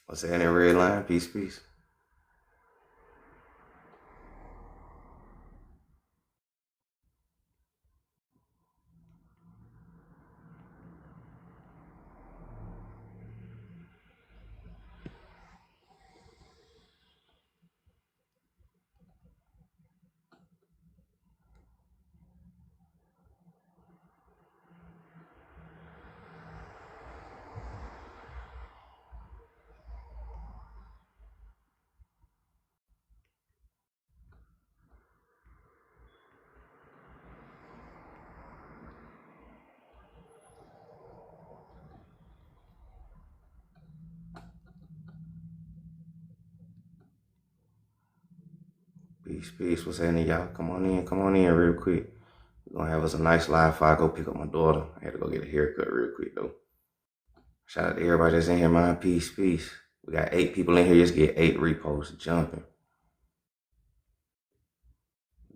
What's that in the red line? Peace, peace. Peace, peace. What's happening, y'all? Come on in real quick. We're gonna have us a nice live before I go pick up my daughter. I had to go get a haircut real quick though. Shout out to everybody that's in here, man. Peace, peace. We got 8 people in here. Just get 8 reposts jumping.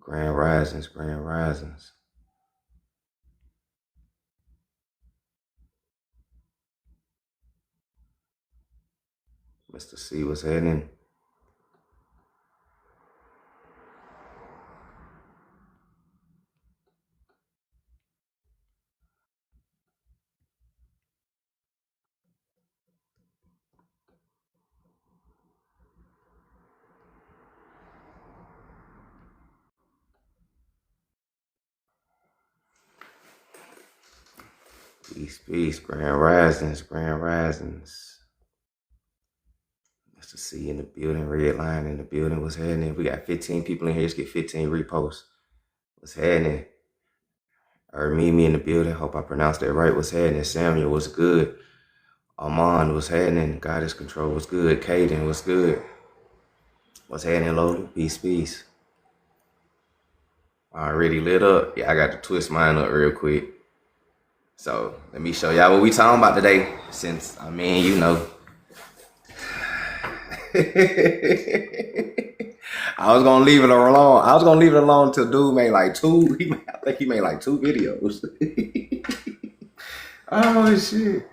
Grand risings, grand risings. Mr. C, what's happening? Peace, peace. Grand risings, grand risings. Mr. C in the building, red line in the building. What's happening? We got 15 people in here. Let's get 15 reposts. What's happening? Mimi in the building. Hope I pronounced that right. What's happening? Samuel, what's good? Armand, what's happening? Goddess Control, what's good? Caden, what's good? What's happening, Loaded? Peace, peace. Already lit up. Yeah, I got to twist mine up real quick. So let me show y'all what we talking about today. Since, I mean, you know. I was gonna leave it alone. I was gonna leave it alone until dude made like 2. I think he made like 2 videos. Oh shit.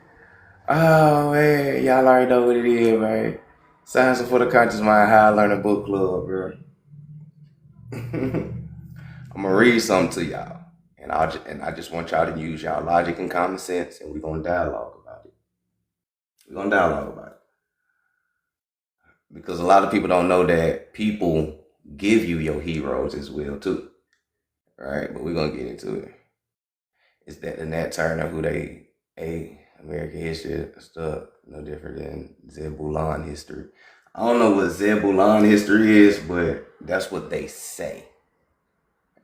Oh man, y'all already know what it is, man. Science for the Conscious Mind High Learning Book Club, bro. I'm gonna read something to y'all, and I just want y'all to use y'all logic and common sense, and we're gonna dialogue about it. Because a lot of people don't know that people give you your heroes as well too, right? But we're gonna get into it. Is that the Nat Turner who American history stuff no different than Zebulon history? I don't know what Zebulon history is, but that's what they say.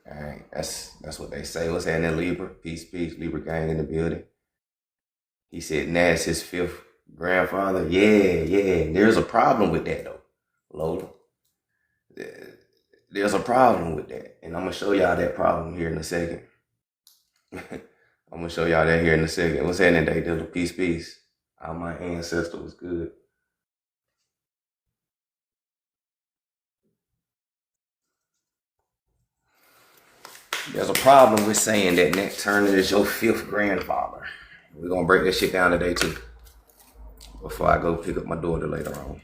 All right, that's what they say. What's happening, Libra? Peace, peace. Libra gang in the building. He said Nat's his 5th grandfather. Yeah. There's a problem with that though, Lola. There's a problem with that, and I'm gonna show y'all that problem here in a second. I'm gonna show y'all that here in a second. What's happening, Day Dilla? Peace, peace. All my ancestor was good. There's a problem with saying that Nat Turner is your 5th grandfather. We're gonna break that shit down today too. Before I go pick up my daughter later on.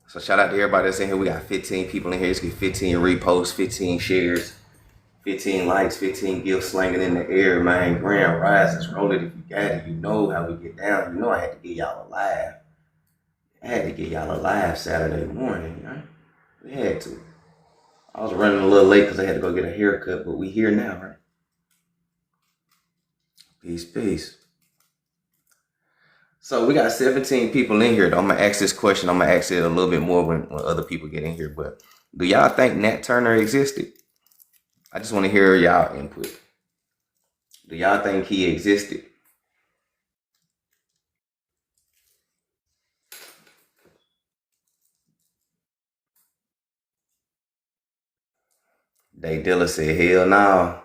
So shout out to everybody that's in here. We got 15 people in here. Let's get 15 reposts, 15 shares, 15 likes, 15 gifts slanging in the air, man. Grand rises, roll it if you got it. You know how we get down. You know I had to get y'all alive. Saturday morning, right? We had to. I was running a little late because I had to go get a haircut, but we here now, right? Peace, peace. So we got 17 people in here. Though. I'm gonna ask this question. I'm gonna ask it a little bit more when other people get in here. But do y'all think Nat Turner existed? I just want to hear y'all input. Do y'all think he existed? Day Dilla said, hell no.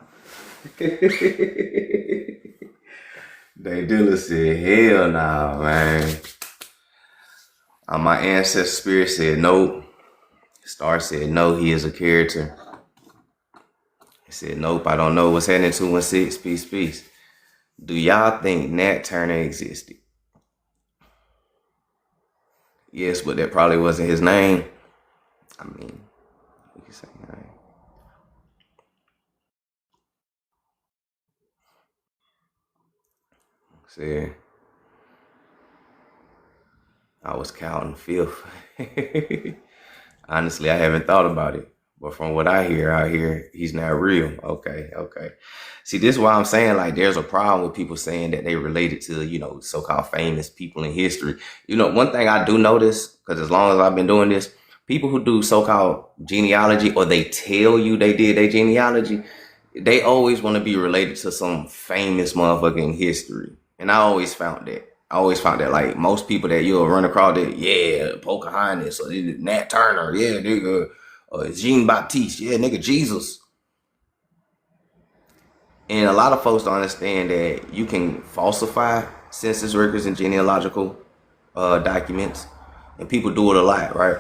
They Dilla said, hell nah, man. My ancestor spirit said nope. Star said no, he is a character. He said nope, I don't know what's happening. 216, peace, peace. Do y'all think Nat Turner existed? Yes, but that probably wasn't his name. I mean, you can say name. Said I was counting fifth. Honestly, I haven't thought about it. But from what I hear out here, he's not real. Okay, okay. See, this is why I'm saying, like, there's a problem with people saying that they related to, so-called famous people in history. One thing I do notice, because as long as I've been doing this, people who do so-called genealogy, or they tell you they did their genealogy, they always want to be related to some famous motherfucker in history. And I always found that, like, most people that you'll run across that, yeah, Pocahontas, or Nat Turner, yeah, nigga, Jean Baptiste, yeah, nigga, Jesus. And a lot of folks don't understand that you can falsify census records and genealogical documents, and people do it a lot, right?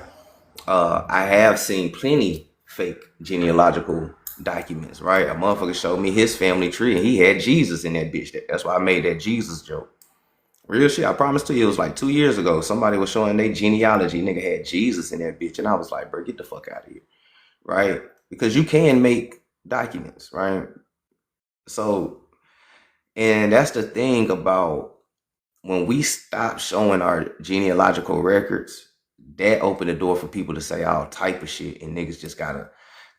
I have seen plenty fake genealogical documents, right? A motherfucker showed me his family tree, and he had Jesus in that bitch. That's why I made that Jesus joke. Real shit, I promise to you, it was like 2 years ago. Somebody was showing their genealogy. Nigga had Jesus in that bitch. And I was like, bro, get the fuck out of here. Right? Because you can make documents, right? So, and that's the thing about when we stop showing our genealogical records, that opened the door for people to say all type of shit. And niggas just gotta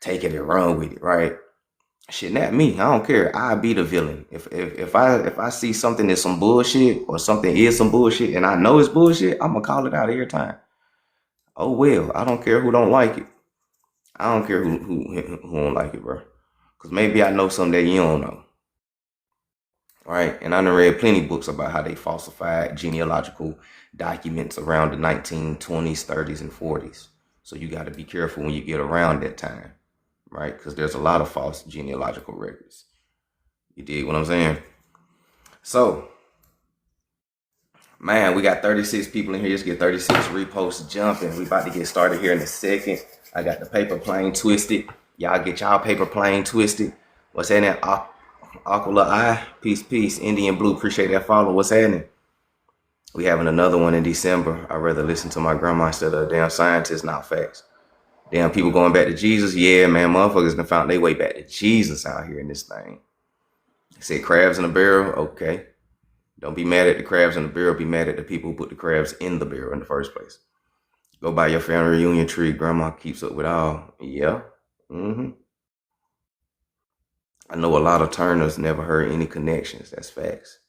take it and run with it, right? Shit, not me. I don't care. I be the villain. If I see something that's some bullshit, or something is some bullshit, and I know it's bullshit, I'm gonna call it out every time. Oh well, I don't care who don't like it. I don't care who don't like it, bro. Cause maybe I know something that you don't know. Right? And I done read plenty books about how they falsified genealogical documents around the 1920s, 30s, and 40s. So you got to be careful when you get around that time. Right? Because there's a lot of false genealogical records. You dig what I'm saying? So, man, we got 36 people in here. Let's get 36 reposts jumping. We about to get started here in a second. I got the paper plane twisted. Y'all get y'all paper plane twisted. What's happening? Aquila Eye. Peace, peace. Indian Blue. Appreciate that follow. What's happening? We having another one in December. I'd rather listen to my grandma instead of a damn scientist. Not facts. Damn, people going back to Jesus. Yeah, man, motherfuckers done found their way back to Jesus out here in this thing. They said crabs in a barrel. Okay. Don't be mad at the crabs in the barrel. Be mad at the people who put the crabs in the barrel in the first place. Go buy your family reunion tree. Grandma keeps up with all. Yeah. Mm-hmm. I know a lot of Turners never heard any connections. That's facts.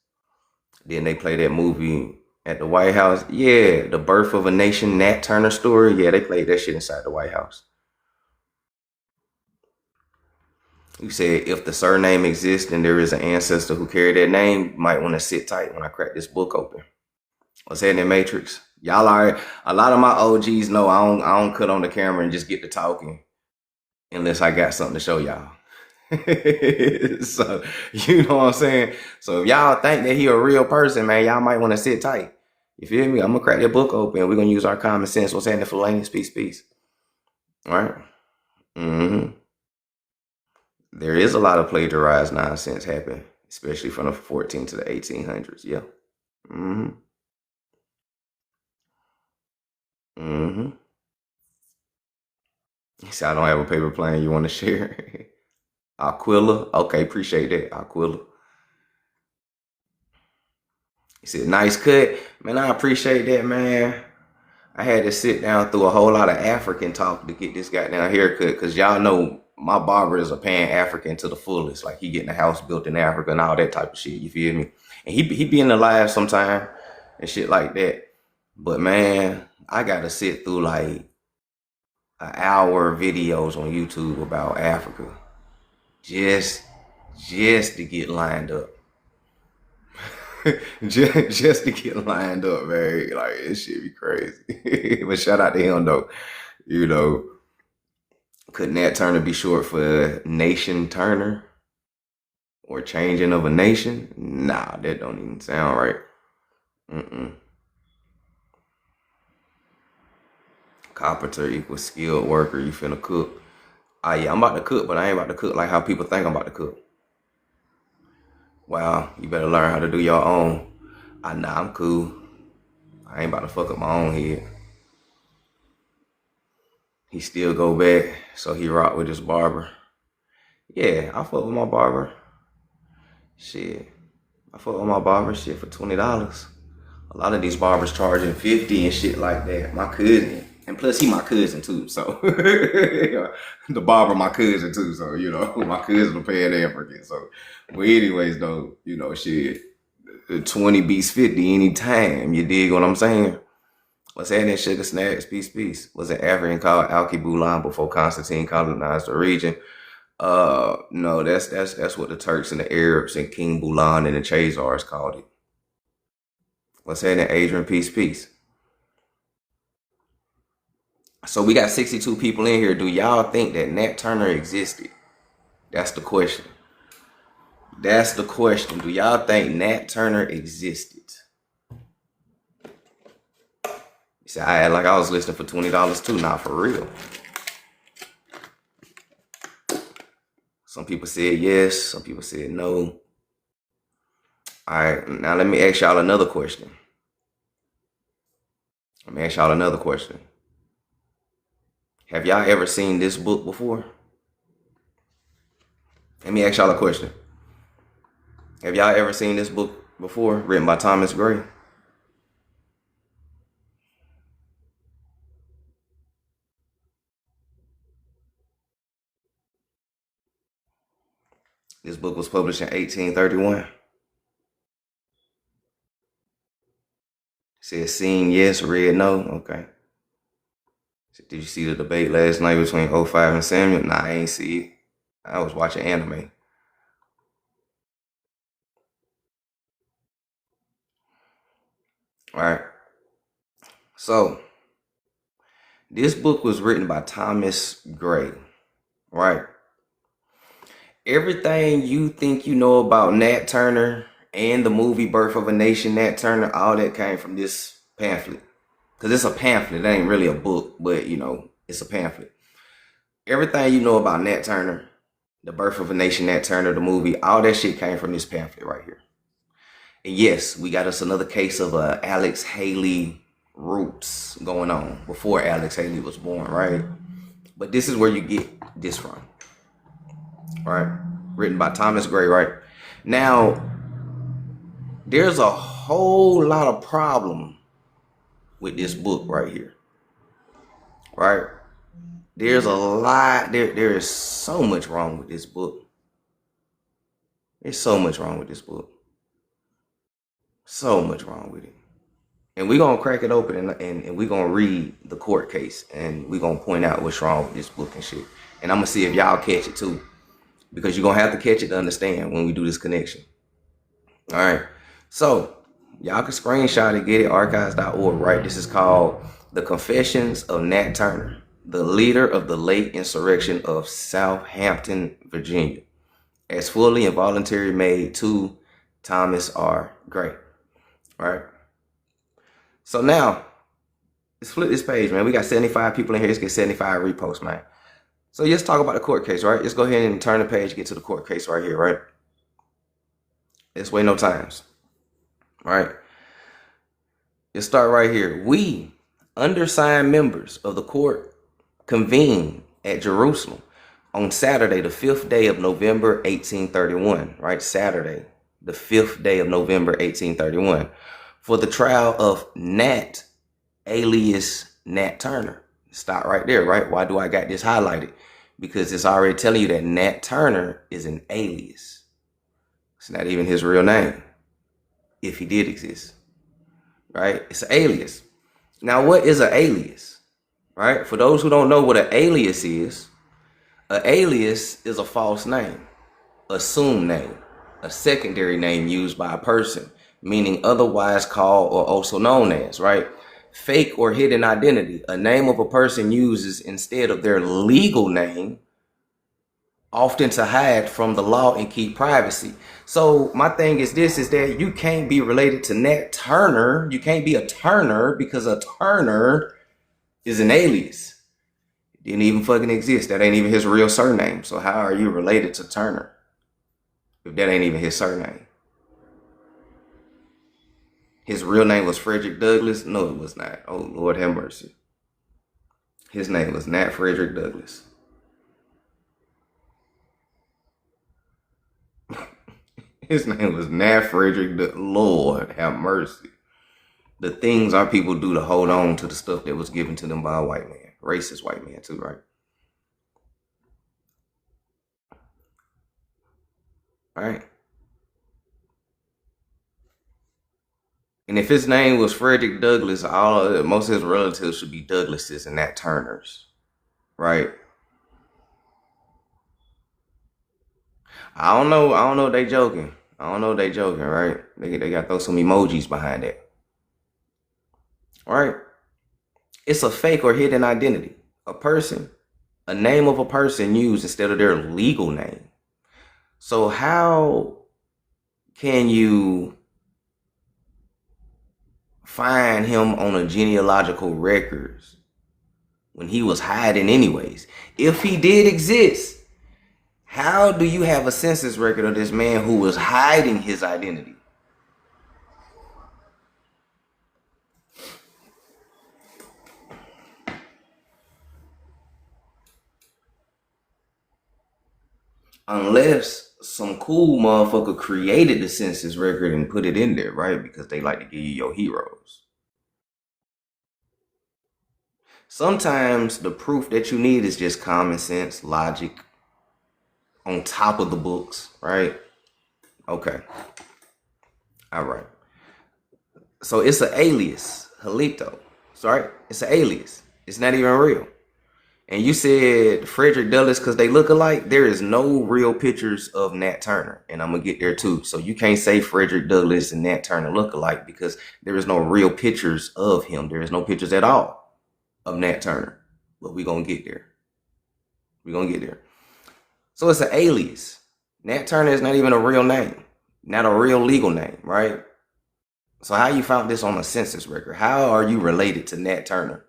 Then they play that movie at the White House. Yeah, The Birth of a Nation, Nat Turner story. Yeah, they played that shit inside the White House. You said if the surname exists and there is an ancestor who carried that name, you might want to sit tight when I crack this book open. What's happening, Matrix? Y'all are, a lot of my OGs know I don't cut on the camera and just get to talking unless I got something to show y'all. So, you know what I'm saying? So if y'all think that he a real person, man, y'all might want to sit tight. You feel me? I'm gonna crack that book open. We're gonna use our common sense. What's happening, Philanus? Peace, peace. All right. Mm-hmm. There is a lot of plagiarized nonsense happen, especially from the 14 to the 1800s. Yeah. Mm-hmm. Mm-hmm. He said, I don't have a paper plane you want to share. Aquila. Okay, appreciate that. Aquila. He said, nice cut. Man, I appreciate that, man. I had to sit down through a whole lot of African talk to get this goddamn haircut, because y'all know my barber is a Pan-African to the fullest. Like, he getting a house built in Africa and all that type of shit. You feel me? And he be in the live sometime and shit like that. But, man, I got to sit through, like, an hour videos on YouTube about Africa. Just to get lined up. just to get lined up, man. Like, this shit be crazy. But shout out to him, though. You know, could Nat Turner be short for Nation Turner? or changing of a nation. Nah, that don't even sound right. Carpenter equals skilled worker. You finna cook. Ah, yeah, I'm about to cook, but I ain't about to cook like how people think I'm about to cook. Wow, you better learn how to do your own. Nah, I'm cool. I ain't about to fuck up my own head. He still go back, so he rock with his barber. Yeah, I fuck with my barber. Shit, I fuck with my barber shit for $20. A lot of these barbers charging 50 and shit like that. My cousin, and plus he my cousin too, so the barber my cousin too, so my cousin will pay an African. So, but anyways though, shit, 20 beats 50 anytime. You dig what I'm saying? What's happening, sugar snacks? Peace. Was an African called Alkebulan before Constantine colonized the region? No, that's what the Turks and the Arabs and King Bulan and the Chazars called it. What's happening, Adrian? Peace. So we got 62 people in here. Do y'all think that Nat Turner existed? That's the question. Do y'all think Nat Turner existed? You see, I had like I was listening for $20 too. Not for real. Some people said yes. Some people said no. All right, now let me ask y'all another question. Have y'all ever seen this book before? Let me ask y'all a question. Have y'all ever seen this book before, written by Thomas Gray? This book was published in 1831. It says seen yes, read no. Okay. Did you see the debate last night between 05 and Samuel? Nah, I ain't see it. I was watching anime. All right. So, this book was written by Thomas Gray, right? Everything you think you know about Nat Turner and the movie Birth of a Nation, Nat Turner, all that came from this pamphlet. Because it's a pamphlet. It ain't really a book, but, it's a pamphlet. Everything you know about Nat Turner, the Birth of a Nation, Nat Turner, the movie, all that shit came from this pamphlet right here. And yes, we got us another case of Alex Haley roots going on before Alex Haley was born, right? But this is where you get this from, right? Written by Thomas Gray, right? Now, there's a whole lot of problem with this book right here, right? There's a lot, there is so much wrong with this book. There's so much wrong with this book. So much wrong with it. And we're going to crack it open and we're going to read the court case and we're going to point out what's wrong with this book and shit. And I'm going to see if y'all catch it too. Because you're going to have to catch it to understand when we do this connection. All right. So y'all can screenshot it, get it, archives.org, right? This is called The Confessions of Nat Turner, the leader of the late insurrection of Southampton, Virginia, as fully and voluntarily made to Thomas R. Gray. All right. So now, let's flip this page, man. We got 75 people in here. Let's get 75 reposts, man. So let's talk about the court case, right? Let's go ahead and turn the page, get to the court case right here, right? Let's wait no times. All right. Let's start right here. We, undersigned members of the court, convene at Jerusalem on Saturday, the 5th day of November, 1831, right? Saturday, the 5th day of November, 1831, for the trial of Nat, alias Nat Turner. Stop right there, right? Why do I got this highlighted? Because it's already telling you that Nat Turner is an alias. It's not even his real name, if he did exist, right? It's an alias. Now, what is an alias, right? For those who don't know what an alias is a false name, assumed name, a secondary name used by a person, meaning otherwise called or also known as, right? Fake or hidden identity, a name of a person uses instead of their legal name often to hide from the law and keep privacy. So my thing is this, is that you can't be related to Nat Turner. You can't be a Turner because a Turner is an alias. It didn't even fucking exist. That ain't even his real surname. So how are you related to Turner if that ain't even his surname? His real name was Frederick Douglass? No, it was not. Oh, Lord have mercy. His name was Nat Frederick Douglass. His name was Nat Frederick. Lord have mercy. The things our people do to hold on to the stuff that was given to them by a white man. Racist white man too, right? All right. And if his name was Frederick Douglass, most of his relatives should be Douglasses and Nat Turners, right? I don't know. I don't know if they joking. I don't know if they joking, right? They got to throw some emojis behind that. All right? It's a fake or hidden identity. A person, a name of a person used instead of their legal name. So how can you find him on a genealogical records when he was hiding anyways? If he did exist, how do you have a census record of this man who was hiding his identity? Unless some cool motherfucker created the census record and put it in there, right? Because they like to give you your heroes. Sometimes the proof that you need is just common sense, logic, on top of the books, right? Okay. All right. So it's an alias, Halito. Sorry, it's an alias. It's not even real. And you said Frederick Douglass because they look alike. There is no real pictures of Nat Turner. And I'm going to get there too. So you can't say Frederick Douglass and Nat Turner look alike because there is no real pictures of him. There is no pictures at all of Nat Turner. But we're going to get there. We're going to get there. So it's an alias. Nat Turner is not even a real name. Not a real legal name, right? So how you found this on a census record? How are you related to Nat Turner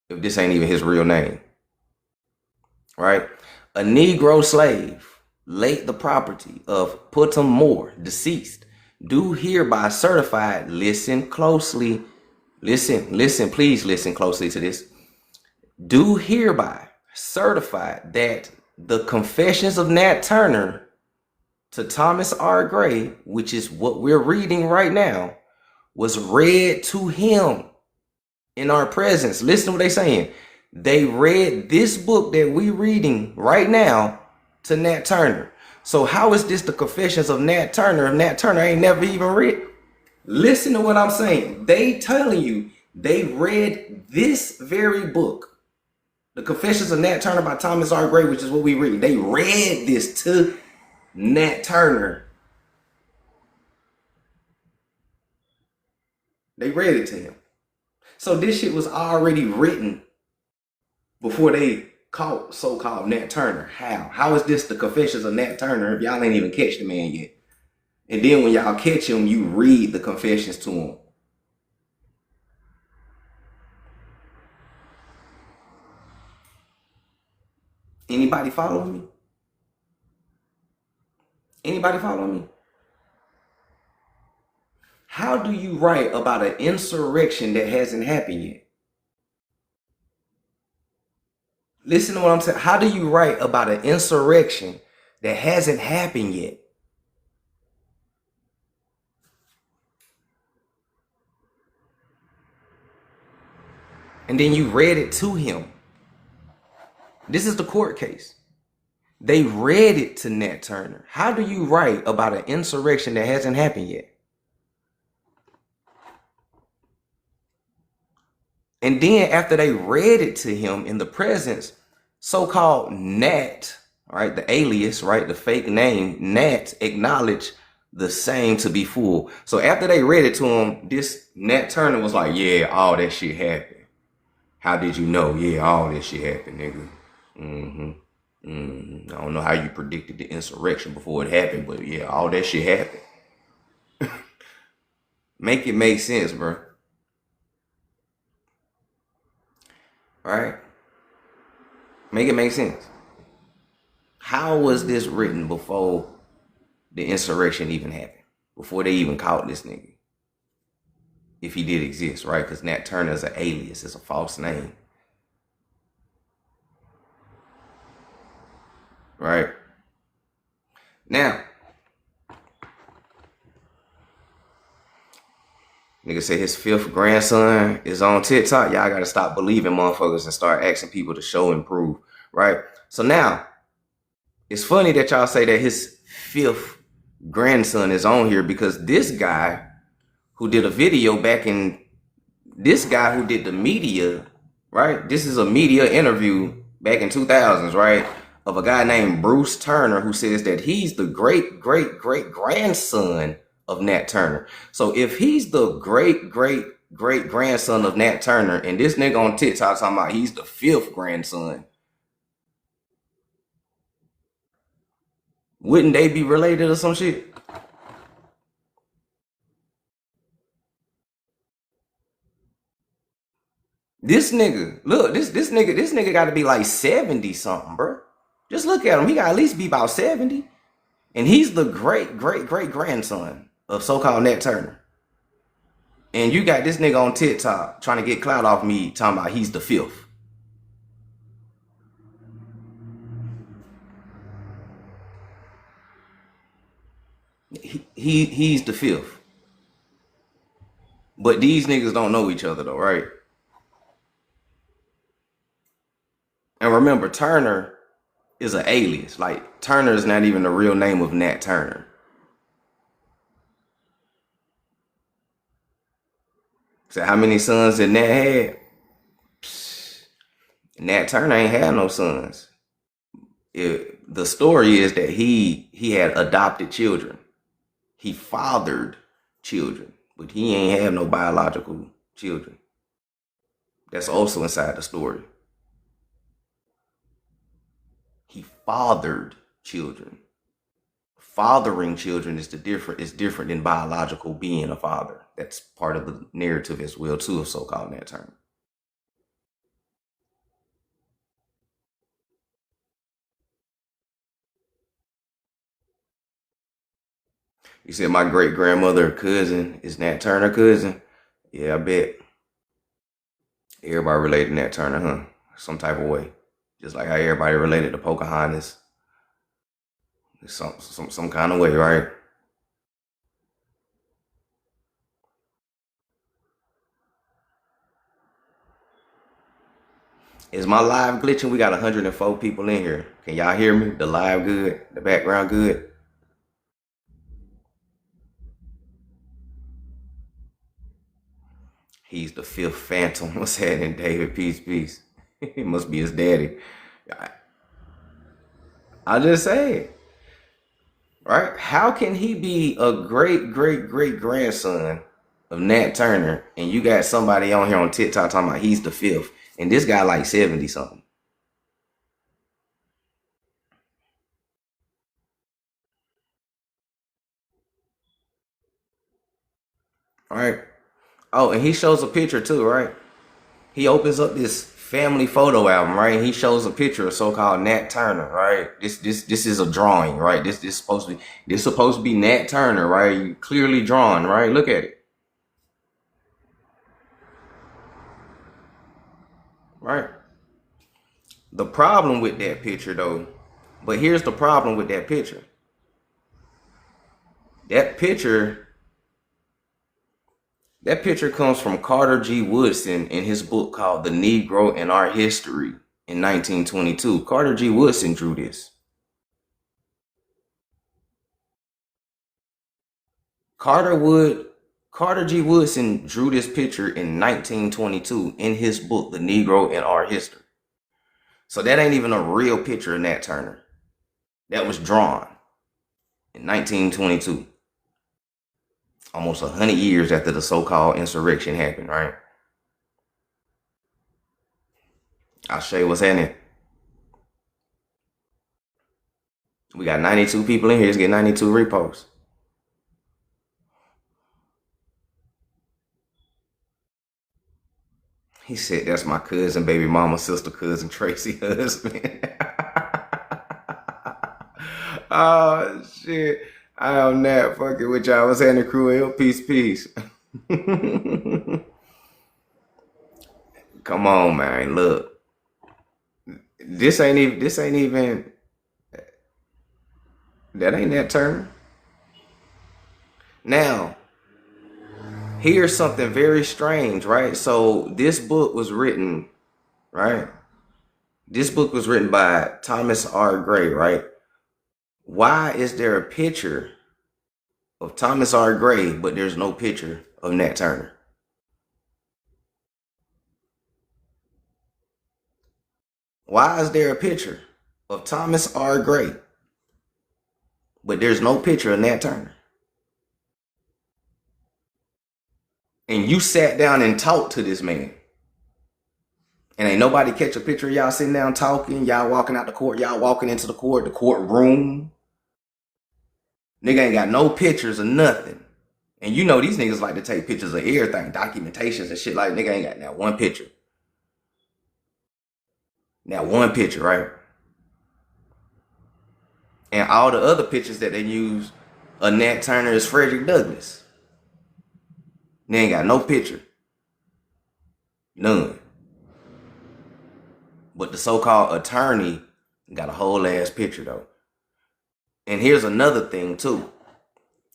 if this ain't even his real name? Right? A Negro slave, late the property of Putnam Moore, deceased, do hereby certified, listen closely, listen, please listen closely to this. Do hereby certified that the Confessions of Nat Turner to Thomas R. Gray, which is what we're reading right now, was read to him in our presence. Listen to what they're saying. They read this book that we're reading right now to Nat Turner. So how is this the Confessions of Nat Turner if Nat Turner ain't never even read? Listen to what I'm saying. They telling you they read this very book, the Confessions of Nat Turner by Thomas R. Gray, which is what we read. They read this to Nat Turner. They read it to him. So this shit was already written before they caught so-called Nat Turner. How? How is this the Confessions of Nat Turner if y'all ain't even catch the man yet? And then when y'all catch him, you read the confessions to him. Anybody follow me? Anybody follow me? How do you write about an insurrection that hasn't happened yet? Listen to what I'm saying. How do you write about an insurrection that hasn't happened yet? And then you read it to him. This is the court case. They read it to Nat Turner. How do you write about an insurrection that hasn't happened yet? And then after they read it to him in the presence, so-called Nat, right, the alias, right, the fake name, Nat acknowledged the same to be full. So after they read it to him, this Nat Turner was like, yeah, all that shit happened. How did you know? Yeah, all this shit happened, nigga. I don't know how you predicted the insurrection before it happened, but yeah, all that shit happened. Make it make sense, bro. All right? Make it make sense. How was this written before the insurrection even happened? Before they even caught this nigga? If he did exist, right? Because Nat Turner is an alias, it's a false name. Right? Now, nigga say his fifth grandson is on TikTok. Y'all gotta stop believing motherfuckers and start asking people to show and prove, right? So now, it's funny that y'all say that his fifth grandson is on here because this guy who did a video this guy who did the media, right? This is a media interview back in 2000s, right? Of a guy named Bruce Turner who says that he's the great grandson of Nat Turner. So if he's the great grandson of Nat Turner and this nigga on TikTok talking about he's the fifth grandson, wouldn't they be related or some shit? This nigga, look, this nigga got to be like 70 something, bro. Just look at him. He got to at least be about 70. And he's the great grandson of so-called Nat Turner. And you got this nigga on TikTok trying to get clout off me talking about he's the fifth. He's the fifth. But these niggas don't know each other though, right? And remember, Turner is an alias. Like Turner is not even the real name of Nat Turner. So how many sons did Nat had? Nat Turner ain't had no sons. The story is that he had adopted children. He fathered children, but he ain't have no biological children. That's also inside the story. He fathered children. Fathering children is different than biological being a father. That's part of the narrative as well too of so-called Nat Turner. You said my great grandmother cousin is Nat Turner cousin. Yeah, I bet. Everybody related to Nat Turner, huh? Some type of way. Just like how everybody related to Pocahontas. Some kind of way, right? Is my live glitching? We got 104 people in here. Can y'all hear me? The live good? The background good? He's the fifth phantom. What's happening, David? Peace, peace. It must be his daddy. I just say, right? How can he be a great grandson of Nat Turner and you got somebody on here on TikTok talking about he's the fifth and this guy like 70 something? All right. Oh, and he shows a picture too, right? He opens up this family photo album, right? He shows a picture of so-called Nat Turner, right? This is a drawing, right? This supposed to be Nat Turner, right? Clearly drawn, right? Look at it, right? The problem with that picture, though, but here's the problem with that picture. That picture, that picture comes from Carter G. Woodson in his book called The Negro and Our History in 1922. Carter G. Woodson drew this. Carter Wood Carter G. Woodson drew this picture in 1922 in his book, The Negro and Our History. So that ain't even a real picture of Nat Turner. That was drawn in 1922, almost 100 years after the so-called insurrection happened, right? I'll show you what's happening. We got 92 people in here. Let's get 92 reposts. He said, that's my cousin, baby mama, sister, cousin, Tracy, husband. Oh, shit. I am not fucking with y'all. What's happening, Cruel? Peace, peace. Come on, man. Look. This ain't even, that ain't Nat Turner. Now, here's something very strange, right? So this book was written, right? This book was written by Thomas R. Gray, right? Why is there a picture of Thomas R. Gray, but there's no picture of Nat Turner? Why is there a picture of Thomas R. Gray, but there's no picture of Nat Turner? And you sat down and talked to this man. And ain't nobody catch a picture of y'all sitting down talking, y'all walking out the court, y'all walking into the courtroom. Nigga ain't got no pictures of nothing. And you know these niggas like to take pictures of everything, documentations and shit. Like, nigga ain't got that one picture. That one picture, right? And all the other pictures that they use of Nat Turner is Frederick Douglass. They ain't got no picture. None. But the so-called attorney got a whole ass picture though. And here's another thing too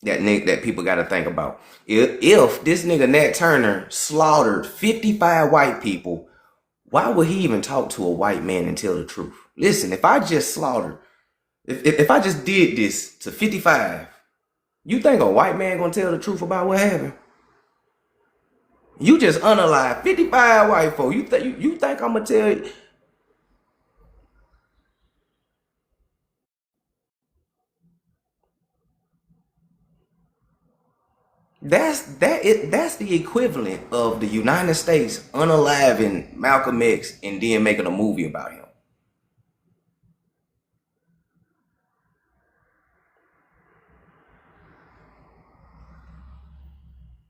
that people got to think about. If this nigga Nat Turner slaughtered 55 white people, why would he even talk to a white man and tell the truth? Listen, if I just slaughtered, if I just did this to 55, you think a white man gonna tell the truth about what happened? You just unalive 55 white folk. You think I'm gonna tell you? That's the equivalent of the United States unaliving Malcolm X and then making a movie about him.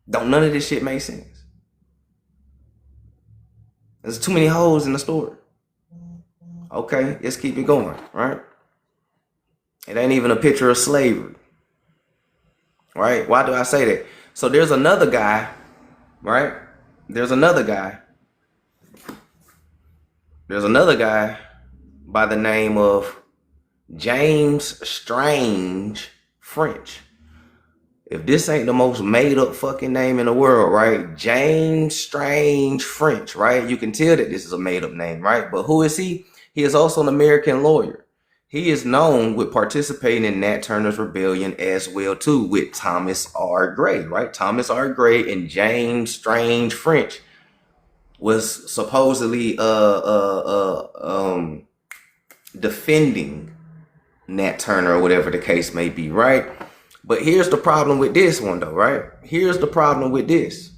Don't none of this shit make sense. There's too many holes in the story. Okay, let's keep it going, right? It ain't even a picture of slavery, right? Why do I say that? So there's another guy, right? There's another guy by the name of James Strange French. If this ain't the most made up fucking name in the world, right? James Strange French, right? You can tell that this is a made up name, right? But who is he? He is also an American lawyer. He is known with participating in Nat Turner's rebellion as well too with Thomas R. Gray, right? Thomas R. Gray and James Strange French was supposedly defending Nat Turner or whatever the case may be, right? But here's the problem with this one though, right? Here's the problem with this.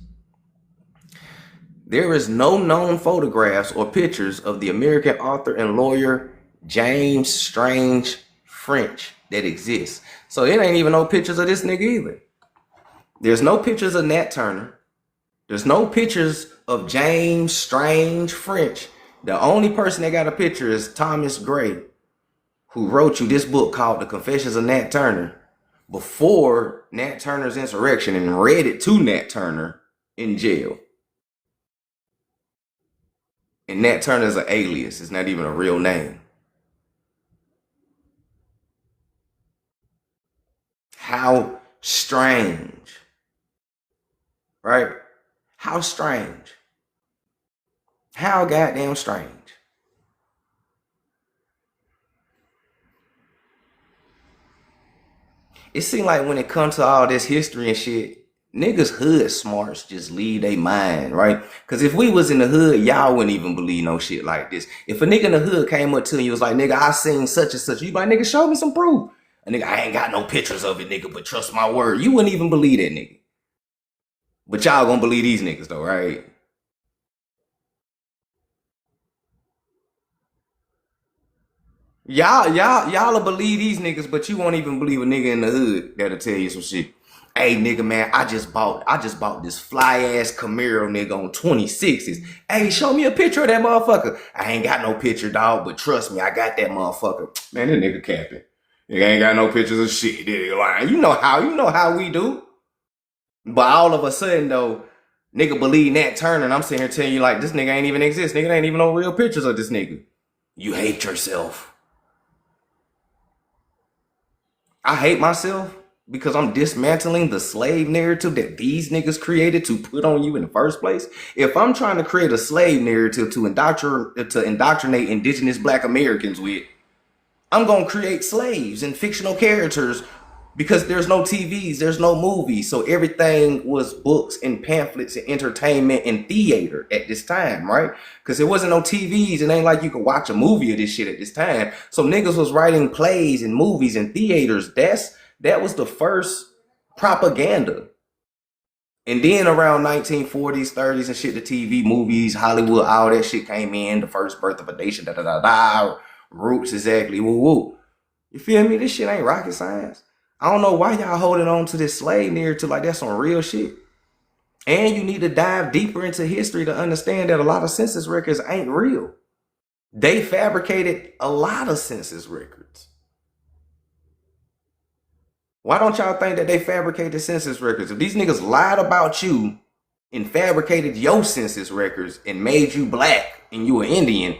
There is no known photographs or pictures of the American author and lawyer James Strange French that exists. So it ain't even no pictures of this nigga either. There's no pictures of Nat Turner. There's no pictures of James Strange French. The only person that got a picture is Thomas Gray, who wrote you this book called The Confessions of Nat Turner before Nat Turner's insurrection and read it to Nat Turner in jail. And Nat Turner's an alias. It's not even a real name. How strange, right? How strange. How goddamn strange. It seems like when it comes to all this history and shit, niggas hood smarts just leave they mind, right? Because if we was in the hood, y'all wouldn't even believe no shit like this. If a nigga in the hood came up to you and was like, nigga, I seen such and such, you like, nigga, show me some proof. A nigga, I ain't got no pictures of it, nigga, but trust my word. You wouldn't even believe that nigga. But y'all gonna believe these niggas though, right? Y'all will believe these niggas, but you won't even believe a nigga in the hood that'll tell you some shit. Hey nigga, man, I just bought this fly ass Camaro nigga on 26s. Hey, show me a picture of that motherfucker. I ain't got no picture, dog, but trust me, I got that motherfucker. Man, this nigga capping. Nigga ain't got no pictures of shit. Nigga lying. You know how we do. But all of a sudden though, nigga believe Nat Turner, and I'm sitting here telling you like this nigga ain't even exist. Nigga ain't even no real pictures of this nigga. You hate yourself. I hate myself because I'm dismantling the slave narrative that these niggas created to put on you in the first place. If I'm trying to create a slave narrative to indoctrinate indigenous black Americans with, I'm going to create slaves and fictional characters because there's no TVs, there's no movies. So everything was books and pamphlets and entertainment and theater at this time, right? Because there wasn't no TVs. It ain't like you could watch a movie of this shit at this time. So niggas was writing plays and movies and theaters. That was the first propaganda. And then around 1940s, 30s and shit, the TV, movies, Hollywood, all that shit came in. The first birth of a nation, da da da da. Roots, exactly, woo woo. You feel me? This shit ain't rocket science. I don't know why y'all holding on to this slave narrative like that's some real shit. And you need to dive deeper into history to understand that a lot of census records ain't real. They fabricated a lot of census records. Why don't y'all think that they fabricated census records? If these niggas lied about you and fabricated your census records and made you black and you an Indian,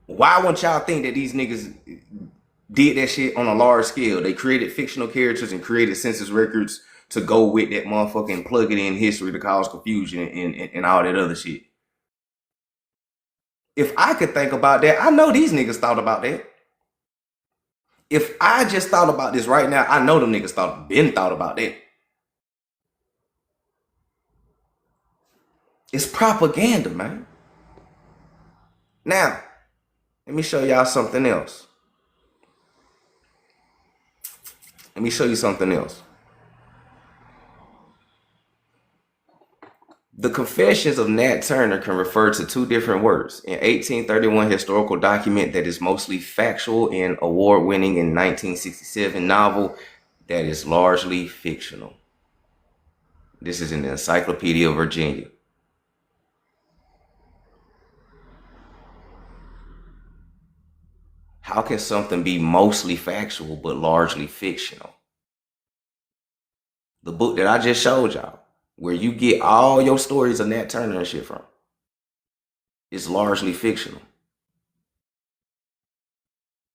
why won't y'all think that these niggas did that shit on a large scale? They created fictional characters and created census records to go with that motherfucker and plug it in history to cause confusion and all that other shit. If I could think about that, I know these niggas thought about that. If I just thought about this right now, I know them niggas thought about that. It's propaganda, man. Now, let me show y'all something else. Let me show you something else. The Confessions of Nat Turner can refer to two different words. An 1831 historical document that is mostly factual and award-winning in 1967 novel that is largely fictional. This is in the Encyclopedia of Virginia. How can something be mostly factual but largely fictional? The book that I just showed y'all, where you get all your stories of Nat Turner and shit from, is largely fictional.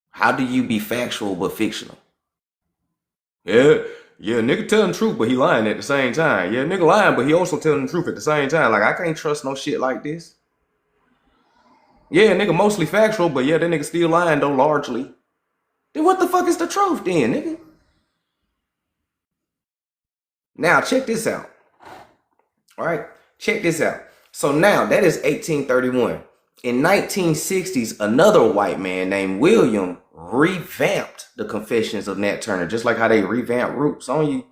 How do you be factual but fictional? Yeah, nigga telling the truth, but he lying at the same time. Yeah, nigga lying, but he also telling the truth at the same time. Like, I can't trust no shit like this. Yeah, nigga mostly factual, but yeah, that nigga still lying though, largely. Then what the fuck is the truth then, nigga? Now, check this out. All right, check this out. So now, that is 1831. In 1960s, another white man named William revamped the Confessions of Nat Turner, just like how they revamped Roots on you.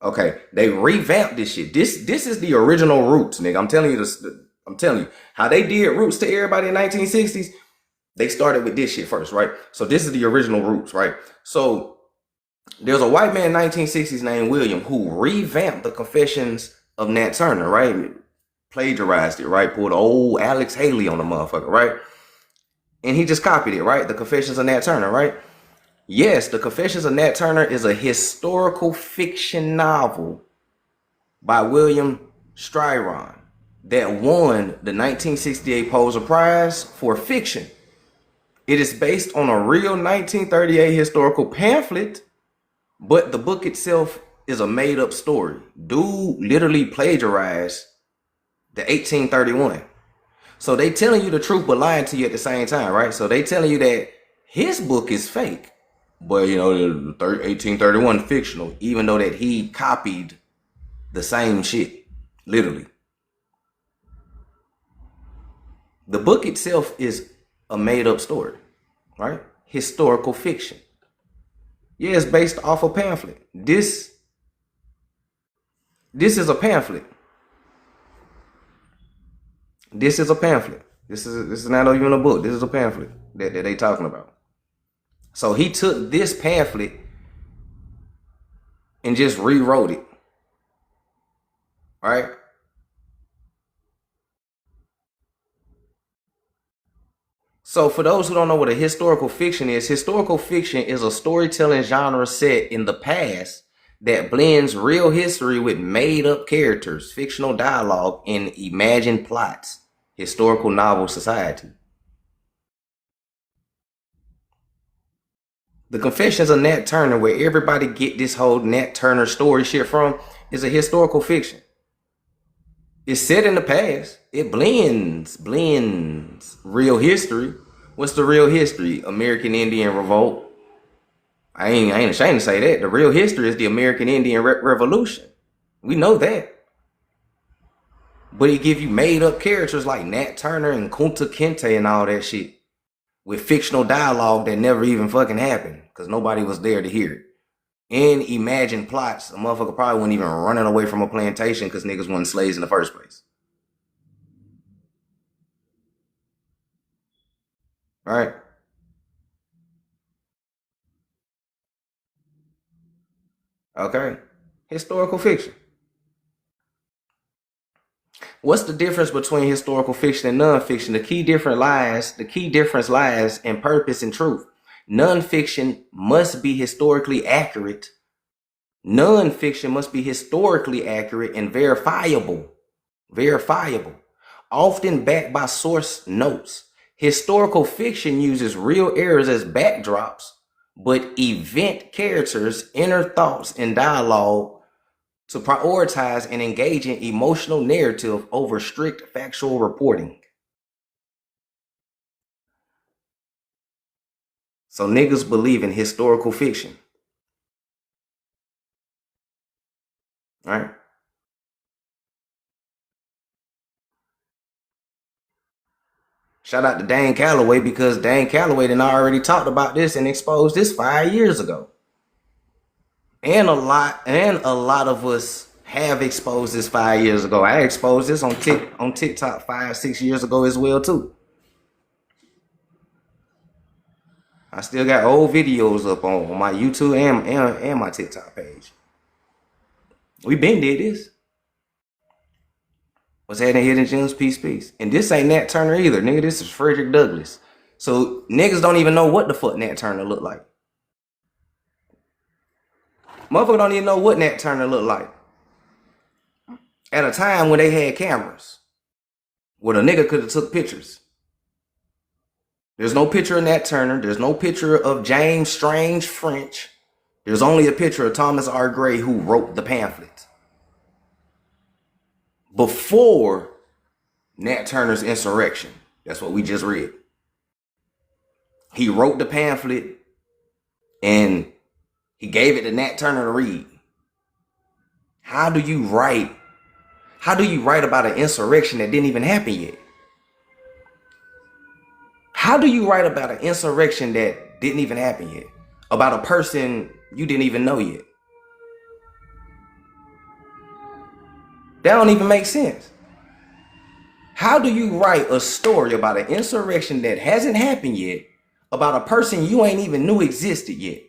Okay, they revamped this shit. This is the original Roots, nigga. I'm telling you this. I'm telling you how they did Roots to everybody in 1960s. They started with this shit first, right? So this is the original Roots, right? So there's a white man in 1960s named William who revamped the Confessions of Nat Turner, right? Plagiarized it, right? Pulled old Alex Haley on the motherfucker, right? And he just copied it, right? The Confessions of Nat Turner, right? Yes, the Confessions of Nat Turner is a historical fiction novel by William Styron that won the 1968 Pulitzer Prize for fiction. It is based on a real 1938 historical pamphlet, but the book itself is a made-up story. Dude literally plagiarized the 1831. So they telling you the truth but lying to you at the same time, right? So they telling you that his book is fake, but you know, 1831 fictional, even though that he copied the same shit, literally. The book itself is a made-up story, right? Historical fiction. Yeah, it's based off a pamphlet. This is a pamphlet. This is a pamphlet. This is not even a book. This is a pamphlet. that they talking about. So he took this pamphlet and just rewrote it, right? So for those who don't know what a historical fiction is a storytelling genre set in the past that blends real history with made up characters, fictional dialogue, and imagined plots. Historical novel society. The Confessions of Nat Turner, where everybody get this whole Nat Turner story shit from, is a historical fiction. It's set in the past. It blends real history. What's the real history? American Indian Revolt. I ain't ashamed to say that. The real history is the American Indian Revolution. We know that. But it give you made up characters like Nat Turner and Kunta Kinte and all that shit with fictional dialogue that never even fucking happened because nobody was there to hear it. And imagined plots. A motherfucker probably wasn't even running away from a plantation because niggas wasn't slaves in the first place. Right? Okay. Historical fiction. What's the difference between historical fiction and nonfiction? The key difference lies in purpose and truth. Nonfiction must be historically accurate. Nonfiction must be historically accurate and verifiable. Verifiable. Often backed by source notes. Historical fiction uses real errors as backdrops, but event characters, inner thoughts, and dialogue to prioritize and engage in emotional narrative over strict factual reporting. So niggas believe in historical fiction. Right? Shout out to Dan Calloway because Dan Calloway done already talked about this and exposed this 5 years ago. And a lot of us have exposed this 5 years ago. I exposed this on TikTok 5-6 years ago as well too. I still got old videos up on my YouTube and my TikTok page. We been did this. What's happening, Hidden Gems? Peace. And this ain't Nat Turner either, nigga. This is Frederick Douglass. So niggas don't even know what the fuck Nat Turner looked like. Motherfucker don't even know what Nat Turner looked like. At a time when they had cameras. Where a nigga could have took pictures. There's no picture of Nat Turner. There's no picture of James Strange French. There's only a picture of Thomas R. Gray who wrote the pamphlet. Before Nat Turner's insurrection. That's what we just read. He wrote the pamphlet and he gave it to Nat Turner to read. How do you write about an insurrection that didn't even happen yet? How do you write about an insurrection that didn't even happen yet? About a person you didn't even know yet? That don't even make sense. How do you write a story about an insurrection that hasn't happened yet, about a person you ain't even knew existed yet?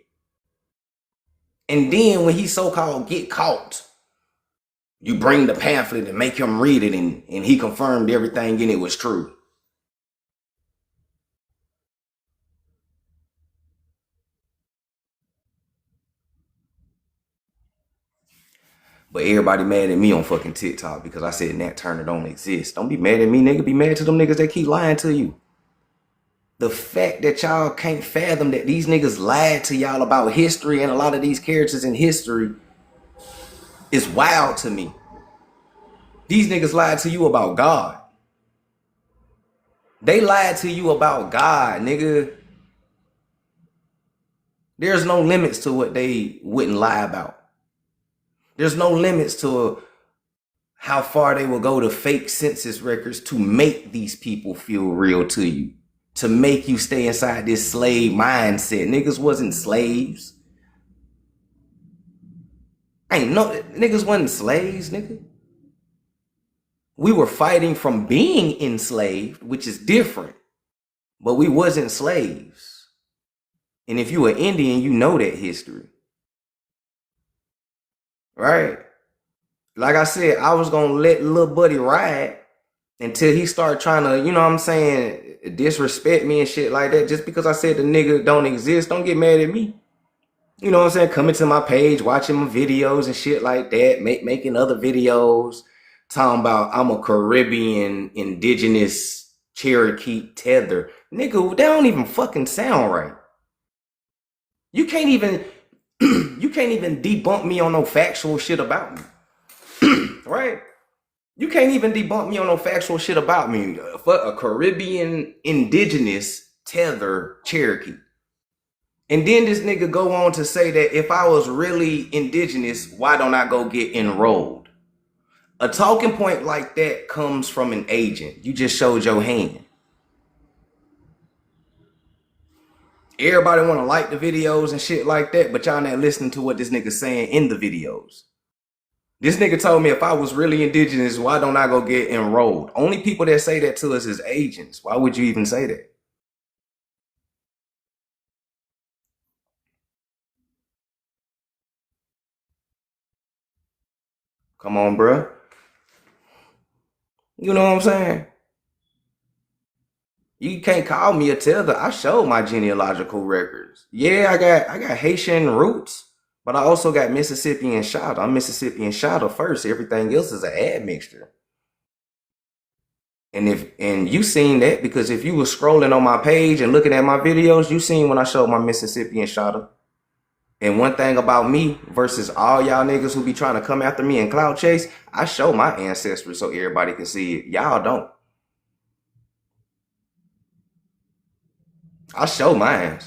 And then when he so-called get caught, you bring the pamphlet and make him read it and he confirmed everything in it was true. But everybody mad at me on fucking TikTok because I said Nat Turner don't exist. Don't be mad at me, nigga. Be mad to them niggas that keep lying to you. The fact that y'all can't fathom that these niggas lied to y'all about history and a lot of these characters in history is wild to me. These niggas lied to you about God. They lied to you about God, nigga. There's no limits to what they wouldn't lie about. There's no limits to how far they will go to fake census records to make these people feel real to you. To make you stay inside this slave mindset. Niggas wasn't slaves. Niggas wasn't slaves, nigga. We were fighting from being enslaved, which is different. but we wasn't slaves. And if you an Indian, you know that history. Right? Like I said, I was gonna let little buddy ride until he started trying to, you know what I'm saying, disrespect me and shit like that. Just because I said the nigga don't exist, don't get mad at me. You know what I'm saying? Coming to my page, watching my videos and shit like that, making other videos, talking about I'm a Caribbean indigenous Cherokee tether. Nigga, that don't even fucking sound right. You can't even you can't even debunk me on no factual shit about me. Right? You can't even debunk me on no factual shit about me. A Caribbean indigenous tether Cherokee. And then this nigga go on to say that if I was really indigenous, why don't I go get enrolled? A talking point like that comes from an agent. You just showed your hand. Everybody want to like the videos and shit like that, but y'all not listening to what this nigga saying in the videos. This nigga told me if I was really indigenous, why don't I go get enrolled? Only people that say that to us is agents. Why would you even say that? Come on, bruh. You know what I'm saying? You can't call me a tether. I showed my genealogical records. Yeah, I got Haitian roots, but I also got Mississippi and Shada. I'm Mississippi and Shada first. Everything else is an admixture. And you seen that because if you was scrolling on my page and looking at my videos, you seen when I showed my Mississippi and Shada. And one thing about me versus all y'all niggas who be trying to come after me and clout chase, I show my ancestry so everybody can see it. Y'all don't. I show mine.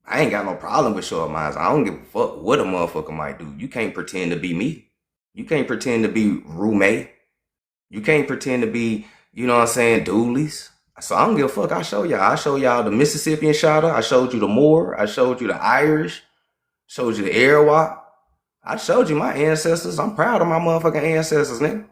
I ain't got no problem with showing mine. I don't give a fuck what a motherfucker might do. You can't pretend to be me. You can't pretend to be roommate. You can't pretend to be, you know what I'm saying, doolies. So I don't give a fuck. I show y'all. I show y'all the Mississippian Shada. I showed you the Moor. I showed you the Irish. Showed you the Arawak. I showed you my ancestors. I'm proud of my motherfucking ancestors, nigga.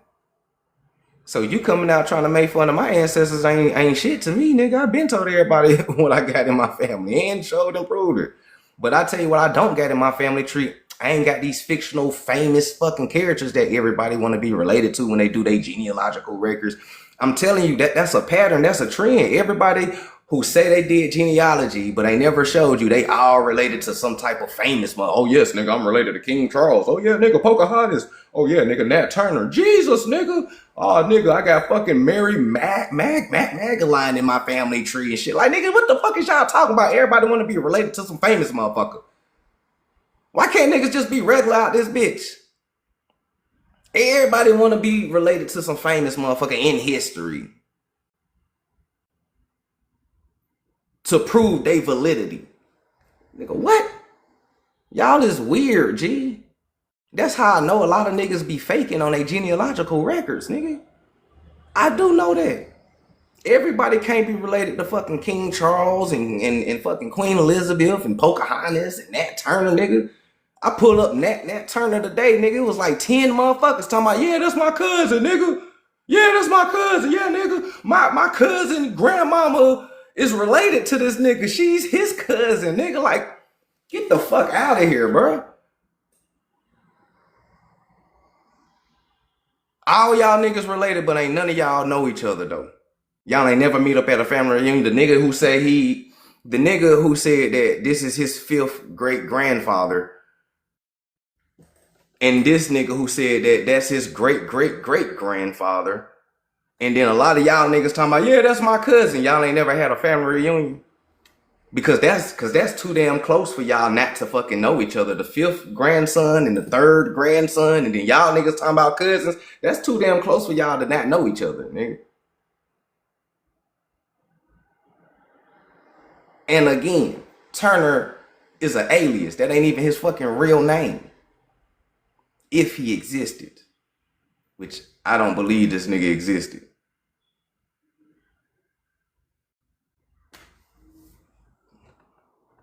So you coming out trying to make fun of my ancestors ain't shit to me, nigga. I been told everybody what I got in my family and showed and proved it. But I tell you what I don't got in my family tree. I ain't got these fictional famous fucking characters that everybody want to be related to when they do their genealogical records. I'm telling you that's a pattern. That's a trend. Everybody who say they did genealogy, but they never showed you they all related to some type of famous mother. Oh yes, nigga, I'm related to King Charles. Oh yeah, nigga, Pocahontas. Oh yeah, nigga, Nat Turner. Jesus, nigga. Oh nigga, I got fucking Mary Magdalene in my family tree and shit. Like nigga, what the fuck is y'all talking about? Everybody want to be related to some famous motherfucker. Why can't niggas just be regular out this bitch? Everybody want to be related to some famous motherfucker in history to prove their validity. Nigga, what? Y'all is weird, G. That's how I know a lot of niggas be faking on their genealogical records, nigga. I do know that. Everybody can't be related to fucking King Charles and fucking Queen Elizabeth and Pocahontas and Nat Turner, nigga. I pull up Nat Turner today, nigga. It was like 10 motherfuckers talking about, yeah, that's my cousin, nigga. Yeah, that's my cousin. Yeah, nigga. My cousin grandmama is related to this nigga. She's his cousin, nigga. Like, get the fuck out of here, bro. All y'all niggas related, but ain't none of y'all know each other though. Y'all ain't never meet up at a family reunion. The nigga who said that this is his fifth great grandfather, and this nigga who said that that's his great great great grandfather, and then a lot of y'all niggas talking about, yeah, that's my cousin. Y'all ain't never had a family reunion. Because that's too damn close for y'all not to fucking know each other. The fifth grandson and the third grandson, and then y'all niggas talking about cousins. That's too damn close for y'all to not know each other, nigga. And again, Turner is an alias. That ain't even his fucking real name. If he existed. Which I don't believe this nigga existed.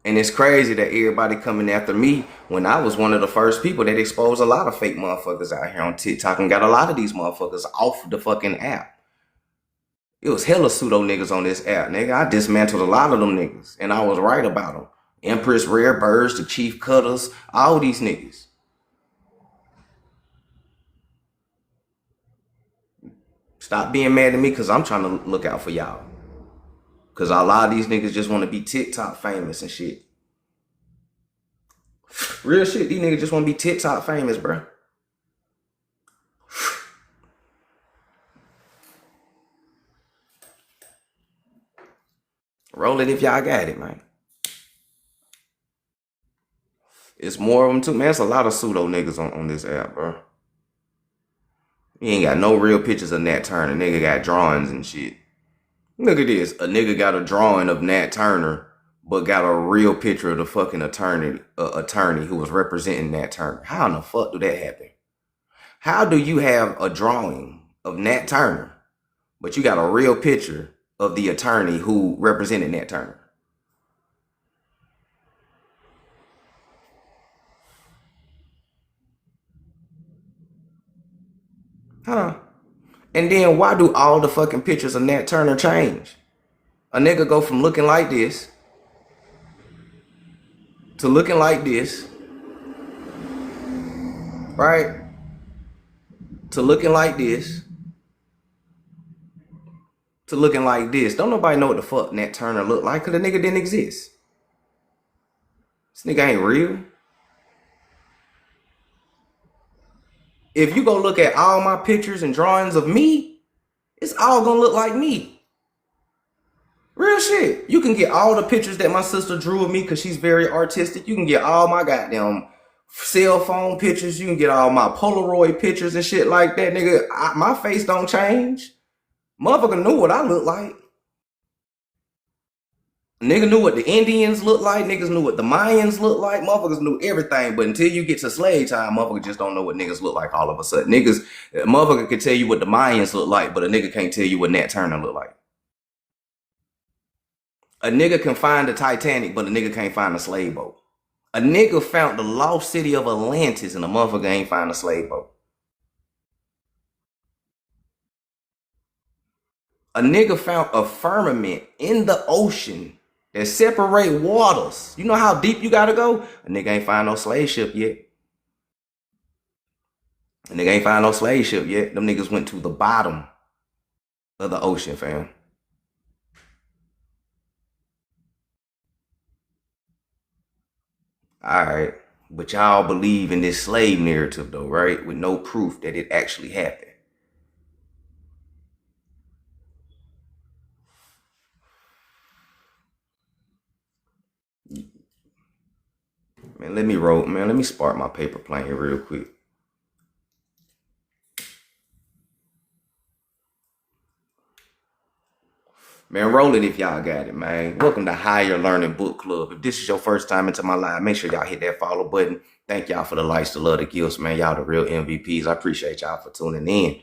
And it's crazy that everybody coming after me when I was one of the first people that exposed a lot of fake motherfuckers out here on TikTok and got a lot of these motherfuckers off the fucking app. It was hella pseudo niggas on this app, nigga. I dismantled a lot of them niggas, and I was right about them. Empress Rare Birds, the Chief Cutters, all these niggas. Stop being mad at me because I'm trying to look out for y'all. Because a lot of these niggas just want to be TikTok famous and shit. Real shit, these niggas just want to be TikTok famous, bro. Roll it if y'all got it, man. It's more of them too, man. It's a lot of pseudo niggas on this app, bro. He ain't got no real pictures of Nat Turner. Nigga got drawings and shit. Look at this. A nigga got a drawing of Nat Turner, but got a real picture of the fucking attorney who was representing Nat Turner. How in the fuck do that happen? How do you have a drawing of Nat Turner, but you got a real picture of the attorney who represented Nat Turner? Huh? And then why do all the fucking pictures of Nat Turner change? A nigga go from looking like this to looking like this, right? To looking like this, to looking like this. Don't nobody know what the fuck Nat Turner looked like because the nigga didn't exist. This nigga ain't real. If you go look at all my pictures and drawings of me, it's all gonna look like me. Real shit. You can get all the pictures that my sister drew of me because she's very artistic. You can get all my goddamn cell phone pictures. You can get all my Polaroid pictures and shit like that, nigga. My face don't change. Motherfucker knew what I looked like. Nigga knew what the Indians looked like. Niggas knew what the Mayans looked like. Motherfuckers knew everything. But until you get to slave time, motherfuckers just don't know what niggas look like all of a sudden. Motherfucker can tell you what the Mayans look like, but a nigga can't tell you what Nat Turner look like. A nigga can find the Titanic, but a nigga can't find a slave boat. A nigga found the lost city of Atlantis, and a motherfucker ain't find a slave boat. A nigga found a firmament in the ocean that separate waters. You know how deep you gotta go? A nigga ain't find no slave ship yet. A nigga ain't find no slave ship yet. Them niggas went to the bottom of the ocean, fam. All right. But y'all believe in this slave narrative though, right? With no proof that it actually happened. Man, let me spark my paper plane real quick. Man, roll it if y'all got it, man. Welcome to Higher Learning Book Club. If this is your first time into my live, make sure y'all hit that follow button. Thank y'all for the likes, the love, the gifts, man. Y'all the real MVPs. I appreciate y'all for tuning in.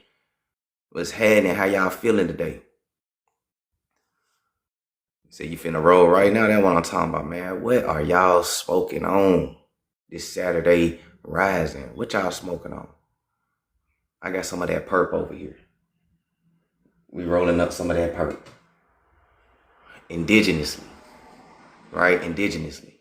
What's happening? How y'all feeling today? Say you finna roll right now. That's what I'm talking about, man. What are y'all smoking on this Saturday rising? What y'all smoking on? I got some of that perp over here. We rolling up some of that perp. Indigenously. Right? Indigenously.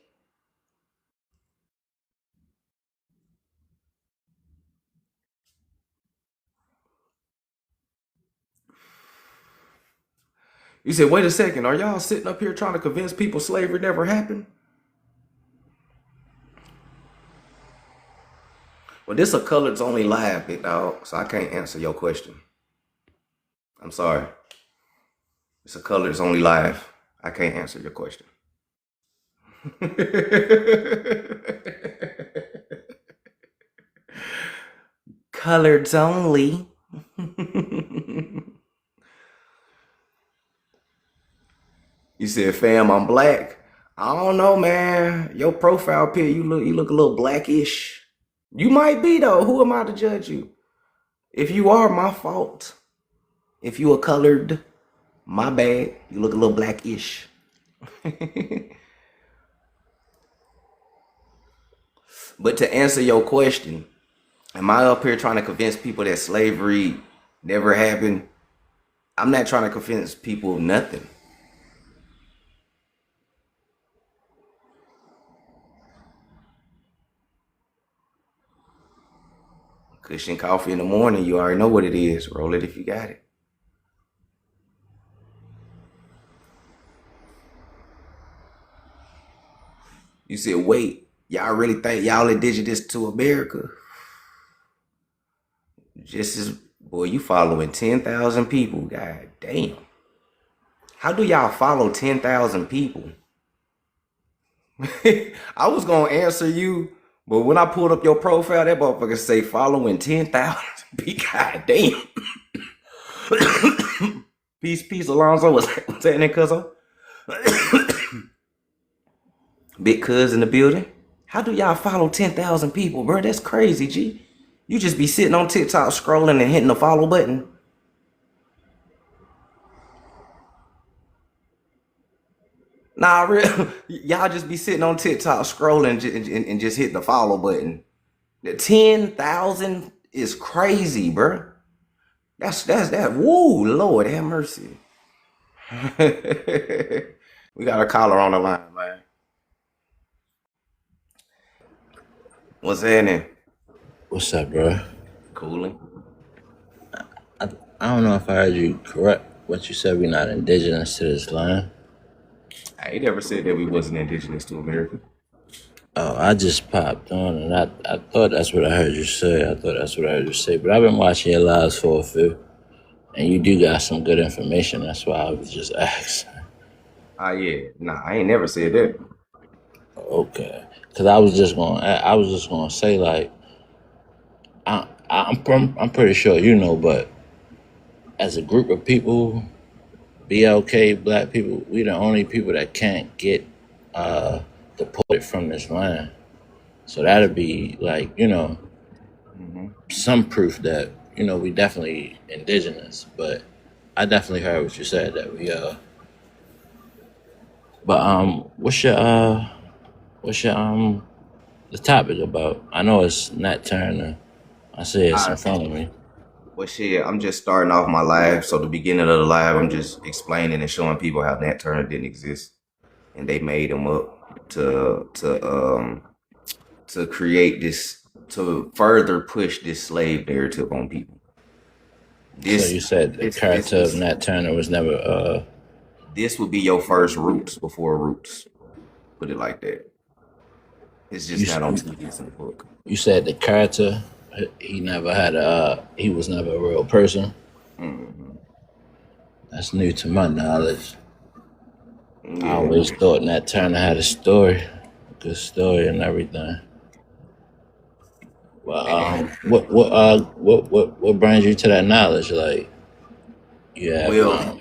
You said, wait a second, are y'all sitting up here trying to convince people slavery never happened? Well, this a coloreds only live, big dog, so I can't answer your question. I'm sorry. It's a coloreds only live. I can't answer your question. Coloreds only. You said, fam, I'm black. I don't know, man. Your profile pic, you look a little blackish. You might be though. Who am I to judge you? If you are, my fault. If you are colored, my bad. You look a little blackish. But to answer your question, am I up here trying to convince people that slavery never happened? I'm not trying to convince people of nothing. Cushion coffee in the morning, you already know what it is. Roll it if you got it. You said, wait, y'all really think y'all indigenous to America? Just as, boy, you following 10,000 people. God damn. How do y'all follow 10,000 people? I was going to answer you, but when I pulled up your profile, that motherfucker say following 10,000 people. God damn. Peace, Alonzo. What's happening, cuzzo? Big cuz in the building. How do y'all follow 10,000 people, bro? That's crazy, G. You just be sitting on TikTok scrolling and hitting the follow button. Nah, real. Y'all just be sitting on TikTok scrolling and just hit the follow button. The 10,000 is crazy, bro. That's that. Woo, Lord have mercy. We got a caller on the line, man. What's happening? What's up, bro? Cooling. I don't know if I heard you correct. What you said, we're not indigenous to this land. I ain't never said that we wasn't indigenous to America. Oh, I just popped on, and I thought that's what I heard you say. But I've been watching your lives for a few, and you do got some good information. That's why I was just asking. Ah, yeah. Nah, I ain't never said that. Okay, because I was just gonna say like, I'm pretty sure you know, but as a group of people, BLK, black people, we the only people that can't get deported from this land. So that'd be like, Hmm. some proof that, we definitely indigenous. But I definitely heard what you said that we but what's your the topic about? I know it's Nat Turner. I see it's in I, front of me. well, shit, I'm just starting off my live. So the beginning of the live, I'm just explaining and showing people how Nat Turner didn't exist, and they made him up to create this to further push this slave narrative on people. So you This said the this character of was Nat Turner was never this would be your first Roots before Roots. Put it like that. It's just you not on TV. It's in the book. you said the character he was never a real person. Hmm. That's new to my knowledge. I Yeah, always thought Nat Turner had a story, a good story and everything. Well, man. what brings you to that knowledge? Like you have Well,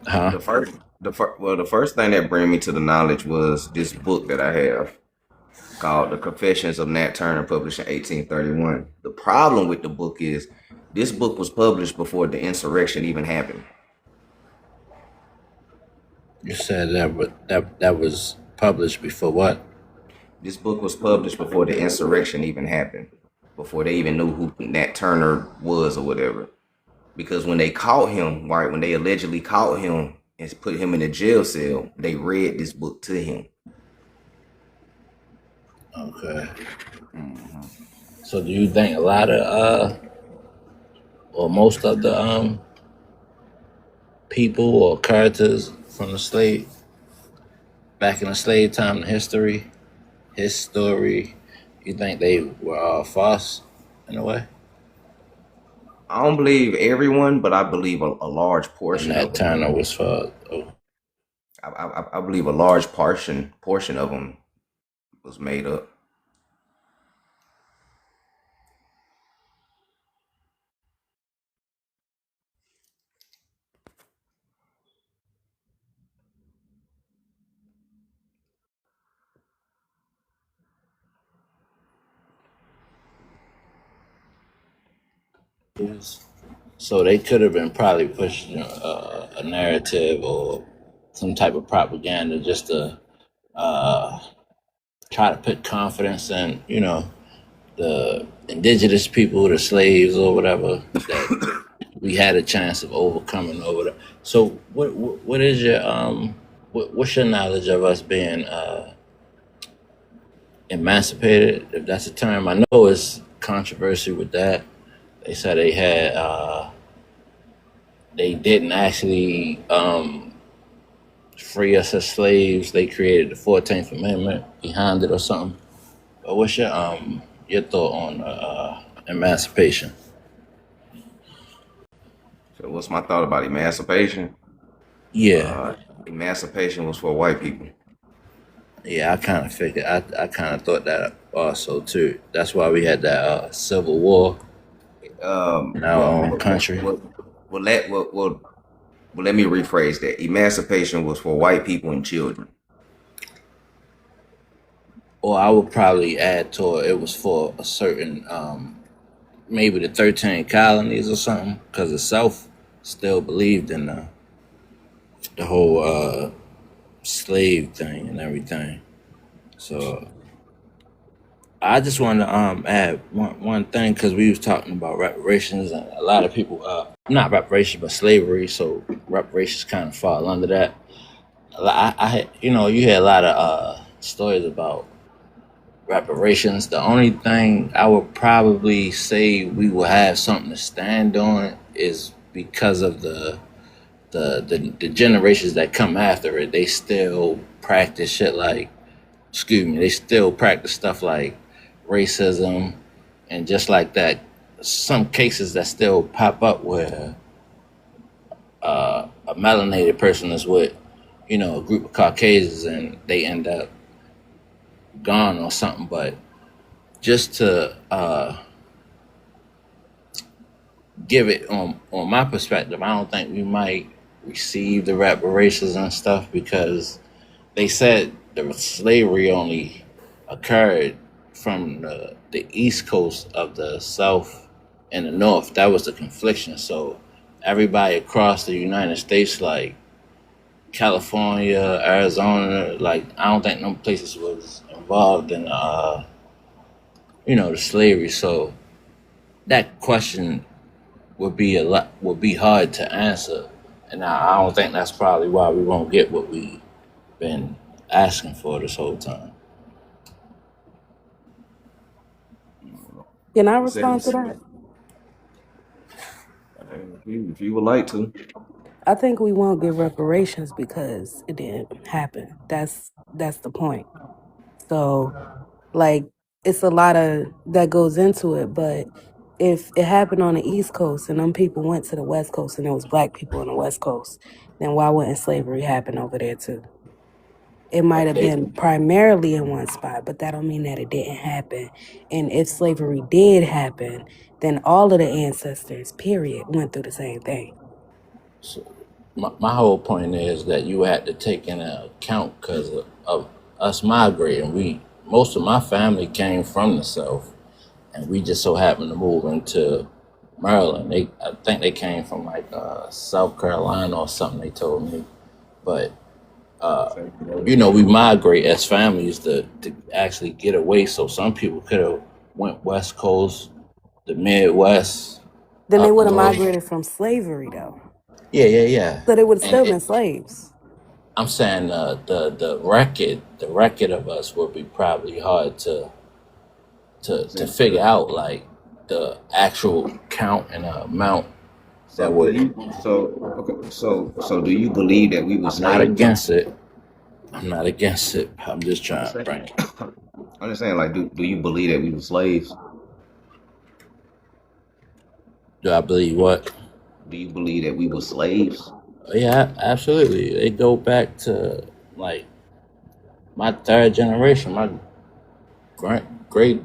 huh? the first thing that brought me to the knowledge was this book that I have called The Confessions of Nat Turner, published in 1831. The problem with the book is this book was published before the insurrection even happened. You said that was published before what? This book was published before the insurrection even happened, before they even knew who Nat Turner was or whatever. Because when they caught him, right, when they allegedly caught him and put him in a jail cell, they read this book to him. Okay. Mhm. So do you think a lot of or most of the people or characters from the slave back in the slave time in history, his story, you think they were all false in a way? I don't believe everyone, but I believe a large And portion of that them. Turner was false. Oh, I believe a large portion of them was made up. so they could have been probably pushing a narrative or some type of propaganda just to uh, try to put confidence in, the indigenous people, the slaves or whatever. That we had a chance of overcoming over the. So what is your what's your knowledge of us being emancipated, if that's a term? I know it's controversy with that. They said they didn't actually free us as slaves. They created the 14th Amendment behind it or something. But what's your thought on emancipation? So what's my thought about emancipation? Yeah, Uh, Emancipation was for white people. yeah, I kind of figured. I kind of thought that also too. That's why we had that civil war in our Well, own country. well, let me rephrase that. Emancipation was for white people and children. Or I would probably add to it. It was for a certain maybe the 13 colonies or something, because the South still believed in the whole slave thing and everything. So I just want to add one thing, because we was talking about reparations, and a lot of people not reparations but slavery. So reparations kind of fall under that. You hear a lot of stories about reparations. The only thing I would probably say we will have something to stand on is because of the generations that come after it. They still practice shit like, excuse me, they still practice stuff like racism and just like that. Some cases that still pop up where a melanated person is with, a group of Caucasians and they end up gone or something. But just to give it on my perspective, I don't think we might receive the reparations and stuff, because they said the slavery only occurred from the east coast of the South and the North. That was the confliction. So everybody across the United States, like California, Arizona, like I don't think no places was involved in the slavery. So that question would be hard to answer, and I don't think that's probably why we won't get what we've been asking for this whole time. Can I You said respond to that? if you would like to. I think we won't get reparations because it didn't happen. That's the point. So like it's a lot of that goes into it, but if it happened on the East Coast and them people went to the West Coast and there was black people on the West Coast, then why wouldn't slavery happen over there too? It might have Okay, been primarily in one spot, but that don't mean that it didn't happen. And if slavery did happen, then all of the ancestors, period, went through the same thing. so my whole point is that you had to take into account because of us migrating. Most of my family came from the South, and we just so happened to move into Maryland. I think they came from like South Carolina or something. They told me, but we migrate as families to actually get away. So some people could have went West Coast, the Midwest, Then they up would have north. migrated from slavery though. Yeah. So they would have And still been slaves. I'm saying the record of us would be probably hard to figure out, like the actual count and amount that So do would. you okay, so do you believe that we were I'm not slaves? against it. I'm not against it. I'm just I'm trying just to saying, bring it. I'm just saying, like, do you believe that we were slaves? Do I believe what? Do you believe that we were slaves? Yeah, absolutely. They go back to like my third generation. My great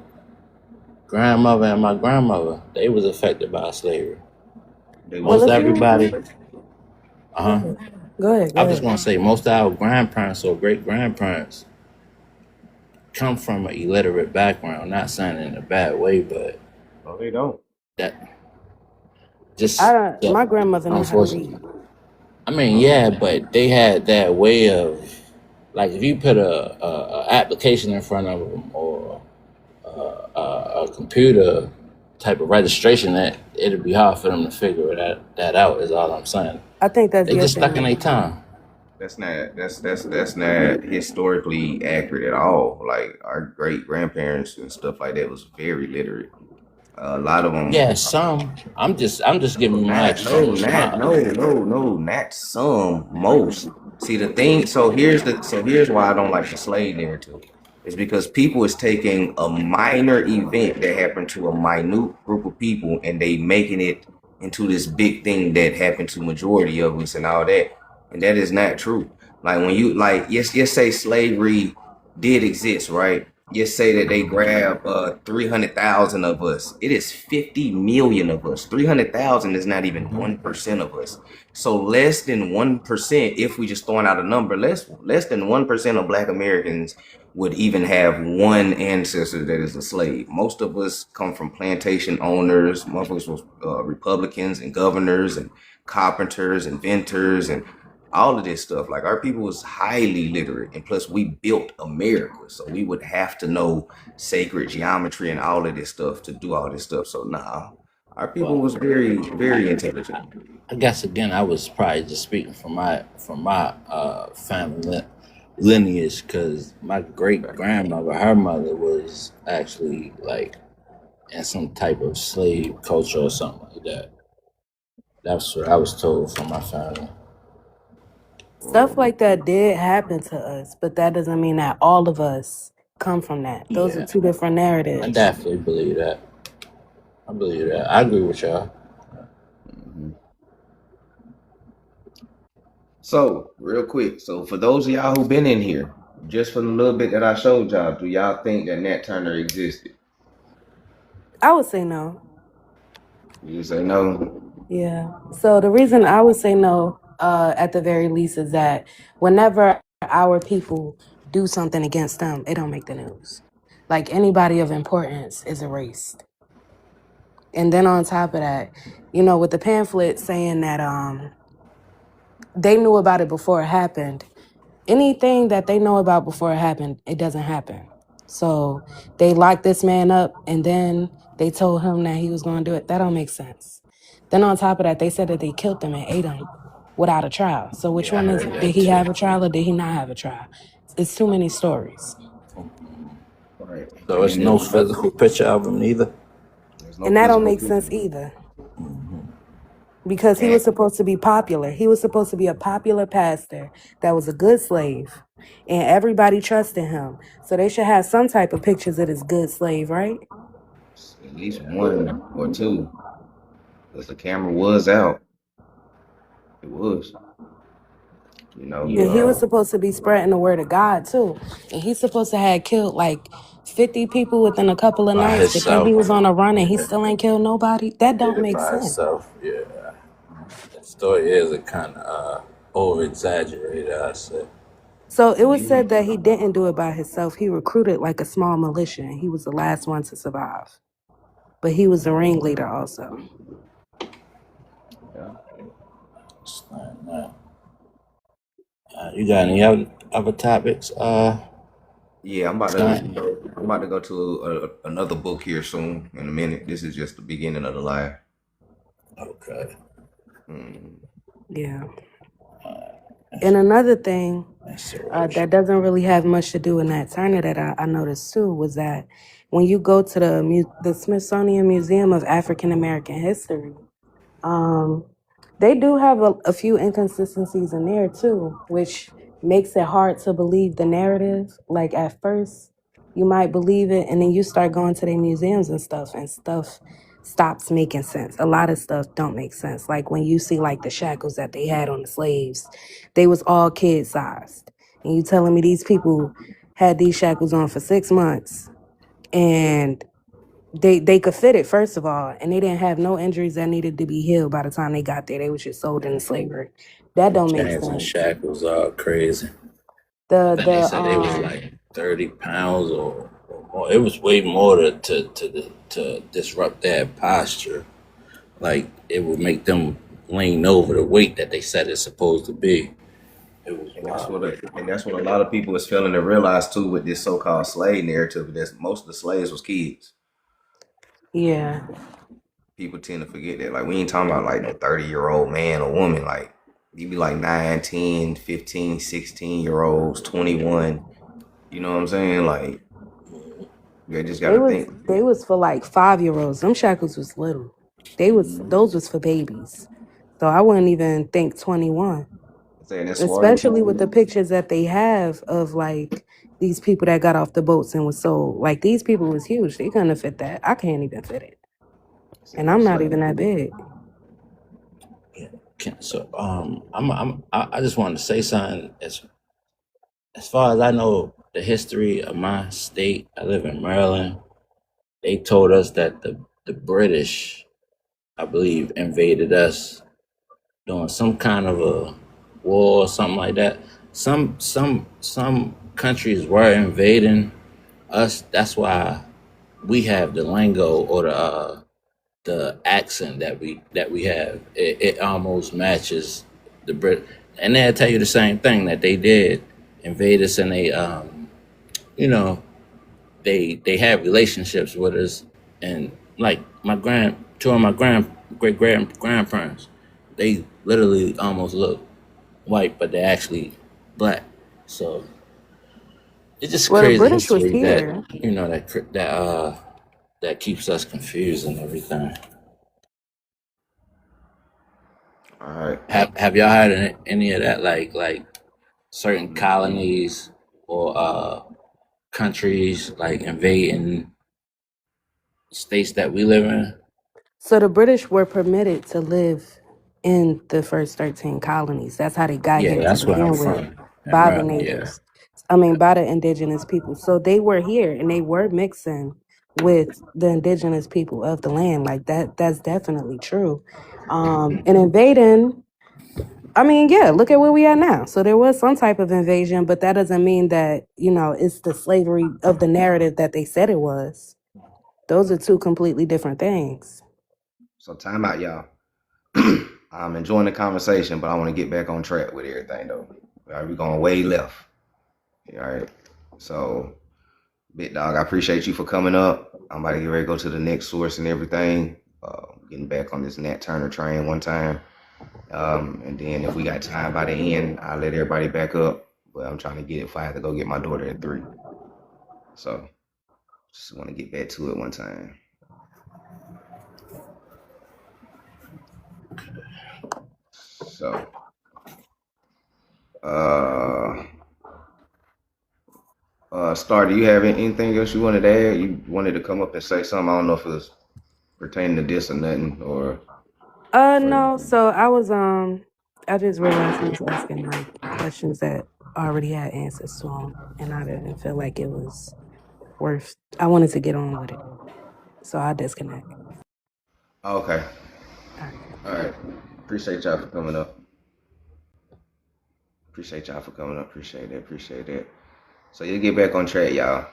grandmother and my grandmother. They was affected by slavery. They Well, Most was. if you everybody. Uh go huh. ahead, go ahead, go I was just ahead. gonna say most of our grandparents or great grandparents come from an illiterate background. Not saying it in a bad way, but No, they don't. that just My grandmother knew how to unfortunately. read. I mean, No, they yeah, don't. but they had that way of, like, if you put a application in front of them or a computer type of registration, that it'd be hard for them to figure that out. Is all I'm saying. I think that's They yes just and stuck in no. their time. That's not historically accurate at all. Like our great grandparents and stuff like that was very literate. A lot of them. Yeah, some. I'm just giving you my Not no, experience. not no, no, no, not some, most. See the thing. So here's why I don't like the slave narrative. It's because people is taking a minor event that happened to a minute group of people and they making it into this big thing that happened to majority of us and all that, and that is not true. Like when you like, yes, say slavery did exist, right? Just say that they grab 300,000 of us. It is 50 million of us. 300,000 is not even 1% of us. So less than 1%, if we just throwing out a number, less than 1% of Black Americans would even have one ancestor that is a slave. Most of us come from plantation owners. Most of us was Republicans and governors and carpenters, inventors, and all of this stuff. Like our people was highly literate, and plus we built America, so we would have to know sacred geometry and all of this stuff to do all this stuff. So nah, our people was very, very intelligent. I guess again, I was probably just speaking from my family lineage because my great grandmother, her mother was actually like in some type of slave culture or something like that. That's what I was told from my family. Stuff like that did happen to us, but that doesn't mean that all of us come from that. Those are Yeah, two different I narratives. definitely believe that. I believe that. I agree with y'all. Mhm. So real quick, so for those of y'all who been in here, just for the little bit that I showed y'all, do y'all think that Nat Turner existed? I would say no. You say no. Yeah. So the reason I would say no, at the very least, is that whenever our people do something against them, it don't make the news. Like anybody of importance is erased. And then on top of that, with the pamphlet saying that they knew about it before it happened, anything that they know about before it happened, it doesn't happen. So they locked this man up and then they told him that he was going to do it. That don't make sense. Then on top of that, they said that they killed him and ate him without a trial. So which Yeah, I one is heard it? Did that he too. have a trial or did he not have a trial? It's too many stories. Right. So And it's then no there's another, physical picture of him either. there's no And that don't physical make proof. sense either. Because he And was supposed to be popular. He was supposed to be a popular pastor that was a good slave. And everybody trusted him. So they should have some type of pictures of this good slave, right? at least one or two, because the camera was out. It was, And he was uh, supposed to be spreading the word of God too. And he's supposed to have killed like 50 people within a couple of By nights. But then he himself. was on a run and he Yeah, still ain't killed nobody. That did don't it make by sense. himself. Yeah, that story is a kind of over exaggerated. I said. So it and was even said that he didn't do it by himself. He recruited like a small militia and he was the last one to survive. But he was the ringleader also. yeah, You got any other topics? yeah, Scott. I'm about to go to another book here soon in a minute. This is just the beginning of the lie. Okay. Mm. Yeah. And another thing that doesn't really have much to do with Nat Turner that I noticed too was that when you go to the Smithsonian Museum of African American History, um, they do have a few inconsistencies in there too, which makes it hard to believe the narrative. Like at first, you might believe it, and then you start going to their museums and stuff stops making sense. A lot of stuff don't make sense. Like when you see like the shackles that they had on the slaves, they was all kid sized, and you telling me these people had these shackles on for 6 months and they could fit it, first of all, and they didn't have no injuries that needed to be healed by the time they got there. They was just sold into slavery. That Them don't make chains and sense. shackles are crazy. I The think they the said they was like 30 pounds or more. It was way more to disrupt their posture. Like it would make them lean over the weight that they said it's supposed to be. It was wild. And that's what a lot of people is failing to realize too with this so-called slave narrative. That most of the slaves was kids. Yeah. people tend to forget that. Like, we ain't talking about like no 30-year-old man or woman. Like, you be like 9, 10, 15, 16-year olds, 21. You know what I'm saying? Like, you just They gotta was think. they was for like 5-year-olds. Them shackles was little. Those was for babies. So I wouldn't even think 21. Saying that's swatting Especially people. with the pictures that they have of like these people that got off the boats and was sold. Like these people was huge. They couldn't have fit that. I can't even fit it. Saying And I'm that's not like, even that big. So I just wanted to say something. As far as I know, the history of my state, I live in Maryland. They told us that the British, I believe, invaded us during some kind of a war or something like that. Some countries were invading us. That's why we have the lingo or the accent that we have. It almost matches the Brit, and they'll tell you the same thing that they did invade us, and they you know they had relationships with us, and like two of my great grandparents, they literally almost look white, but they're actually black. So it's just Well, the crazy British was history that here. that keeps us confused and everything. all right. Have y'all had any of that? Like certain colonies or countries like invading states that we live in? So the British were permitted to live in the first 13 colonies. That's how they got Yeah, here to that's where I'm begin with from in by the Maryland. Yeah. natives. I mean, by the indigenous people. So they were here and they were mixing with the indigenous people of the land. Like that's definitely true. And invading, I mean, yeah, look at where we are now. So there was some type of invasion, but that doesn't mean that, it's the slavery of the narrative that they said it was. Those are two completely different things. So time out, y'all. I'm enjoying the conversation, but I want to get back on track with everything though. All right, we're going way left. All right. So, Big Dog, I appreciate you for coming up. I'm about to get ready to go to the next source and everything. Getting back on this Nat Turner train one time. And then if we got time by the end, I'll let everybody back up. But I'm trying to get it if I have to go get my daughter at 3. So just want to get back to it one time. So uh Star, do you have anything else you wanted to add? You wanted to come up and say something. I don't know if it was pertaining to this or nothing or No. So I just realized he was asking like questions that I already had answers to them, and I didn't feel like it was worth. I wanted to get on with it, so I disconnect. okay. All right. All right. Appreciate y'all for coming up. Appreciate y'all for coming up. Appreciate that. Appreciate that. So you get back on track, y'all.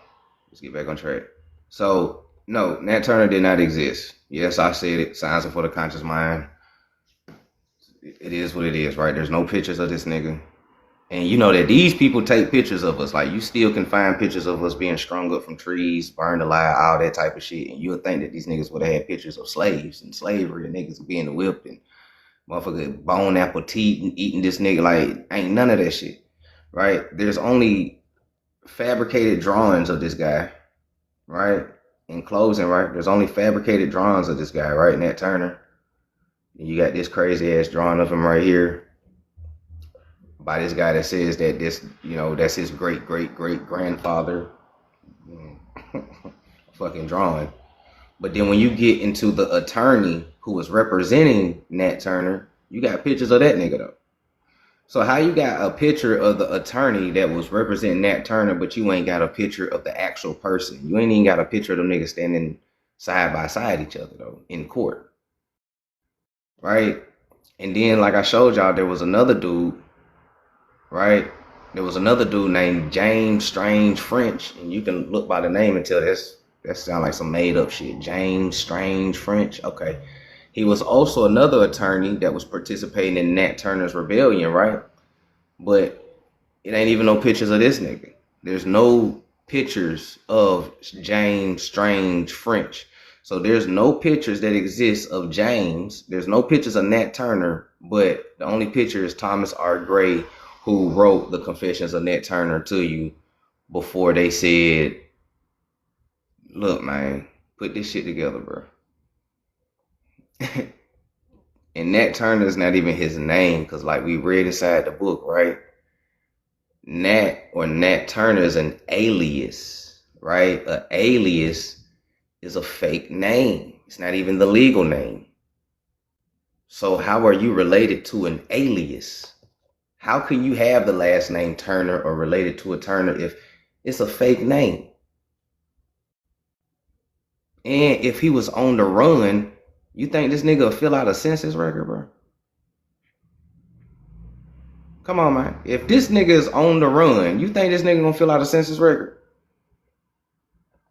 Let's get back on track. So no, Nat Turner did not exist. Yes, I said it. Science for the conscious mind. It is what it is, right? There's no pictures of this nigga. And you know that these people take pictures of us. Like, you still can find pictures of us being strung up from trees, burned alive, all that type of shit. And you'll think that these niggas would have had pictures of slaves and slavery and niggas being whipped and motherfucker bone apple teeth and eating this nigga. Like, ain't none of that shit, right? There's only fabricated drawings of this guy, right? In closing, right? There's only fabricated drawings of this guy, right? Nat Turner. And you got this crazy ass drawing of him right here by this guy that says that this, that's his great great great grandfather. Fucking drawing. But then when you get into the attorney who was representing Nat Turner, you got pictures of that nigga though. So how you got a picture of the attorney that was representing Nat Turner, but you ain't got a picture of the actual person? You ain't even got a picture of them niggas standing side by side each other though in court, right? And then, like I showed y'all, there was another dude, right? There was another dude named James Strange French, and you can look by the name and tell that sound like some made up shit. James Strange French. Okay. He was also another attorney that was participating in Nat Turner's rebellion, right? But it ain't even no pictures of this nigga. There's no pictures of James Strange French. So there's no pictures that exist of James. There's no pictures of Nat Turner, but the only picture is Thomas R. Gray, who wrote the Confessions of Nat Turner to you before they said, look, man, put this shit together, bro. And Nat Turner is not even his name, because like we read inside the book, right? Nat or Nat Turner is an alias, right? An alias is a fake name. It's not even the legal name. So how are you related to an alias? How can you have the last name Turner or related to a Turner if it's a fake name? And if he was on the run, you think this nigga will fill out a census record, bro? Come on, man. If this nigga is on the run, you think this nigga gonna fill out a census record?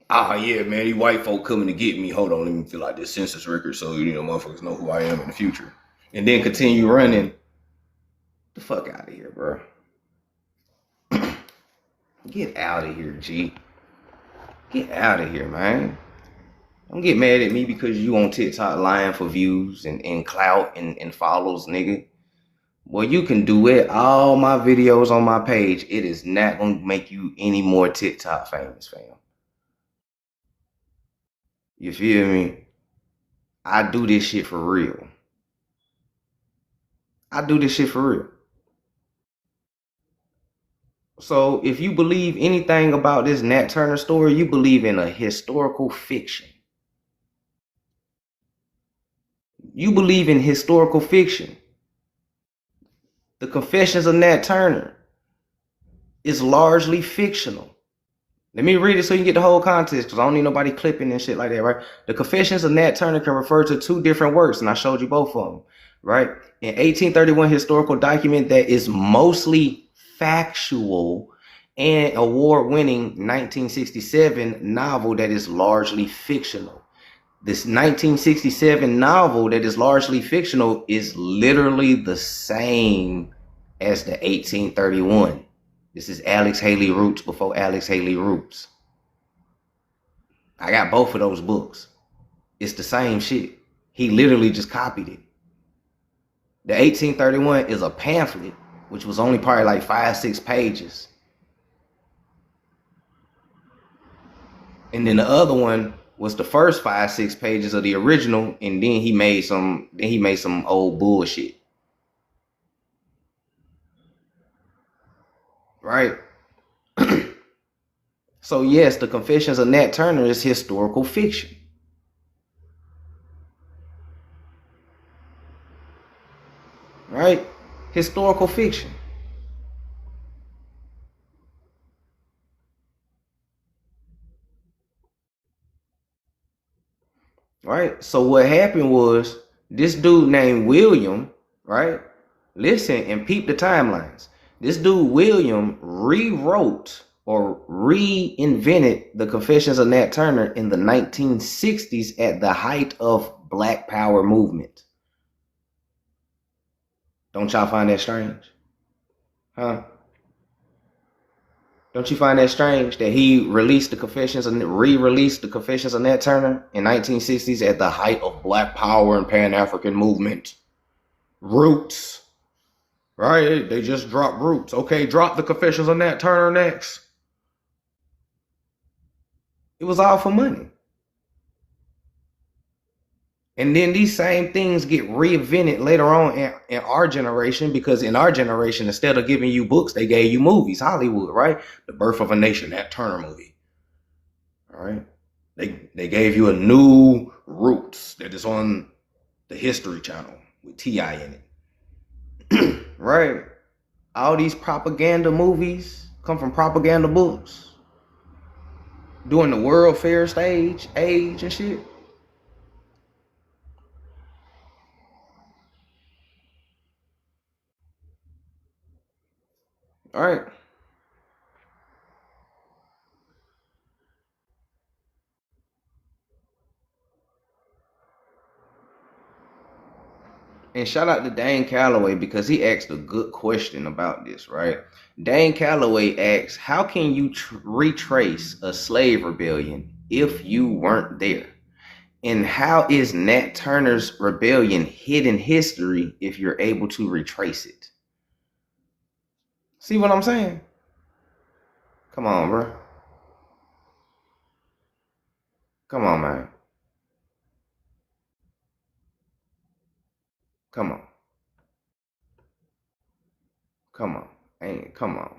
Ah, yeah, man, these white folk coming to get me. Hold on, let me fill out this census record so, motherfuckers know who I am in the future. And then continue running. The fuck out of here, bro. Get out of here, G. Get out of here, man. Don't get mad at me because you on TikTok lying for views and clout and follows, nigga. Well, you can do it. All my videos on my page, it is not going to make you any more TikTok famous, fam. You feel me? I do this shit for real. I do this shit for real. So if you believe anything about this Nat Turner story, you believe in a historical fiction. You believe in historical fiction. The Confessions of Nat Turner is largely fictional. Let me read it so you can get the whole context, because I don't need nobody clipping and shit like that, right? The Confessions of Nat Turner can refer to two different works, and I showed you both of them, right? An 1831 historical document that is mostly factual, and award-winning 1967 novel that is largely fictional. This 1967 novel that is largely fictional is literally the same as the 1831. This is Alex Haley Roots before Alex Haley Roots. I got both of those books. It's the same shit. He literally just copied it. The 1831 is a pamphlet, which was only probably like 5-6 pages. And then the other one was the first 5-6 pages of the original, and then he made some old bullshit. Right? So yes, the Confessions of Nat Turner is historical fiction. Right? Historical fiction. Right? So what happened was this dude named William, right? Listen and peep the timelines. This dude William rewrote or reinvented the Confessions of Nat Turner in the 1960s at the height of Black Power movement. Don't y'all find that strange? Huh? Don't you find that strange that he released the Confessions and re-released the Confessions of Nat Turner in 1960s at the height of Black Power and Pan-African movement? Roots. Right? They just dropped Roots. Okay, drop the Confessions of Nat Turner next. It was all for money. And then these same things get reinvented later on in our generation, because in our generation, instead of giving you books, they gave you movies. Hollywood, right? The Birth of a Nation, that Turner movie. All right. They gave you a new Roots that is on the History Channel with T.I. in it. Right? All these propaganda movies come from propaganda books. During the World Fair age and shit. All right. And shout out to Dane Calloway, because he asked a good question about this, right? Dane Calloway asks, how can you retrace a slave rebellion if you weren't there? And how is Nat Turner's rebellion hidden history if you're able to retrace it? See what I'm saying? Come on, bro. Come on, man. Come on. Come on. Ain't come on.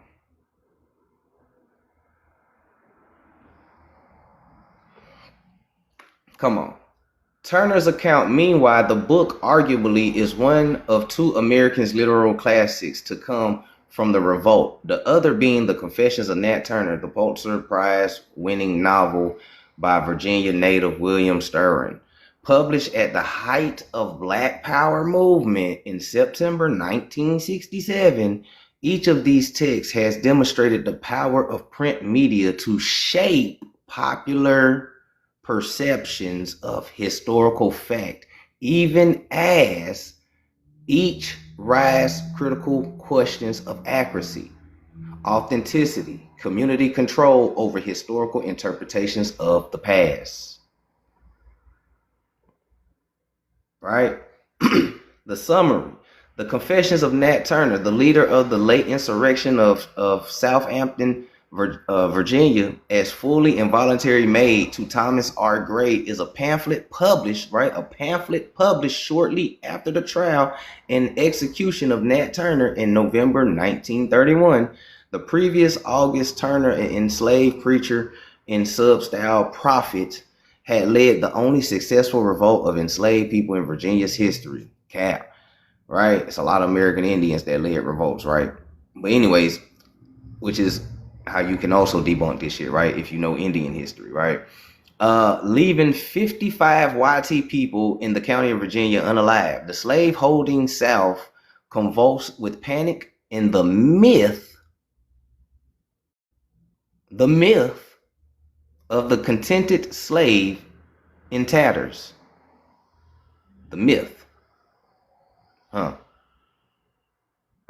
Come on. Turner's account, meanwhile, the book arguably is one of two Americans' literal classics to come from the revolt, the other being The Confessions of Nat Turner, the Pulitzer Prize winning novel by Virginia native William Sterling. Published at the height of Black Power movement in September 1967, each of these texts has demonstrated the power of print media to shape popular perceptions of historical fact, even as each raise critical questions of accuracy, authenticity, community control over historical interpretations of the past. Right? The summary. The Confessions of Nat Turner, the leader of the late insurrection of Southampton, Virginia, as fully involuntary made to Thomas R. Gray, is a pamphlet published, right? A pamphlet published shortly after the trial and execution of Nat Turner in November 1931. The previous August, Turner, an enslaved preacher and sub-style prophet, had led the only successful revolt of enslaved people in Virginia's history. Cap. Right? It's a lot of American Indians that led revolts, right? But anyways, which is how you can also debunk this shit, right? If you know Indian history, right? Leaving 55 YT people in the county of Virginia unalive. The slave-holding South convulsed with panic and the myth of the contented slave in tatters. The myth. Huh.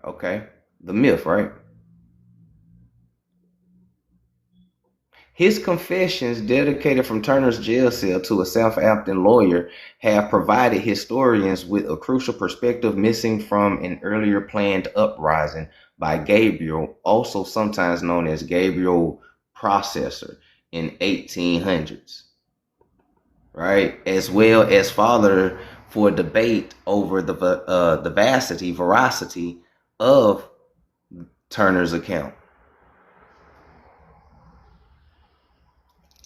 Okay. The myth, right? His confessions, dedicated from Turner's jail cell to a Southampton lawyer, have provided historians with a crucial perspective missing from an earlier planned uprising by Gabriel, also sometimes known as Gabriel Processor, in 1800s. Right? As well as father for debate over the veracity of Turner's account.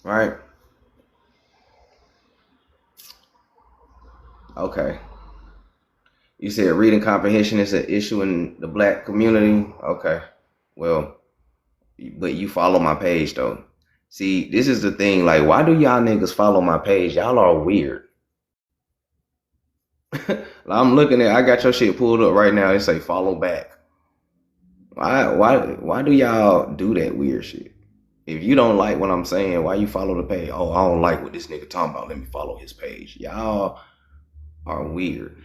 Right? Okay. You said reading comprehension is an issue in the black community? Okay. Well, but you follow my page though. See, this is the thing. Like, why do y'all niggas follow my page? Y'all are weird. I'm looking at, I got your shit pulled up right now. It say follow back. Why do y'all do that weird shit? If you don't like what I'm saying, why you follow the page? Oh, I don't like what this nigga talking about. Let me follow his page. Y'all are weird.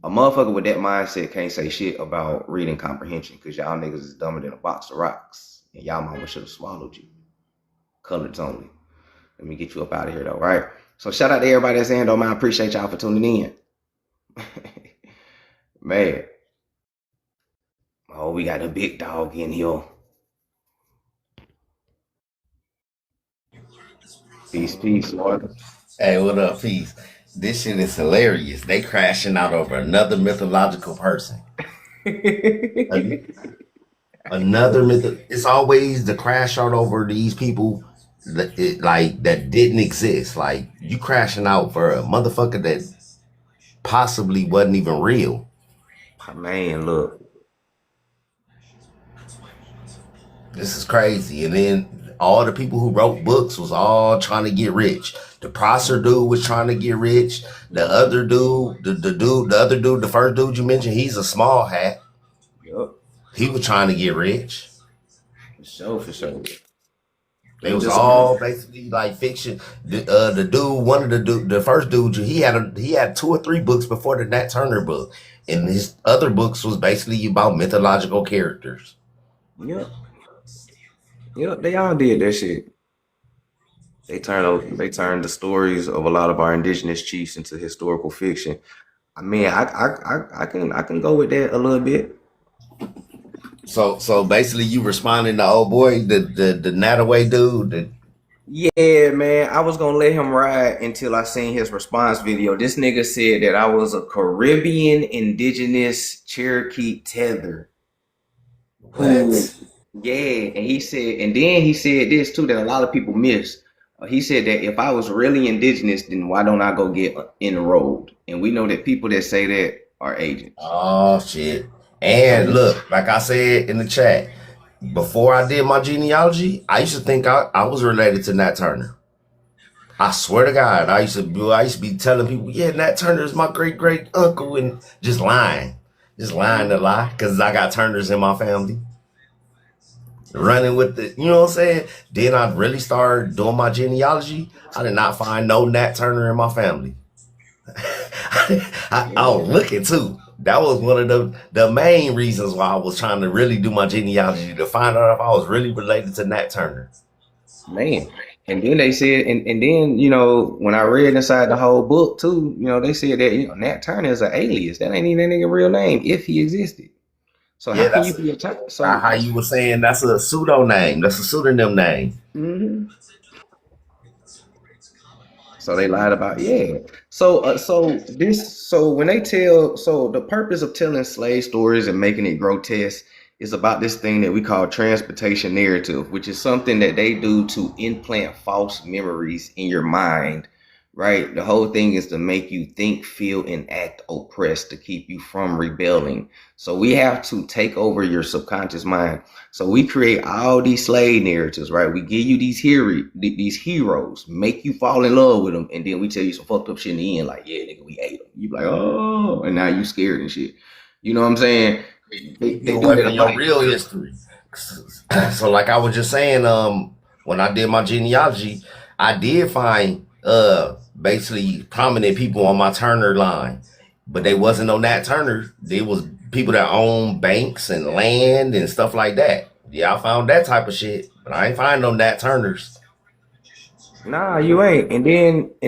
A motherfucker with that mindset can't say shit about reading comprehension because y'all niggas is dumber than a box of rocks. And y'all mama should have swallowed you. Colors only. Let me get you up out of here though, right? So shout out to everybody that's in though, man. I appreciate y'all for tuning in. Man. Oh, we got a big dog in here. Peace, Lord. Hey, what up, peace? This shit is hilarious. They crashing out over another mythological person. Another myth. It's always the crash out over these people that didn't exist. Like you crashing out for a motherfucker that possibly wasn't even real. Man, look. This is crazy. And then all the people who wrote books was all trying to get rich. The Prosser dude was trying to get rich. The other dude, the first dude you mentioned, he's a small hat. Yep. He was trying to get rich. For sure. They was all basically like fiction. The first dude, he had 2 or 3 books before the Nat Turner book, and his other books was basically about mythological characters. Yep, they all did that shit. They turned the stories of a lot of our indigenous chiefs into historical fiction. I mean, I can go with that a little bit. So basically, you responding to old boy, the Nataway dude. Yeah, man, I was gonna let him ride until I seen his response video. This nigga said that I was a Caribbean indigenous Cherokee tether who, What? yeah, and then he said this too that a lot of people miss. He said that if I was really indigenous, then why don't I go get enrolled? And we know that people that say that are agents. Oh shit! So And look, like I said in the chat, before I did my genealogy, I used to think I was related to Nat Turner. I swear to God, I used to be telling people, yeah, Nat Turner is my great great uncle, and just lying to lie, because I got Turners in my family. Running with the, you know what I'm saying? Then I really started doing my genealogy. I did not find no Nat Turner in my family. I was looking too. That was one of the main reasons why I was trying to really do my genealogy, to find out if I was really related to Nat Turner. man. And then they said, and then when I read inside the whole book too, they said that Nat Turner is an alias. That ain't even that nigga real name if he existed. So how Yeah, can you that's be a Turner? how you were saying that's a pseudo name. That's a pseudonym name. Mhm. So they lied about, yeah. So when they tell, so the purpose of telling slave stories and making it grotesque is about this thing that we call transportation narrative, which is something that they do to implant false memories in your mind, right? The whole thing is to make you think, feel, and act oppressed to keep you from rebelling. So we have to take over your subconscious mind. So we create all these slave narratives, right? We give you these heroes, make you fall in love with them, and then we tell you some fucked up shit in the end, like, yeah, nigga, we ate them. You be like, oh, and now you scared and shit. You know what I'm saying? You They do away that a from your lot. real history. So like I was just saying, when I did my genealogy, I did find basically prominent people on my Turner line. But they wasn't on Nat Turner. They was people that own banks and land and stuff like that. Yeah, I found that type of shit. But I ain't find no Nat Turners. Nah, you ain't. And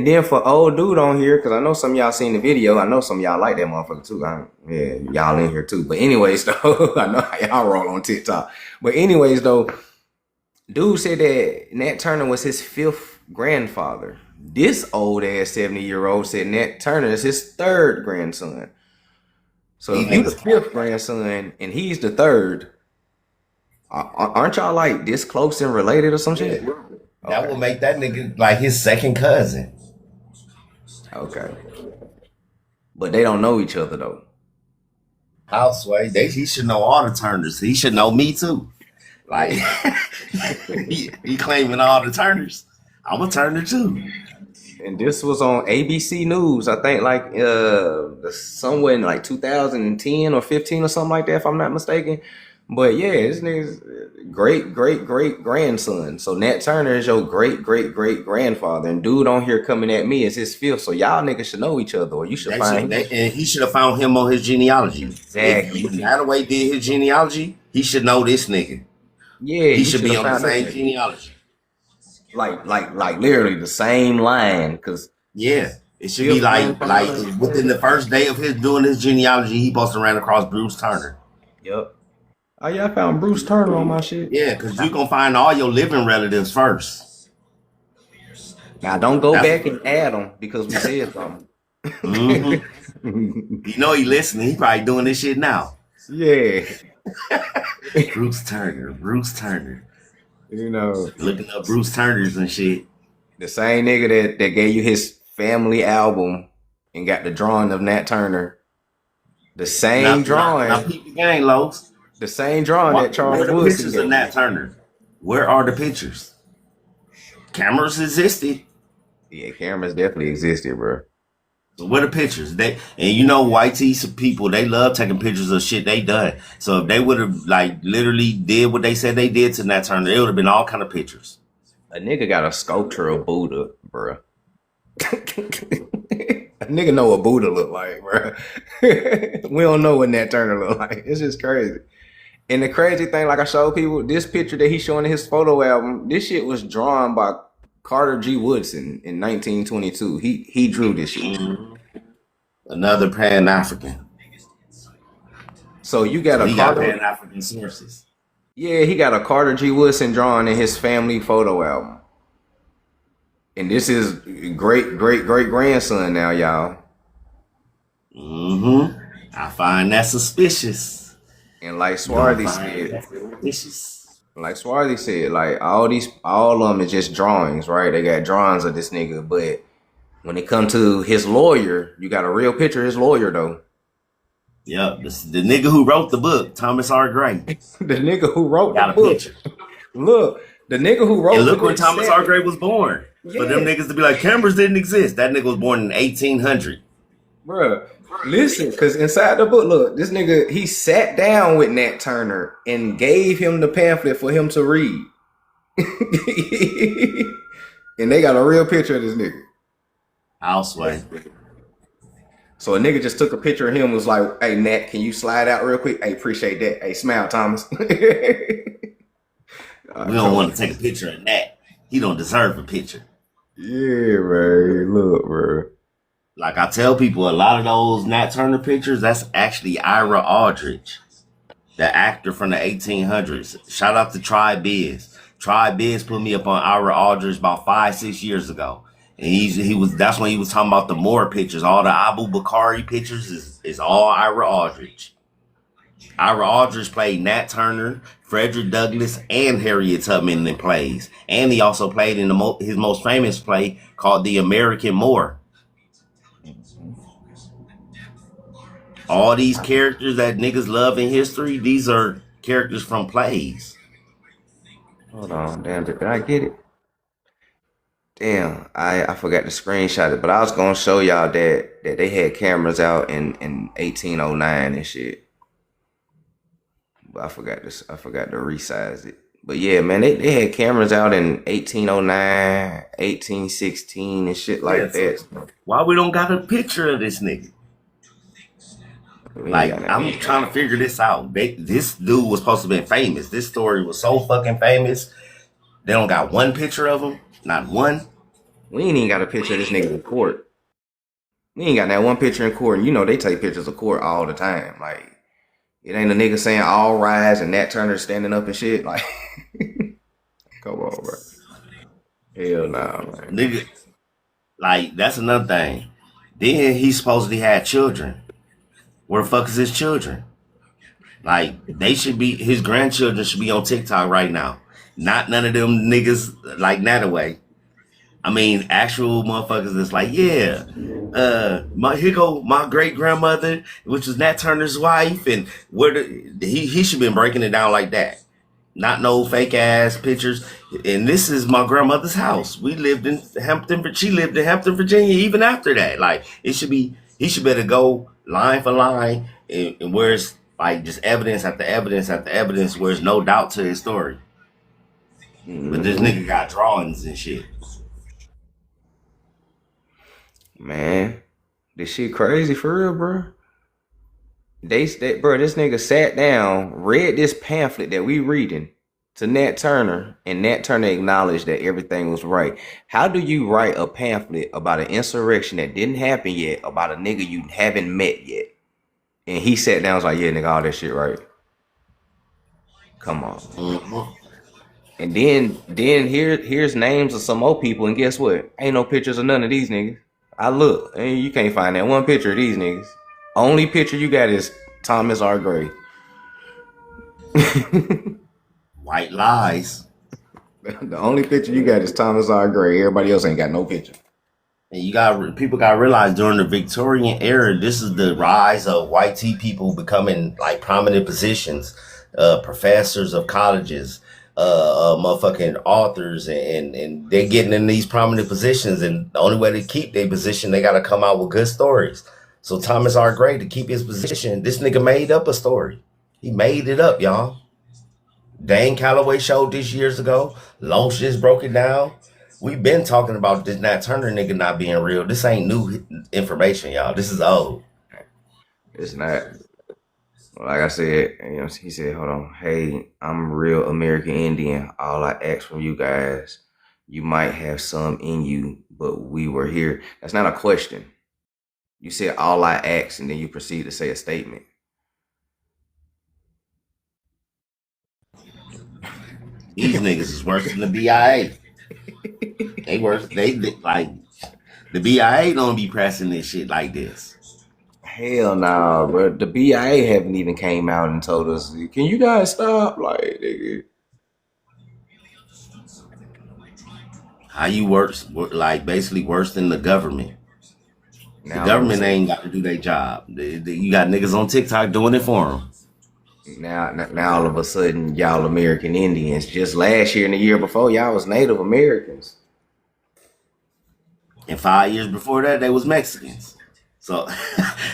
then for old dude on here, because I know some of y'all seen the video. I know some of y'all like that motherfucker too. Yeah, y'all in here too. But anyways, though, I know how y'all roll on TikTok. But anyways, though, dude said that Nat Turner was his fifth grandfather. This old ass 70-year-old said Nat Turner is his third grandson. So These if you the niggas, fifth grandson and he's the third, aren't y'all like this close and related or some yeah, shit? that Okay. would make that nigga like his second cousin. Okay. But they don't know each other though. Houseway, he should know all the Turners. He should know me too. Like Yeah. he claiming all the Turners. I'm a Turner too. And this was on ABC News, I think like somewhere in like 2010 or 15 or something like that, if I'm not mistaken. But yeah, this nigga's great great great grandson. So Nat Turner is your great great great grandfather, and dude on here coming at me is his fifth. So y'all niggas should know each other, or you should find him. And he should have found him on his genealogy. If Exactly. Nataway did his genealogy, he should know this nigga. Yeah, He you should should be have on the found this same nigga. genealogy. Like literally the same line, because Yeah. It should be fifth like grandfather. within the first day of his doing his genealogy, he supposed to ran across Bruce Turner. Yep. Oh yeah, I found Bruce Turner on my shit. Yeah, because you're gonna find all your living relatives first. Now don't go That's back and add them because we said something. mm-hmm. You know he listening. He probably doing this shit now. Yeah. Bruce Turner, Bruce Turner. You know, Looking up Bruce Turners and shit. the same nigga that gave you his family album and got the drawing of Nat Turner. The same Now drawing, peep the gang, Los. the same drawing that Where Charles the Woodson pictures of gave Nat you. Turner? Where are the pictures? Cameras existed. Yeah, cameras definitely existed, bro. So where the pictures? White tees people, they love taking pictures of shit they done. So if they would have like literally did what they said they did to Nat Turner, it would have been all kind of pictures. A nigga got a sculpture of Buddha, bro. A nigga know what Buddha look like, bro. We don't know what Nat Turner look like. It's just crazy. And the crazy thing, like I showed people, this picture that he's showing in his photo album, this shit was drawn by Carter G. Woodson in 1922. He drew this shit. Mm-hmm. Another Pan African. So you got So a he got Carter. Pan African sources. Yeah, he got a Carter G. Woodson drawing in his family photo album. And this is great grandson now, y'all. Mm-hmm. I find that suspicious. And like You don't Swarthy find said, that suspicious. like all of them is just drawings, right? They got drawings of this nigga, but when it come to his lawyer, you got a real picture of his lawyer though. Yep, the nigga who wrote the book, Thomas R. Gray, The nigga who wrote got the a book. picture. Look, the nigga who wrote And the look where book Thomas said, R. Gray was born. For them yeah, niggas to be like, cameras didn't exist. That nigga was born in 1800. bruh. Listen, cause inside the book, look, this nigga, he sat down with Nat Turner and gave him the pamphlet for him to read. And they got a real picture of this nigga. I'll sway. So a nigga just took a picture of him and was like, hey, Nat, can you slide out real quick? Hey, appreciate that. Hey, smile, Thomas. We don't want to take a picture of that. He don't deserve a picture. Yeah, man. Look, bro. Like I tell people, a lot of those Nat Turner pictures, that's actually Ira Aldridge, the actor from the 1800s. Shout out to Try Biz. Try Biz put me up on Ira Aldridge about 5-6 years ago. And that's when he was talking about the Moore pictures. All the Abu Bakari pictures is all Ira Aldridge. Ira Aldridge played Nat Turner, Frederick Douglass, and Harriet Tubman in plays. And he also played in his most famous play called The American Moor. All these characters that niggas love in history, these are characters from plays. Hold on. Damn, did I get it? Damn, I forgot to screenshot it, but I was gonna show y'all that they had cameras out in 1809 and shit. But I forgot to resize it. But yeah, man, they had cameras out in 1809, 1816 and shit like that. Why we don't got a picture of this nigga? Like, I'm trying to figure this out. This dude was supposed to be famous. This story was so fucking famous. They don't got one picture of him. Not one. We ain't even got a picture of this nigga in court. We ain't got that one picture in court. And you know they take pictures of court all the time. Like, it ain't a nigga saying all rise and Nat Turner standing up and shit. Like, come on, bro. Hell nah, man. Nigga, like, that's another thing. Then he supposedly had children. Where the fuck is his children? Like, his grandchildren should be on TikTok right now. Not none of them niggas like Nataway. I mean, actual motherfuckers that's like, yeah, here go my great grandmother, which was Nat Turner's wife, and he should been breaking it down like that. Not no fake ass pictures. And this is my grandmother's house. We lived in Hampton. She lived in Hampton, Virginia. Even after that, like he should better go line for line, and where's like just evidence after evidence after evidence, where there's no doubt to his story. But this nigga got drawings and shit. Man, this shit crazy for real, bro. This nigga sat down, read this pamphlet that we reading to Nat Turner, and Nat Turner acknowledged that everything was right. How do you write a pamphlet about an insurrection that didn't happen yet, about a nigga you haven't met yet? And he sat down and was like, yeah, nigga, all that shit right. Come on. Mm-hmm. And then here's names of some more people, and guess what? Ain't no pictures of none of these niggas. I look, and you can't find that one picture of these niggas. Only picture you got is Thomas R. Gray. White lies. The only picture you got is Thomas R. Gray. Everybody else ain't got no picture. And people got to realize during the Victorian era, this is the rise of white tea people becoming like prominent positions, professors of colleges, motherfucking authors, and they're getting in these prominent positions. And the only way to keep their position, they got to come out with good stories. So Thomas R. Gray, to keep his position, this nigga made up a story. He made it up, y'all. Dane Calloway showed this years ago. Loesch just broke it down. We've been talking about this Nat Turner nigga not being real. This ain't new information, y'all. This is old. It's not. Like I said, he said, hold on. Hey, I'm real American Indian. All I ask from you guys, you might have some in you, but we were here. That's not a question. You said all I asked, and then you proceed to say a statement. These niggas is worse than the BIA. They worse. They like the BIA don't be pressing this shit like this. Hell nah, bro. The BIA haven't even came out and told us, can you guys stop? Like, nigga. How you worse? Like basically worse than the government. The Now all of a government sudden, ain't got to do their job. You got niggas on TikTok doing it for them. now all of a sudden, y'all American Indians. Just last year and the year before, y'all was Native Americans. And 5 years before that, they was Mexicans. So,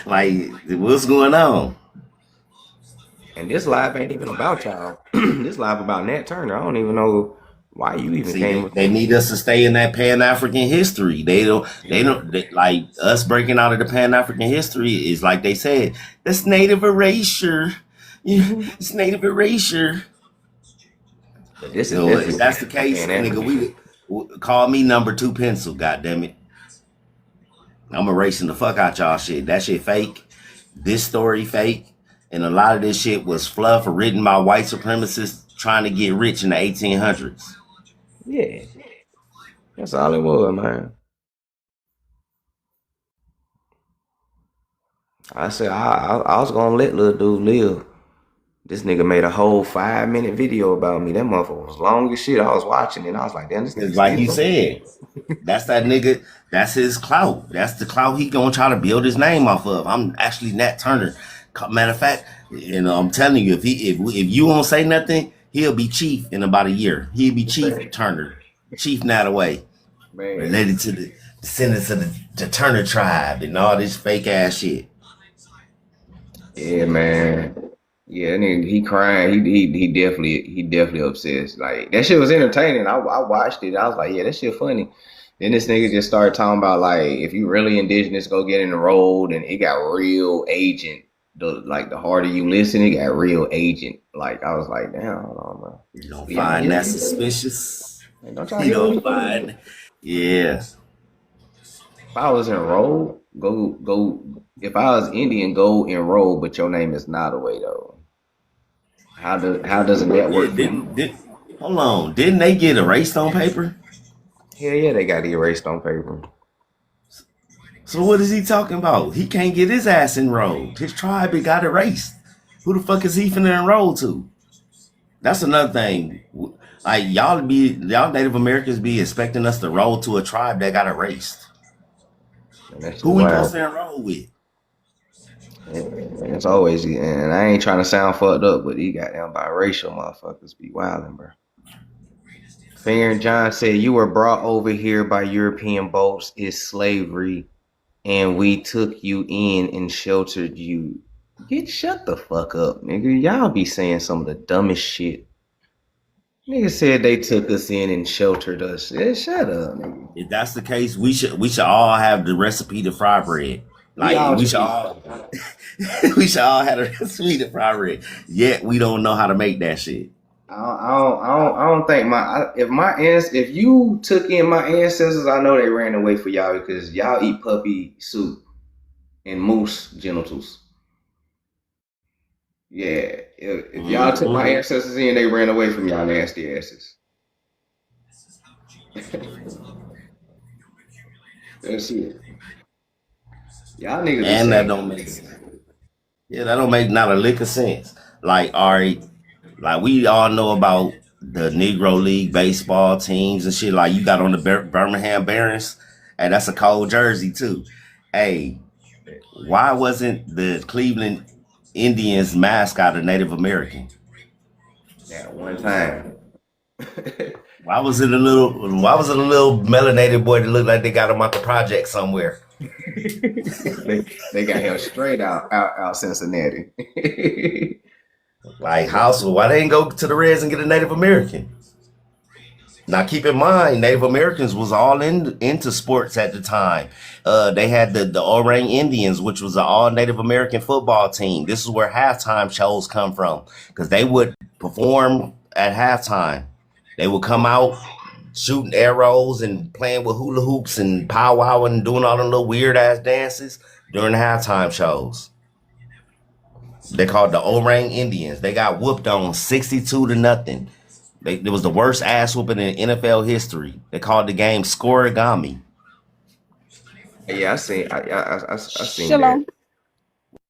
like, what's going on? And this live ain't even about y'all. This live about Nat Turner. I don't even know why you even See, came with they that. need us to stay in that Pan African history. Like us breaking out of the Pan African history is like they said, that's native erasure. Yeah, it's native erasure. But this You is know, if definitely that's the case, Pan nigga, African shit. call me number 2 pencil. God damn it, I'm erasing the fuck out y'all shit. That shit fake. This story fake, and a lot of this shit was fluff written by white supremacists trying to get rich in the 1800s. Yeah, that's all it was, man. I said I was gonna let little dude live. This nigga made a whole 5 minute video about me. That motherfucker was long as shit. I was watching it and I was like, damn, this nigga It's like still you going. said, that's that nigga. That's his clout. That's the clout he gonna try to build his name off of. I'm actually Nat Turner. Matter of fact, I'm telling you, if you won't say nothing, he'll be chief in about a year. He'll be Chief Turner, Chief Nataway, Man, related to the descendants of the Turner tribe and all this fake ass shit. yeah, man. Yeah, and he crying. He definitely obsessed. Like that shit was entertaining. I watched it. I was like, yeah, that shit funny. Then this nigga just started talking about like if you really indigenous, go get enrolled, and it got real agent. The harder you listen, it got real agent. Like I was like, damn, hold on, bro. You don't Yeah, find that yeah. suspicious. Like, don't y'all You hear what don't he said? find, yeah. If I was enrolled, go. If I was Indian, go enroll, but your name is not away though. How doesn't that Yeah, work for you? hold on. Didn't they get erased on paper? Hell yeah, they got erased on paper. So what is he talking about? He can't get his ass enrolled. His tribe it got erased. Who the fuck is he finna enroll to? That's another thing. Like y'all Native Americans be expecting us to roll to a tribe that got erased. And that's Who just we supposed wild. to enroll with? And it's always, and I ain't trying to sound fucked up, but these goddamn biracial motherfuckers be wilding, bro. Fair and John said you were brought over here by European boats is slavery, and we took you in and sheltered you. Get shut the fuck up, nigga. Y'all be saying some of the dumbest shit. Nigga said they took us in and sheltered us. Yeah, shut up, nigga. If that's the case, we should all have the recipe to fry bread. We Like all we just should be all we should all have a recipe to fry bread. Yet we don't know how to make that shit. I don't think if you took in my ancestors, I know they ran away for y'all because y'all eat puppy soup and moose genitals. Yeah, if y'all took my Mm-hmm. ancestors in, they ran away from y'all nasty asses. That's it. Y'all niggas be And that saying don't make sense. Yeah, that don't make not a lick of sense. Like, all right, like we all know about the Negro League baseball teams and shit. Like you got on the Birmingham Barons, and that's a cold jersey too. Hey, why wasn't the Cleveland Indians mascot a Native American? that one time. Why was it a little melanated boy that looked like they got him out the project somewhere? they got him straight out Cincinnati. Like house, why they didn't go to the Reds and get a Native American? Now, keep in mind, Native Americans was all into sports at the time. They had the Orang Indians, which was an all Native American football team. This is where halftime shows come from because they would perform at halftime. They would come out shooting arrows and playing with hula hoops and powwowing and doing all them little weird ass dances during the halftime shows. They called the Orang Indians. They got whooped on 62-0. It was the worst ass whooping in NFL history. They called the game scoregami. Yeah, I seen that. Shalom.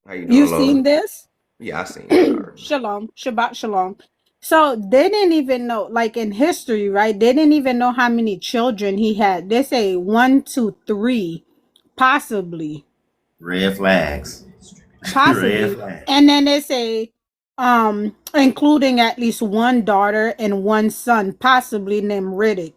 How you You doing, seen Lola? this? Yeah, I seen that already. Shalom. Shabbat shalom. So they didn't even know, like in history, right? They didn't even know how many children he had. They say 1, 2, 3, possibly. Red flags. Red Possibly. flags. And then they say including at least one daughter and one son, possibly named Riddick.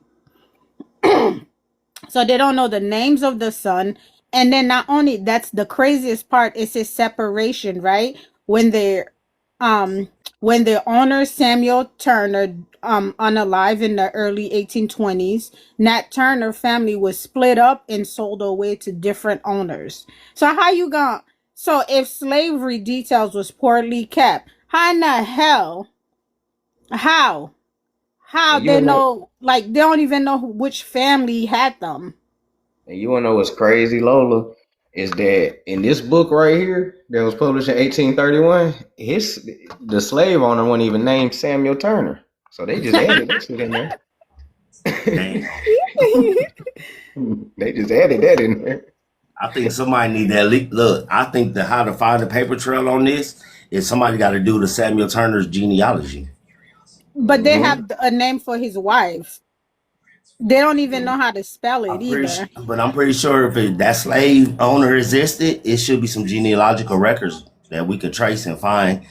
So they don't know the names of the son. And then not only that's the craziest part is his separation, right? When they're um when the owner Samuel Turner unalive in the early 1820s, Nat Turner family was split up and sold away to different owners. So how you gonna so if slavery details was poorly kept, how in the hell how And you they wanna know, know, like they don't even know which family had them. and you wanna know what's crazy, Lola? Is that in this book right here that was published in 1831, the slave owner wasn't even named Samuel Turner. So they just added that shit in there. Damn. They just added that in there. I think somebody need that leak. Look, I think the how to find the paper trail on this is somebody got to do the Samuel Turner's genealogy. But they Mhm. have a name for his wife. They don't even know how to spell it either. I'm pretty sure if that slave owner existed, it should be some genealogical records that we could trace and find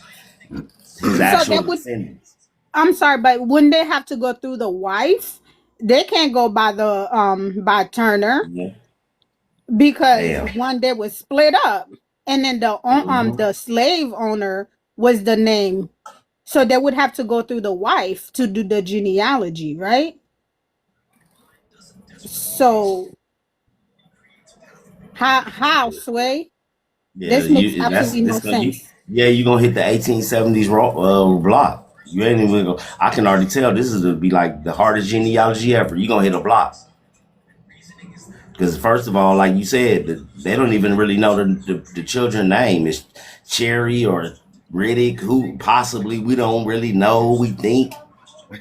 his So actual that would, descendants. I'm sorry, but wouldn't they have to go through the wife? They can't go by the by Turner Yeah. because Damn. one day was split up, and then the slave owner was the name. So they would have to go through the wife to do the genealogy, right? So how Sway? Yeah, This makes you that's absolutely no this gonna you sense. yeah, you gonna hit the 1870s block. You ain't even go, I can already tell this is gonna be like the hardest genealogy ever. You gonna hit a block. Because first of all, like you said, they don't even really know the children's name. It's Cherry or Riddick, who possibly we don't really know. We think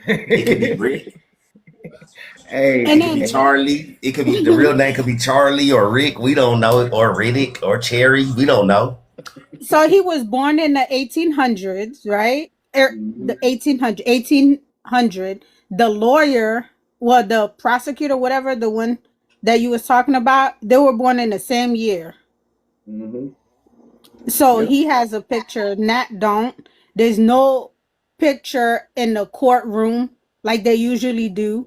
it could be Rick. Hey, And It could be then Charlie. It could be the real name could be Charlie or Rick. We don't know it, or Riddick or Cherry. We don't know. so he was born in the 1800s, right? The 1800. The lawyer, well, the prosecutor, whatever, the one that you was talking about, they were born in the same year. Mhm. So Yep. he has a picture. Nat don't. There's no picture in the courtroom like they usually do,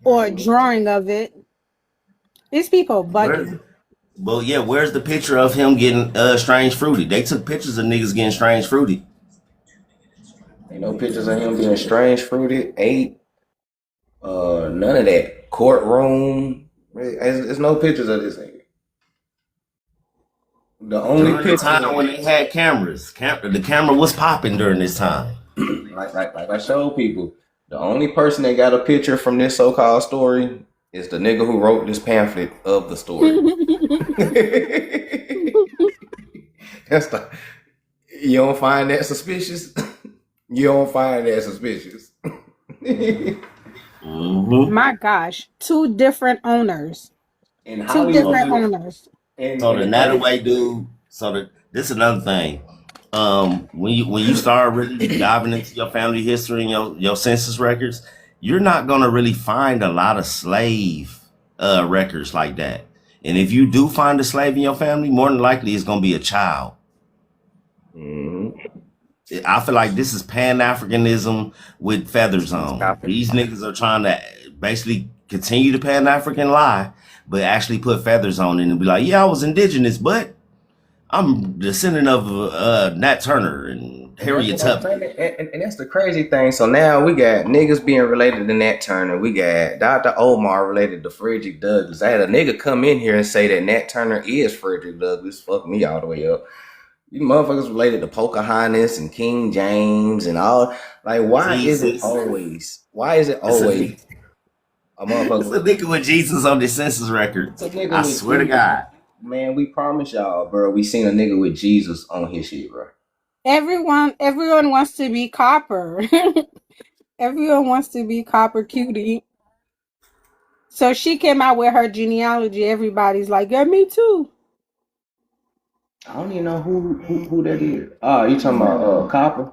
or a drawing of it. These people Where's bugging. Well, yeah, where's the picture of him getting strange fruity? They took pictures of niggas getting strange fruity. Ain't no pictures of him being strange fruited, ate, none of that. Courtroom. There's no pictures of this nigga. The only During the picture, time when they had cameras, the camera was popping during this time. like I showed people, the only person that got a picture from this so-called story is the nigga who wrote this pamphlet of the story. That's the you don't find that suspicious. You don't find that suspicious. My gosh, two different owners. In Two Hollywood, different owners. So and the the Nataway crazy, dude. This is another thing. When you start really diving into your family history and your census records, you're not gonna really find a lot of slave records like that. And if you do find a slave in your family, more than likely it's gonna be a child. Mhm. I feel like this is Pan Africanism with feathers on. Stop it. These niggas are trying to basically continue the Pan African lie, but actually put feathers on it and be like, yeah, I was indigenous, but I'm descendant of Nat Turner and Harriet Tubman. And that's the crazy thing. So now we got niggas being related to Nat Turner. We got Dr. Omar related to Frederick Douglass. I had a nigga come in here and say that Nat Turner is Frederick Douglass. Fuck me all the way up. You motherfuckers related to Pocahontas and King James and all. Like, why is it Jesus. always? Why is it It's a always? A It's a motherfucker. nigga with Jesus on the census It's a records. nigga I with swear to Jesus. God. Man, we promise y'all, bro. We seen a nigga with Jesus on his shit, bro. Everyone wants to be copper. Everyone wants to be copper cutie. So she came out with her genealogy. Everybody's like, yeah, me too. I don't even know who that is. Oh, you talking about Copper?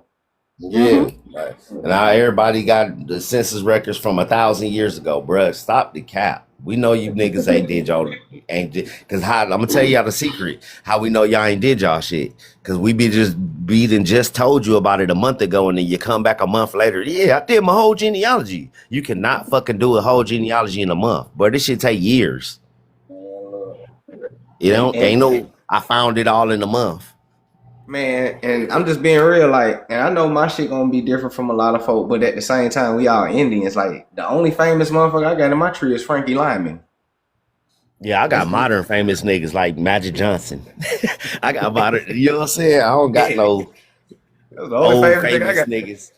Yeah. Mm-hmm. Right. And now everybody got the census records from 1,000 years ago, bruh. Stop the cap. We know you niggas ain't did y'all ain't did cause how I'm gonna tell y'all the secret. How we know y'all ain't did y'all shit. Cause we done just told you about it a month ago, and then you come back a month later. Yeah, I did my whole genealogy. You cannot fucking do a whole genealogy in a month, but this shit take years. Man, look. You And know, ain't and no I found it all in a month. man, and I'm just being real, like, and I know my shit gonna be different from a lot of folk, but at the same time, we all Indians. Like, the only famous motherfucker I got in my tree is Frankie Lyman. Yeah, I got That's it. modern famous niggas like Magic Johnson. I got modern, you know what I'm saying? I don't got Yeah, no that's the only old famous nigga I famous got. niggas.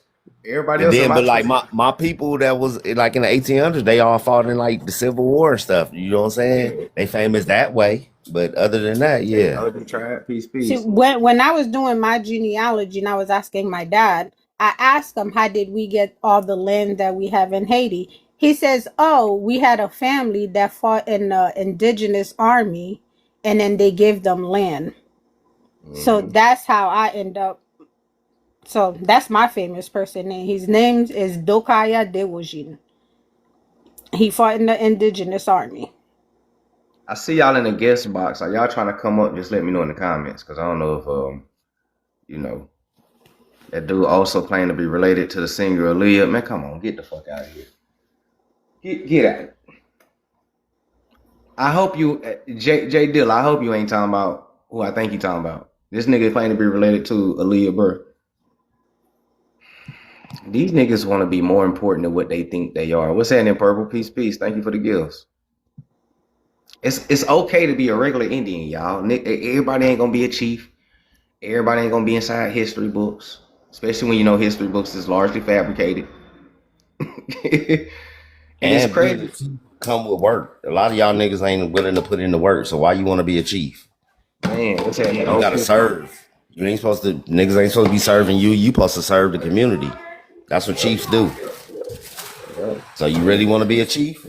Everybody And else in then, my but like tree. my people that was like in the 1800s, they all fought in like the Civil War and stuff. You know what I'm saying? Yeah, They famous that way. But other than that, they yeah. OG tried, peace, See, peace. when I was doing my genealogy and I was asking my dad, I asked him, how did we get all the land that we have in Haiti? He says, oh, we had a family that fought in the indigenous army and then they gave them land. So Hmm. that's how I end up. So that's my famous person name. His name is Dokaya Dewojin. He fought in the indigenous army. I see y'all in the guest box. Are y'all trying to come up? Just let me know in the comments, cause I don't know if you know, that dude also claimed to be related to the singer Aaliyah. Man, come on, get the fuck out of here. Get out. I hope you, J Dill. I hope you ain't talking about who I think you talking about. This nigga claimed to be related to Aaliyah Burr. These niggas want to be more important than what they think they are. What's happening, Purple? Peace, peace. Thank you for the gifts. It's okay to be a regular Indian, y'all. Everybody ain't gonna be a chief. Everybody ain't gonna be inside history books, especially when you know history books is largely fabricated. And it's And being a crazy, chief come with work. A lot of y'all niggas ain't willing to put in the work. So why you want to be a chief? man. What's happening? You gotta Okay, serve. You ain't supposed to niggas ain't supposed to be serving you. You supposed to serve the community. That's what chiefs do. yeah. So you really want to be a chief?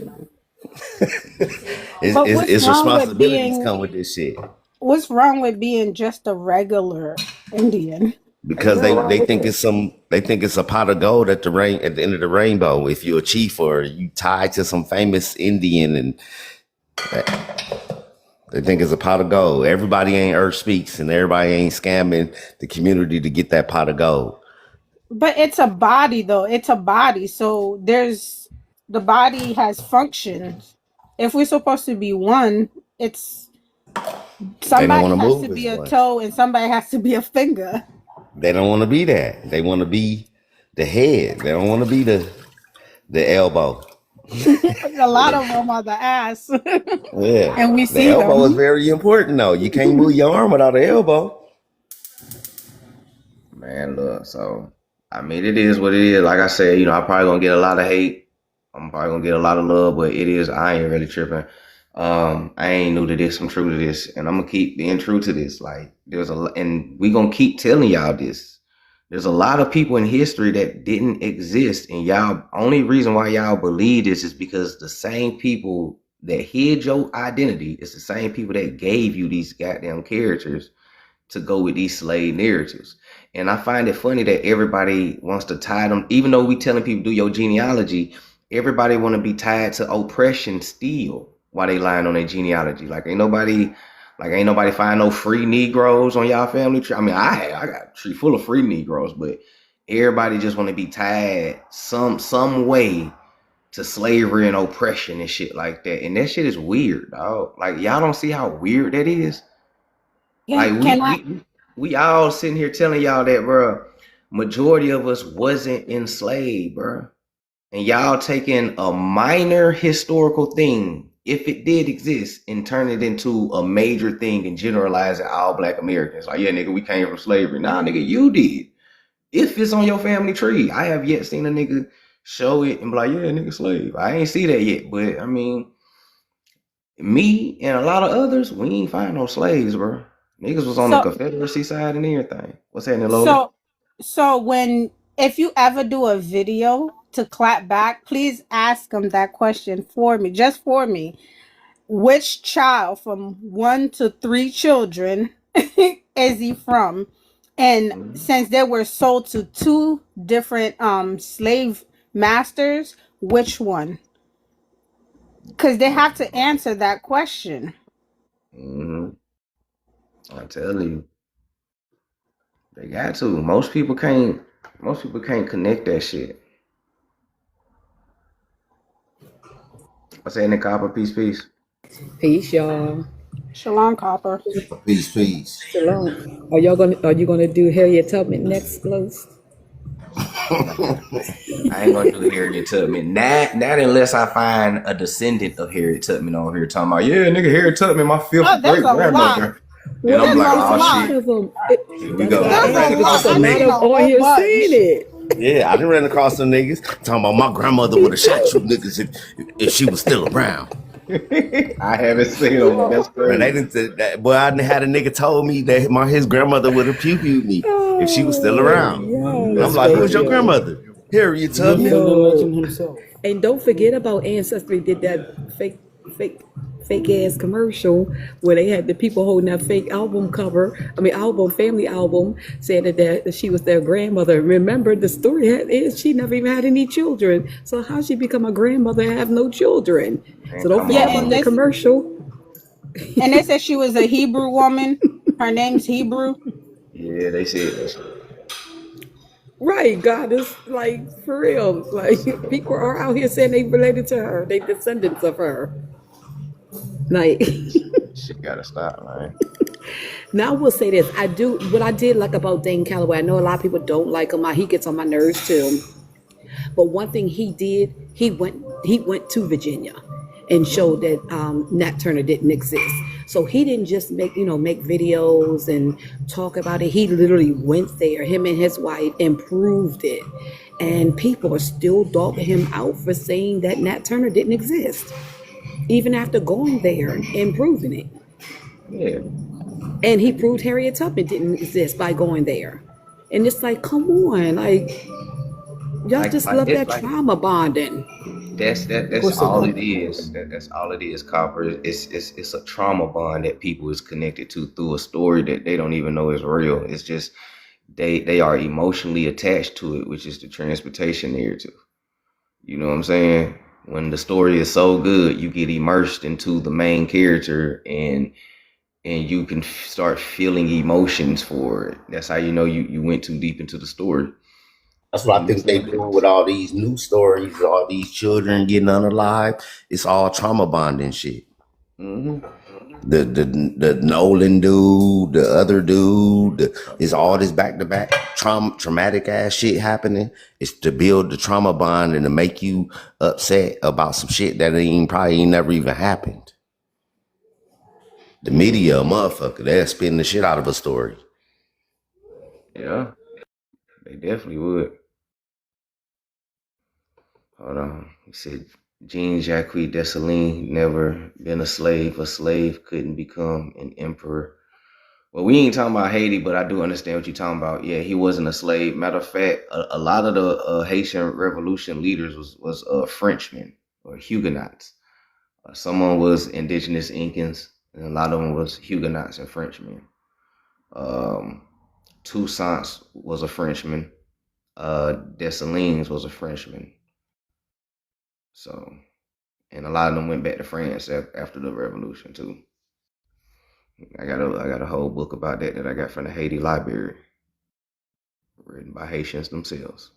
But It's responsibilities come with this shit. what's wrong with being just a regular Indian? Ain't Because nothing wrong they with think that. it's a pot of gold at the end of the rainbow. If you're a chief or you tied to some famous Indian, and they think it's a pot of gold. Everybody ain't Earth Speaks, and everybody ain't scamming the community to get that pot of gold. But it's a body though. It's a body. So there's the body has functions. If we're supposed to be one, it's They don't want somebody to has to move be as a one. toe and somebody has to be a finger. They don't want to be that. They want to be the head. They don't want to be the elbow. A lot of them are the ass. Yeah, And we the see elbow is them. very important though. You can't move your arm without the elbow. Man, look, so I mean, it is what it is. Like I said, you know, I'm probably gonna get a lot of hate. I'm probably gonna get a lot of love, but it is. I ain't really tripping. I ain't new to this. I'm true to this, and I'm gonna keep being true to this. Like, and we gonna keep telling y'all this. There's a lot of people in history that didn't exist, and y'all only reason why y'all believe this is because the same people that hid your identity is the same people that gave you these goddamn characters to go with these slave narratives. And I find it funny that everybody wants to tie them, even though we telling people do your genealogy, everybody want to be tied to oppression still while they lying on their genealogy. Like ain't nobody find no free Negroes on y'all family tree. I mean, I got a tree full of free Negroes, but everybody just want to be tied some way to slavery and oppression and shit like that. And that shit is weird, dog. Like y'all don't see how weird that is. Like Can I we all sitting here telling y'all that, bro. Majority of us wasn't enslaved, bro. And y'all taking a minor historical thing, if it did exist, and turn it into a major thing and generalizing all black Americans. Like, yeah, nigga, we came from slavery. Nah, nigga, you did. If it's on your family tree, I have yet seen a nigga show it and be like, yeah, nigga slave. I ain't see that yet, but I mean, me and a lot of others, we ain't find no slaves, bro. Niggas was on the So Confederacy side and everything. What's happening, Lola? so so when if you ever do a video to clap back, please ask them that question for me, just for me. Which child from 1 to 3 children is he from? And Mhm. since they were sold to 2 different slave masters, which one? Because they have to answer that question. Mhm. I tell you, they got to. Most people can't. Most people can't connect that shit. I say in the copper, peace, peace. Peace, y'all. Shalom, Copper. Peace, peace. Shalom. Are you gonna do Harriet Tubman next, Los? I ain't gonna do Harriet Tubman. Not unless I find a descendant of Harriet Tubman on here talking about, yeah, nigga, Harriet Tubman, my Oh, fifth there's great a lot. grandmother. And Well, I'm There's like, a it's a oh lot lot. shit, of them. here we That's go. why I There's asked a you because lot. it's a I lot seen of a on whole here saying bunch. it. Yeah, I done ran across some niggas talking about my grandmother would Me have shot you too. niggas if she was still around. I haven't seen them. That's Man, they crazy. didn't that boy. I done had a nigga told me that his grandmother would have pew-pewed me if she was still Oh, around. And I'm yes, That's like, who was your crazy. baby. grandmother? Harriet Tubman. Nothing, the Yo, legend himself. and don't forget about Ancestry did that fake, fake ass commercial where they had the people holding that fake album cover. I mean, album, family album, saying that she was their grandmother. Remember, the story is she never even had any children. So how she become a grandmother and have no children? Man, So don't come Yeah, forget on, about and the man. commercial. they said she was a Hebrew woman. Her name's Hebrew. Yeah, they said that shit. Right, God is like for real. Like people are out here saying they related to her, they descendants of her. Like Shit gotta stop, man. now, I will say this: I do what I did like about Dane Calloway. I know a lot of people don't like him. He gets on my nerves too. But one thing he did, he went to Virginia and showed that Nat Turner didn't exist. So he didn't just make videos and talk about it. He literally went there, him and his wife, and proved it. And people are still dogging him out for saying that Nat Turner didn't exist, even after going there and proving it. Yeah, And he proved Harriet Tubman didn't exist by going there. And it's like, come on, like y'all just like love it's that like trauma bonding. Of that's course they all do. it is. That's all it is, Copper. It's a trauma bond that people is connected to through a story that they don't even know is real. It's just they are emotionally attached to it, which is the transportation narrative. You know what I'm saying? When the story is so good, you get immersed into the main character and you can start feeling emotions for it. That's how you know you went too deep into the story. That's what I And think that's they all it doing is. with all these new stories, all these children getting unalive. It's all trauma bonding shit. Mm-hmm. The Nolan dude, the other dude, it's all this back to back traumatic ass shit happening. It's to build the trauma bond and to make you upset about some shit that probably ain't never even happened. The media, a motherfucker, they're spinning the shit out of a story. Yeah, they definitely would. Hold on. He said Jean Jacques Dessalines never been a slave. A slave couldn't become an emperor. Well, we ain't talking about Haiti, but I do understand what you're talking about. Yeah, he wasn't a slave. Matter of fact, a lot of the Haitian Revolution leaders was Frenchmen or Huguenots. Someone was indigenous Incans, and a lot of them was Huguenots and Frenchmen. Um, Toussaint was a Frenchman. Dessalines was a Frenchman. So, and a lot of them went back to France after the revolution too. I got a whole book about that I got from the Haiti Library, written by Haitians themselves.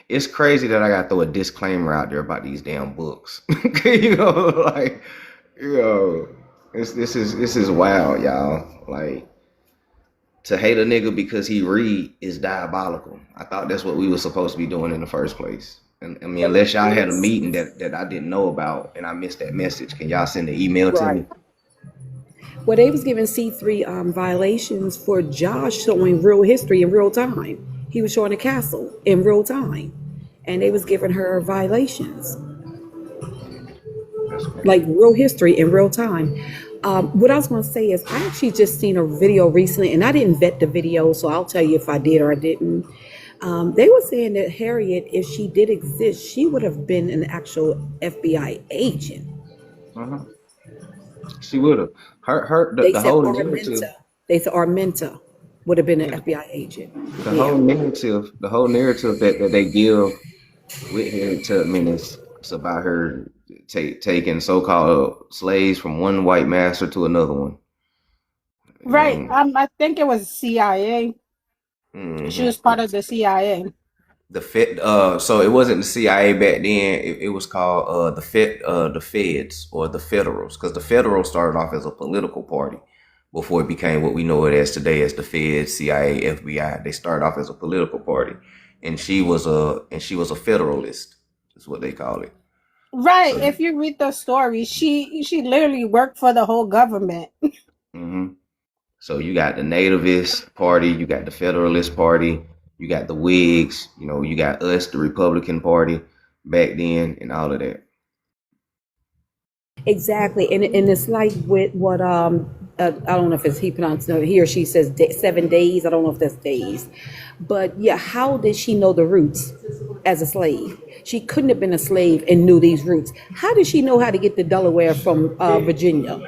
It's crazy that I got to throw a disclaimer out there about these damn books. you know, like you know, this is wild, y'all. Like to hate a nigga because he read is diabolical. I thought that's what we were supposed to be doing in the first place. And I mean, unless y'all had a meeting that I didn't know about and I missed that message, can y'all send an email to me? Right. Well, they was giving C3 violations for Josh showing real history in real time. He was showing a castle in real time. and they was giving her violations, That's crazy. like real history in real time. What I was going to say is, I actually just seen a video recently, and I didn't vet the video, so I'll tell you if I did or I didn't. They were saying that Harriet, if she did exist, she would have been an actual FBI agent. Uh-huh. She would have. They The said whole narrative. Arminta. They said Arminta would have been an Yeah, FBI agent. the Yeah. whole narrative that they give with Harriet Tubman is it's about her taking so-called slaves from one white master to another one. Right. And I think it was CIA. She was part of the CIA. the Fed, so it wasn't the CIA back then. It was called the Feds or the Federals, because the Federals started off as a political party before it became what we know it as today as the Feds, CIA, FBI. They started off as a political party, and she was a Federalist, is what they call it. Right. So, If you read the story, she literally worked for the whole government. mhm. So you got the Nativist Party, you got the Federalist Party, you got the Whigs, you got us, the Republican Party back then, and all of that. Exactly, and it's like with what I don't know if it's he pronounced no, he or she says 7 days. I don't know if that's days, but yeah, how did she know the roots as a slave? She couldn't have been a slave and knew these roots. How did she know how to get to Delaware from Virginia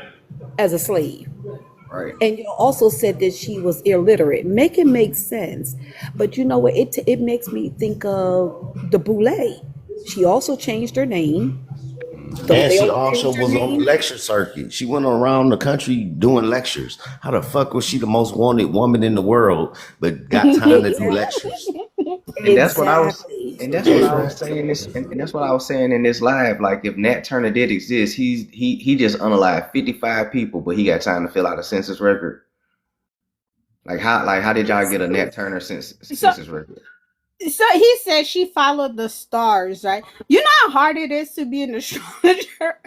as a slave? Right. And you also said that she was illiterate. Make it make sense, but you know what? It makes me think of the Boule. She also changed her name. Don't And they she all also change her was on the name? lecture circuit. She went around the country doing lectures. How the fuck was she the most wanted woman in the world, but got time to do lectures? And that's what I was Exactly. and that's what I was Different. saying this and that's what I was saying in this live. Like if Nat Turner did exist, he just unalived 55 people, but he got time to fill out a census record. Like how did y'all get a Nat Turner So census record? so he said she followed the stars, right? You know how hard it is to be an astrologer?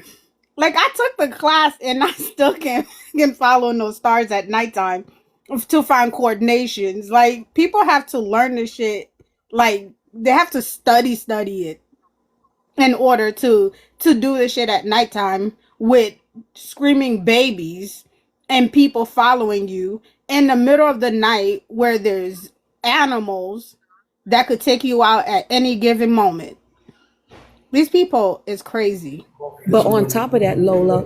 Like I took the class and I still can follow no stars at nighttime to find coordinations. Like people have to learn this shit. Like they have to study it in order to do this shit at nighttime with screaming babies and people following you in the middle of the night where there's animals that could take you out at any given moment. These people is crazy. But on top of that, Lola,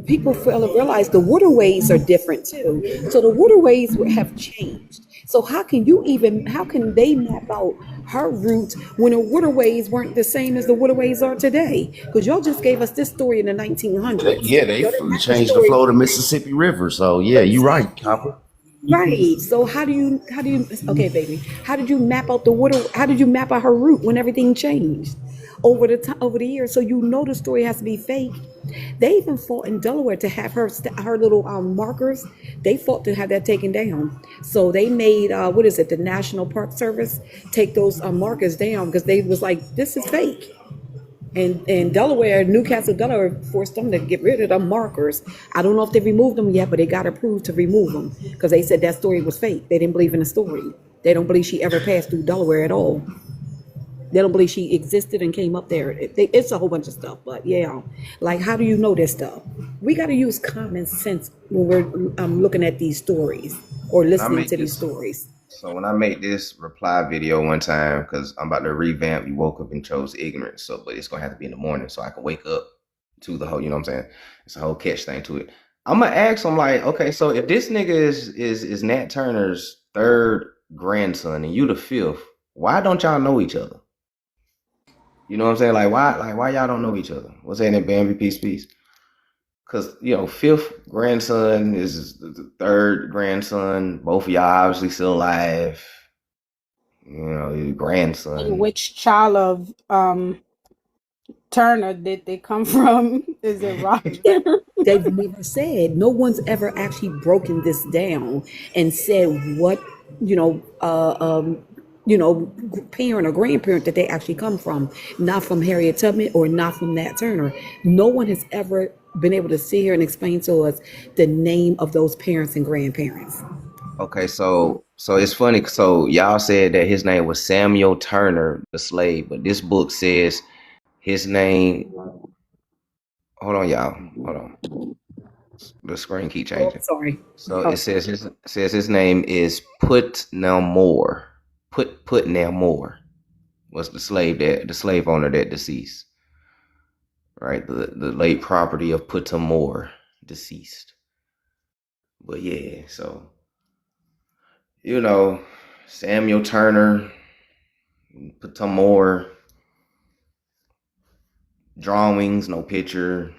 people fail to realize the waterways are different too. So the waterways have changed. So how can they map out her route when the waterways weren't the same as the waterways are today? Because y'all just gave us this story in the 1900s. Yeah, they Y'all didn't have the changed the story. flow of the Mississippi River. So yeah, you're right, Copper. Right. So okay, baby. How did you map out the water? How did you map out her route when everything changed over the years? So you know the story has to be fake. They even fought in Delaware to have her little markers. They fought to have that taken down. So they made what is it? The National Park Service take those markers down because they was like, this is fake. And Delaware, Newcastle, Delaware forced them to get rid of the markers. I don't know if they removed them yet, but they got approved to remove them because they said that story was fake. They didn't believe in the story. They don't believe she ever passed through Delaware at all. They don't believe she existed and came up there. It's a whole bunch of stuff, but yeah, like how do you know this stuff? We got to use common sense when we're looking at these stories or When I listening make to these this stories. So when I make this reply video one time, because I'm about to revamp, you woke up and chose ignorance. So, but it's gonna have to be in the morning so I can wake up to the whole. You know what I'm saying? It's a whole catch thing to it. I'm gonna ask him like, okay, so if this nigga is Nat Turner's third grandson and you the fifth, why don't y'all know each other? You know what I'm saying? Like why y'all don't know each other? What's that in Bambi Peace? Because fifth grandson is the third grandson. Both of y'all obviously still alive. Your And grandson. which child of Turner did they come from? Is it that Roger? they've never said. No one's ever actually broken this down and said what you know, uh, um, parent or grandparent that they actually come from. Not from Harriet Tubman or not from Nat Turner. No one has ever been able to sit here and explain to us the name of those parents and grandparents. Okay, so So it's funny. So y'all said that his name was Samuel Turner, the slave, but this book says his name. Hold on, y'all. Hold on. The screen keep Oh, changing. sorry. So Oh, it says his name is Putnamore. Putnamore was the slave owner that deceased. Right, the late property of Putnamore deceased. But yeah, so you know, Samuel Turner, Putnamore, drawings, no picture,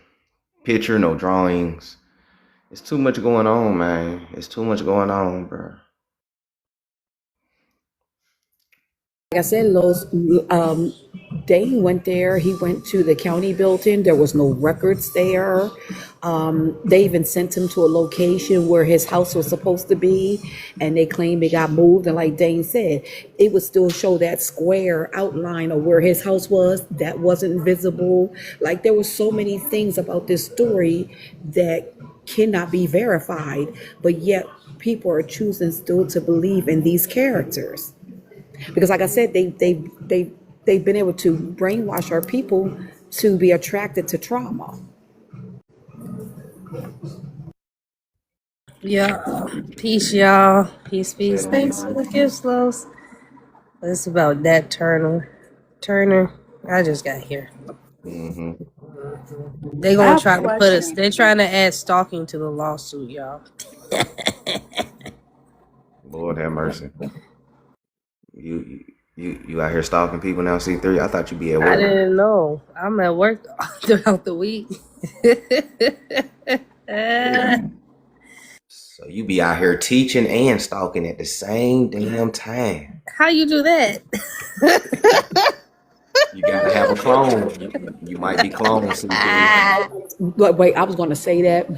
no drawings. It's too much going on, man. It's too much going on, bro. like I said, Los, Dane went there. He went to the county building. There was no records there. They even sent him to a location where his house was supposed to be, and they claimed it got moved. And like Dane said, it would still show that square outline of where his house was that wasn't visible. Like there were so many things about this story that cannot be verified, but yet people are choosing still to believe in these characters because like I said, they've been able to brainwash our people to be attracted to trauma. Yeah. Peace, y'all. Peace, Say peace. it Thanks for again. the gifts, Los. It's about that Turner. Turner. I just got here. Mm-hmm. They I gonna have a try to put us. question. They're trying to add stalking to the lawsuit, y'all. Lord have mercy. You out here stalking people now, C3? I thought you'd be at I work. didn't know. I'm at work throughout the week. So you be out here teaching and stalking at the same damn time. How you do that? You gotta have a clone. You might be cloned, C3. But wait, I was going to say that.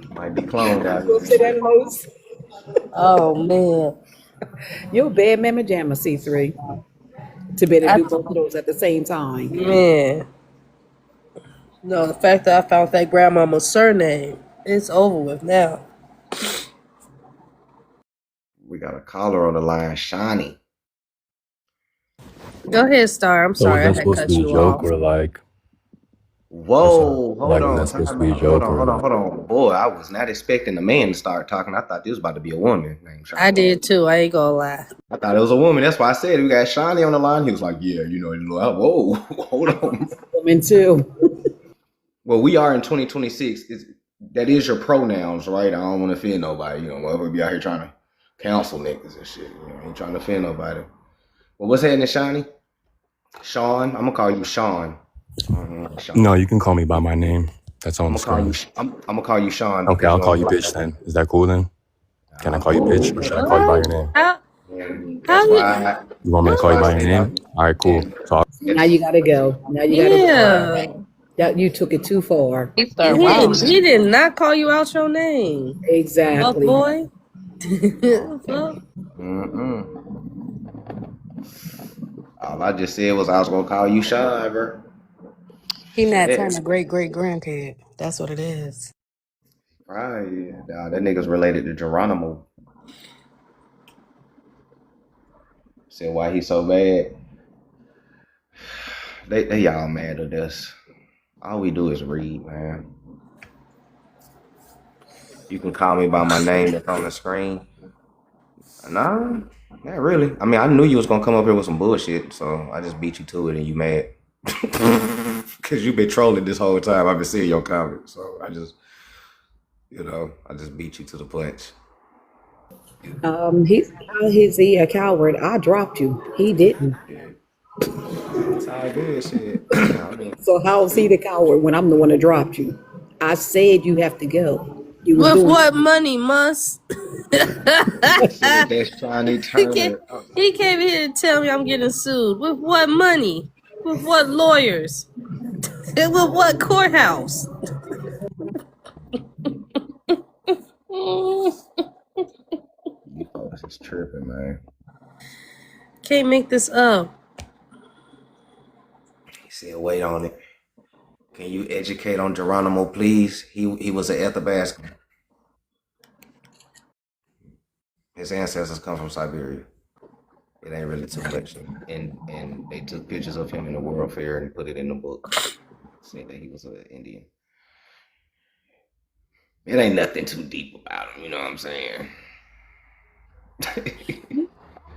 You might be cloned out You'll say here. that, Los? Oh man. You're a bad mamma jamma, C3, to be able to I, do both of those at the same time. man. No, the fact that I found that grandmama's surname, it's over with now. We got a caller on the line, Shawnee. Go ahead, Star. I'm So was sorry I that had supposed to cut be a you joke off. or like that's a Whoa, hold like was on, that supposed to time be a out. Hold joke on, or hold on, like hold on. Boy, I was not expecting the man to start talking. I thought this was about to be a woman named I Shawnee. did too. I ain't gonna lie. I thought it was a woman. That's why I said we got Shawnee on the line. He was like, yeah, whoa, hold on. Women too. Well, we are in 2026. That is your pronouns, right? I don't want to offend nobody. We'll be out here trying to counsel niggas and shit. Ain't trying to offend nobody. Well, what's happening, Shawnee? Sean, I'm gonna call you Sean. no, Sean. you can call me by my name. That's on I'm the gonna call you. screen. I'm gonna call you Sean Okay, because I'll you call don't you look bitch like then. Is that cool then? Can I I'm call you cool. bitch or should I call you by your name? How And how that's you why. You want me to That's call you why I by your said name? All right, cool. and So Now you that's got to go. Now you got to that's go. why. yeah. That you took it too far. He Yeah, he did not call you out your name. Fuck Exactly. boy. Fuck. mm-mm. All I just said was I was gonna call you Sean, bro. He not Shit. Turner great great grandkid. That's what it is. Right. Yeah. Nah, that nigga's related to Geronimo. Said why he so bad. They y'all mad at us. All we do is read, man. You can call me by my name that's on the screen. Nah, not really. I mean, I knew you was gonna come up here with some bullshit, so I just beat you to it, and you mad because you've been trolling this whole time. I've been seeing your comments, so I just beat you to the punch. How is he a coward? I dropped you. He didn't. Yeah, it's all good shit. I mean, So how is he the coward when I'm the one that dropped you? I said you have to go. You was With doing what too much. money, Mus? he said that's Johnny he came Turner. he came here to tell me I'm getting sued. With what money? With what lawyers? And with what courthouse? You folks is tripping, man. Can't make this up. He said, wait on it. Can you educate on Geronimo, please? He was an Ethelbasket. His ancestors come from Siberia. It ain't really too much. And they took pictures of him in the World Fair and put it in the book, saying that he was an Indian. It ain't nothing too deep about him, you know what I'm saying?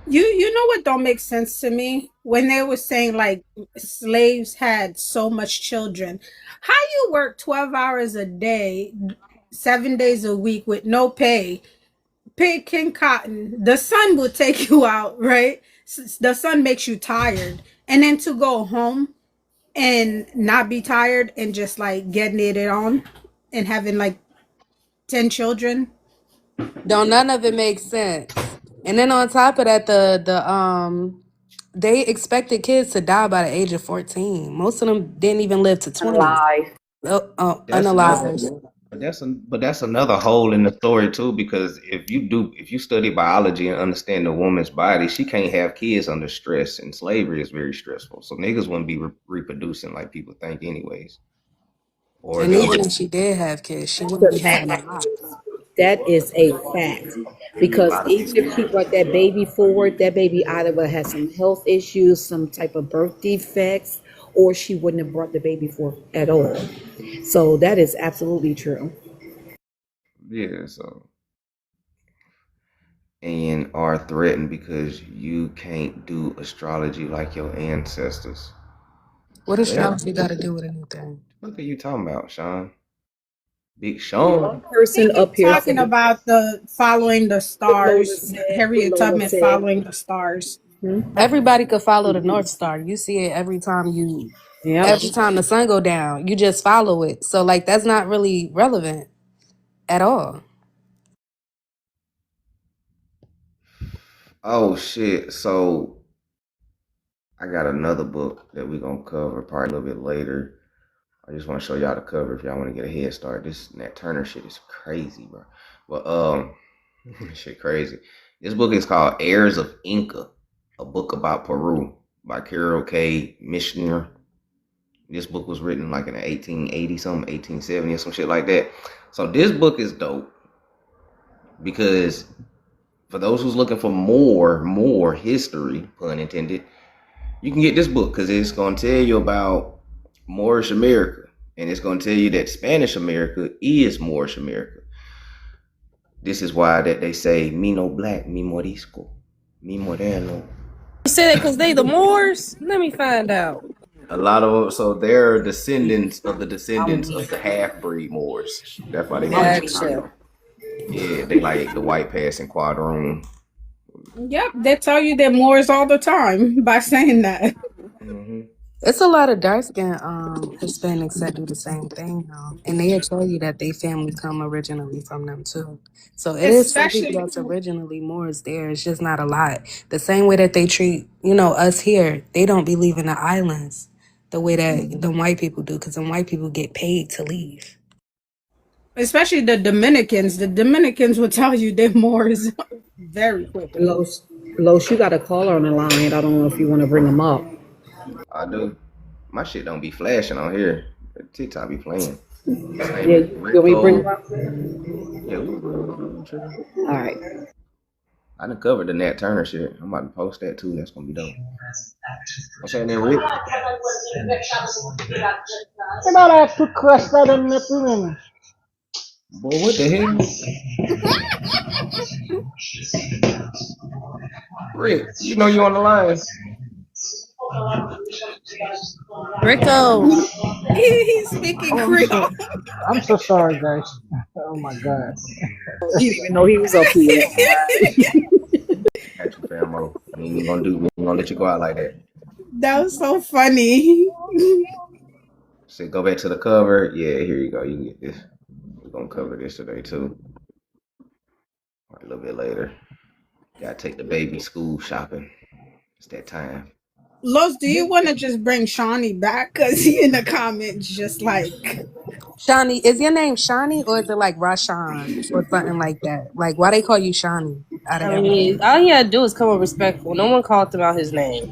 You know what don't make sense to me? When they were saying like slaves had so much children. How you work 12 hours a day, 7 days a week with no pay, picking cotton, the sun will take you out, right? The sun makes you tired. And then to go home and not be tired and just like getting it on and having like 10 children. Don't none of it make sense. And then on top of that, they expected kids to die by the age of 14. Most of them didn't even live to 20. Alive. That's another Unalive. but that's another hole in the story too, because if you study biology and understand the woman's body, she can't have kids under stress, and slavery is very stressful. So niggas wouldn't be reproducing like people think, anyways. Or And they even would. if she did have kids, she wouldn't be The having a fact. lot. That is a fact. A Because lot of even if she miscarriages. brought that baby forward, that baby either would have some health issues, some type of birth defects, or she wouldn't have brought the baby forth at all. So that is absolutely true. Yeah, so and are threatened because you can't do astrology like your ancestors. What So they astrology got to do with anything? what are you talking about, Sean? Big One Sean? I person think you're up here talking said about the following the what Lola stars, said. What Harriet Lola Tubman said. following the stars. Everybody could follow the North Star. You see it Yep. every time the sun go down. You just follow it. So like that's not really relevant at all. Oh shit. So I got another book that we're gonna cover probably a little bit later. I just want to show y'all the cover if y'all want to get a head start. This Nat Turner shit is crazy, bro. But shit crazy. This book is called Heirs of Inca, a book about Peru by Carol K. Mishner. This book was written like in the 1880 something, 1870 or some shit like that. So this book is dope because for those who's looking for more history, pun intended, you can get this book because it's going to tell you about Moorish America, and it's going to tell you that Spanish America is Moorish America. This is why that they say "me no black, me morisco, me moreno." You say that because they the Moors? Let me find out. A lot of them, so they're descendants of the half breed Moors. That's why they call them. Gotcha. Yeah, they like the white passing quadroon. Yep, they tell you they're Moors all the time by saying that. Mm-hmm. It's a lot of dark skinned Hispanics that do the same thing though. And they tell you that they family come originally from them too. So it is some people Especially that's originally Moors there. It's just not a lot. The same way that they treat, us here, they don't be leaving the islands the way that the white people do, because the white people get paid to leave. especially the Dominicans. The Dominicans will tell you they're Moors very quickly. Los, you got a caller on the line. I don't know if you want to bring them up. I do. My shit don't be flashing on here. TikTok be playing. His name Yeah, is you want me to bring them Rico. up? Yeah, we tripping. All right. I done covered the Nat Turner shit. I'm about to post that too. That's gonna be dope. What's that name, Rick? Kenapa aku kerasa dan nepunin? Boy, what the hell? Rick, you know you on the line. Rico. He's speaking Oh, Creole. I'm so sorry, guys. Oh my god. He didn't even know he was up here. Got you, famo. We ain't gonna let you go out like that. That was so funny. So go back to the cover. Yeah, here you go. You can get this. We're gonna cover this today too. Or a little bit later. Gotta take the baby school shopping. It's that time. Los, do you want to just bring Shawnee back? Because he in the comments just like, Shawnee, is your name Shawnee or is it like Rashawn or something like that? Like, why they call you Shawnee out of I everything? mean, all he had to do is come up respectful. No one called him out his name.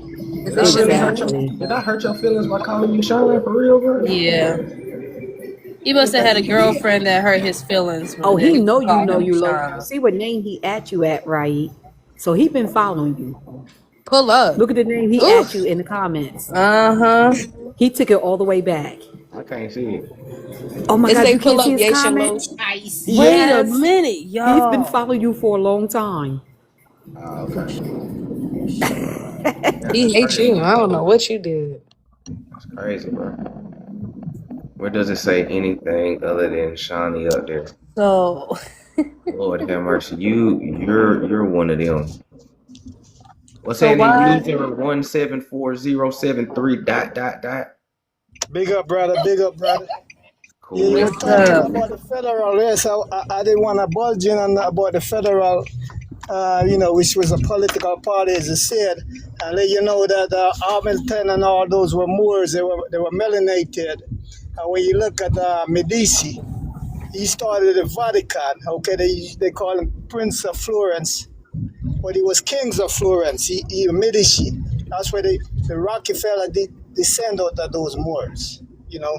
Is Did it I really Shanae? hurt your Exactly. Did I hurt your feelings by calling you Sean for real, bro? Yeah. He must have had a girlfriend that hurt his feelings. Oh, That he he know called him you low. Shauna. See what name he at you at, right? So he been following you. Pull up. Look at the name he Ooh. at you in the comments. Uh-huh. He took it all the way back. I can't see it. Oh my It God, say you can't pull see up his Yation comment? Low Spice. Wait a Yes. minute, He's been y'all. following you for a long time. Oh, okay. Yeah, He that's hates crazy. you. I don't know what you did. That's crazy, bro. Where does it say anything other than Shawnee up there? So Lord have mercy. You're one of them. What's so happening? why User 174,073 dot dot dot. Big up, brother. Big up, brother. Yeah, you Cool. were what's talking up? about the federal race. I didn't want to budge in on about the federal, which was a political party, as you said, and let you know that Hamilton and all those were Moors. They were melanated. And when you look at Medici, he started the Vatican. Okay, they call him Prince of Florence, but he was kings of Florence. He Medici. That's where the Rockefeller descend out of those Moors. You know,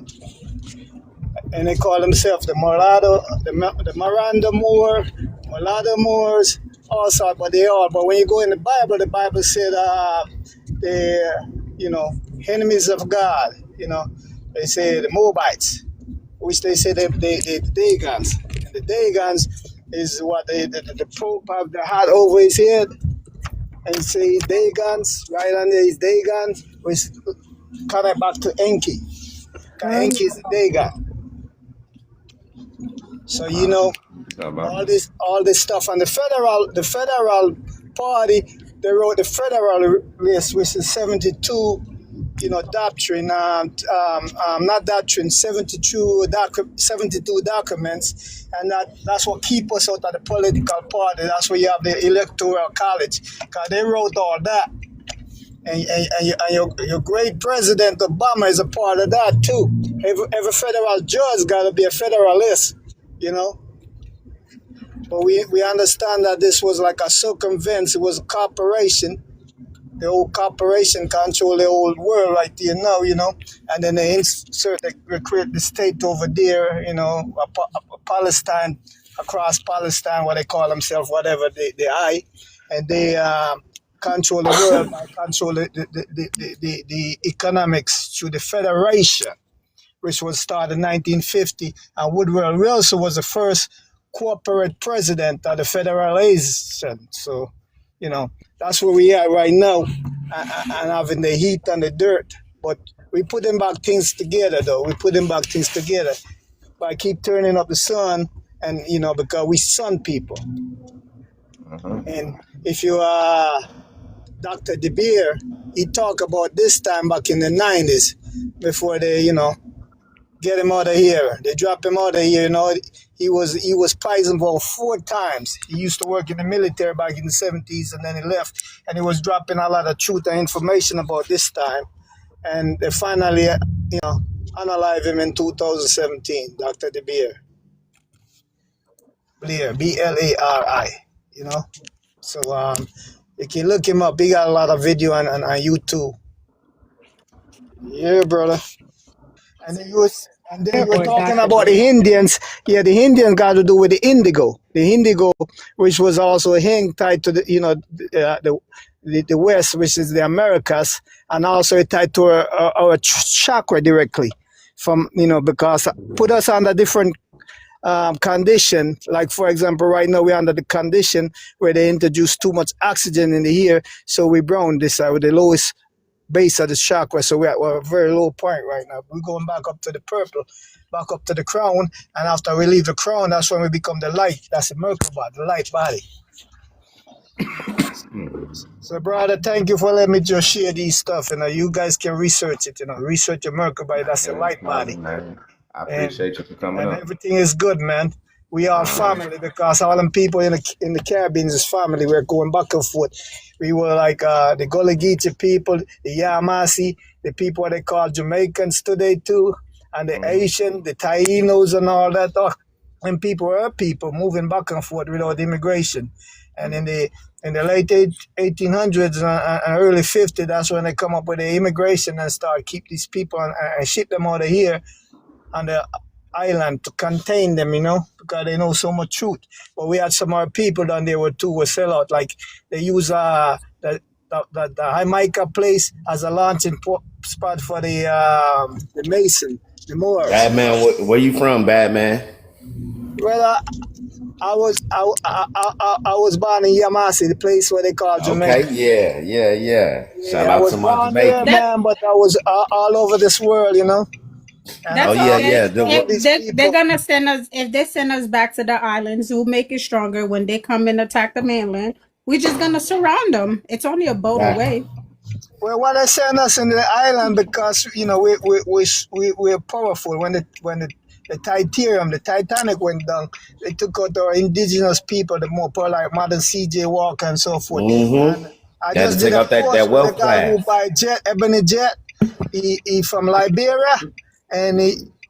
and they call themselves the Morado, the Miranda Moor, Mulatto Moors, all sorts. But when you go in the Bible said they're, enemies of God. They say the Moabites, which they say the Dagons. And the Dagons is what the Pope have the hat over his head and say Dagons, right under his Dagons, which connect back to Enki. Because Huh? Enki is the Dagon. So About. all this stuff, and the federal party, they wrote the federal list, which is 72, doctrine, not doctrine, 72 documents, and that's what keep us out of the political party. That's where you have the electoral college, because they wrote all that. And your great president Obama is a part of that too. Every federal judge got to be a federalist, you know. But we understand that this was like a circumvent. It was a corporation. The old corporation control the old world right there now, And then they create the state over there, Palestine, across Palestine, what they call themselves, whatever they and they control the world by control the economics through the federation, which was started in 1950. And Woodrow Wilson was the first corporate president of the Federation. So, that's where we are right now, and having the heat and the dirt. But we putting back things together, though. We putting back things together by keep turning up the sun, and because we sun people. And if you Dr. De Beer, he talked about this time back in the 90s before they, get him out of here. They drop him out of here, He was poisoned for 4 times. He used to work in the military back in the 70s, and then he left. And he was dropping a lot of truth and information about this time. And they finally, unalive him in 2017, Dr. De Beer. Blair, Blari, So you can look him up. He got a lot of video on YouTube. Yeah, brother. And then you were Or talking Dr. about the Indians. Yeah, the Indians got to do with the indigo. The indigo, which was also a hang tied to the West, which is the Americas, and also tied to our chakra directly. Because put us under different condition. Like for example, right now we're under the condition where they introduce too much oxygen in the air, so we brown this with the lowest base of the chakra, so we're at a very low point right now. We're going back up to the purple, back up to the crown, and after we leave the crown, that's when we become the light. That's the Merkaba, the light body. So, brother, thank you for letting me just share these stuff. You guys can research it. Research your Merkaba. That's the light body. I appreciate you for coming And up. everything is good, man. We are family because all them people in the Caribbean is family. We're going back and forth. We were like the Gullah Geechee people, the Yamasi, the people they call Jamaicans today too, and the Asian, the Tainos and all that. And people are people moving back and forth without immigration. And in the late 1800s and early 50s, that's when they come up with the immigration and start keep these people and ship them out of here. And island to contain them, because they know so much truth. But we had some other people down there were sell out. Like they use the Jamaica place as a launching spot for the Mason, the Moors. Bad man, where you from, bad man? Well, I was born in Yamasi, the place where they call Jamaica. Okay, yeah. Shout I out was to my born there, Jamaican. man, but I was all over this world, And That's yeah, okay. yeah. If they're gonna send us, if they send us back to the islands, we'll make it stronger when they come and attack the mainland. We're just gonna surround them. It's only a boat away. Well, why they send us in the island? Because we're powerful. When the Titanium, the Titanic went down, they took out our indigenous people, the more poor, like modern C.J. Walker and so forth. Mm-hmm. And I just did a course with a guy who buy jet, Ebony Jet. He from Liberia, and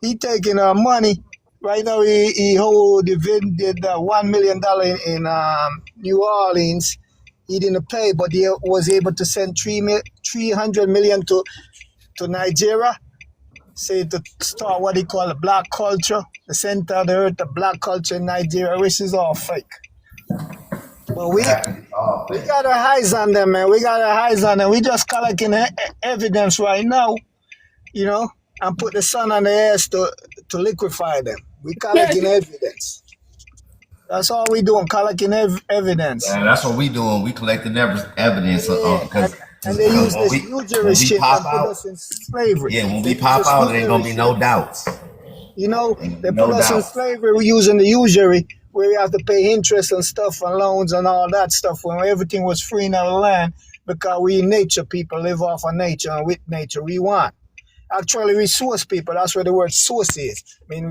he taking our money. Right now, he hold did $1 million in New Orleans. He didn't pay, but he was able to send 300 million to Nigeria. Say to start what he call the black culture, the center of the earth, the black culture in Nigeria, which is all fake. But we got our eyes on them, man. We got our eyes on them. We just collecting evidence right now, and put the sun on the ass to liquefy them. We collecting evidence. That's all we doing, collecting evidence. Yeah, that's what we doing. We collecting evidence. And they use this usury shit and put us in slavery. Yeah, when we pop out, there ain't gonna be no doubts. They put us in slavery. We're using the usury, where we have to pay interest and stuff and loans and all that stuff when everything was free in our land, because we nature people, live off of nature, and with nature we want. Actually, we source people. That's where the word source is. I mean,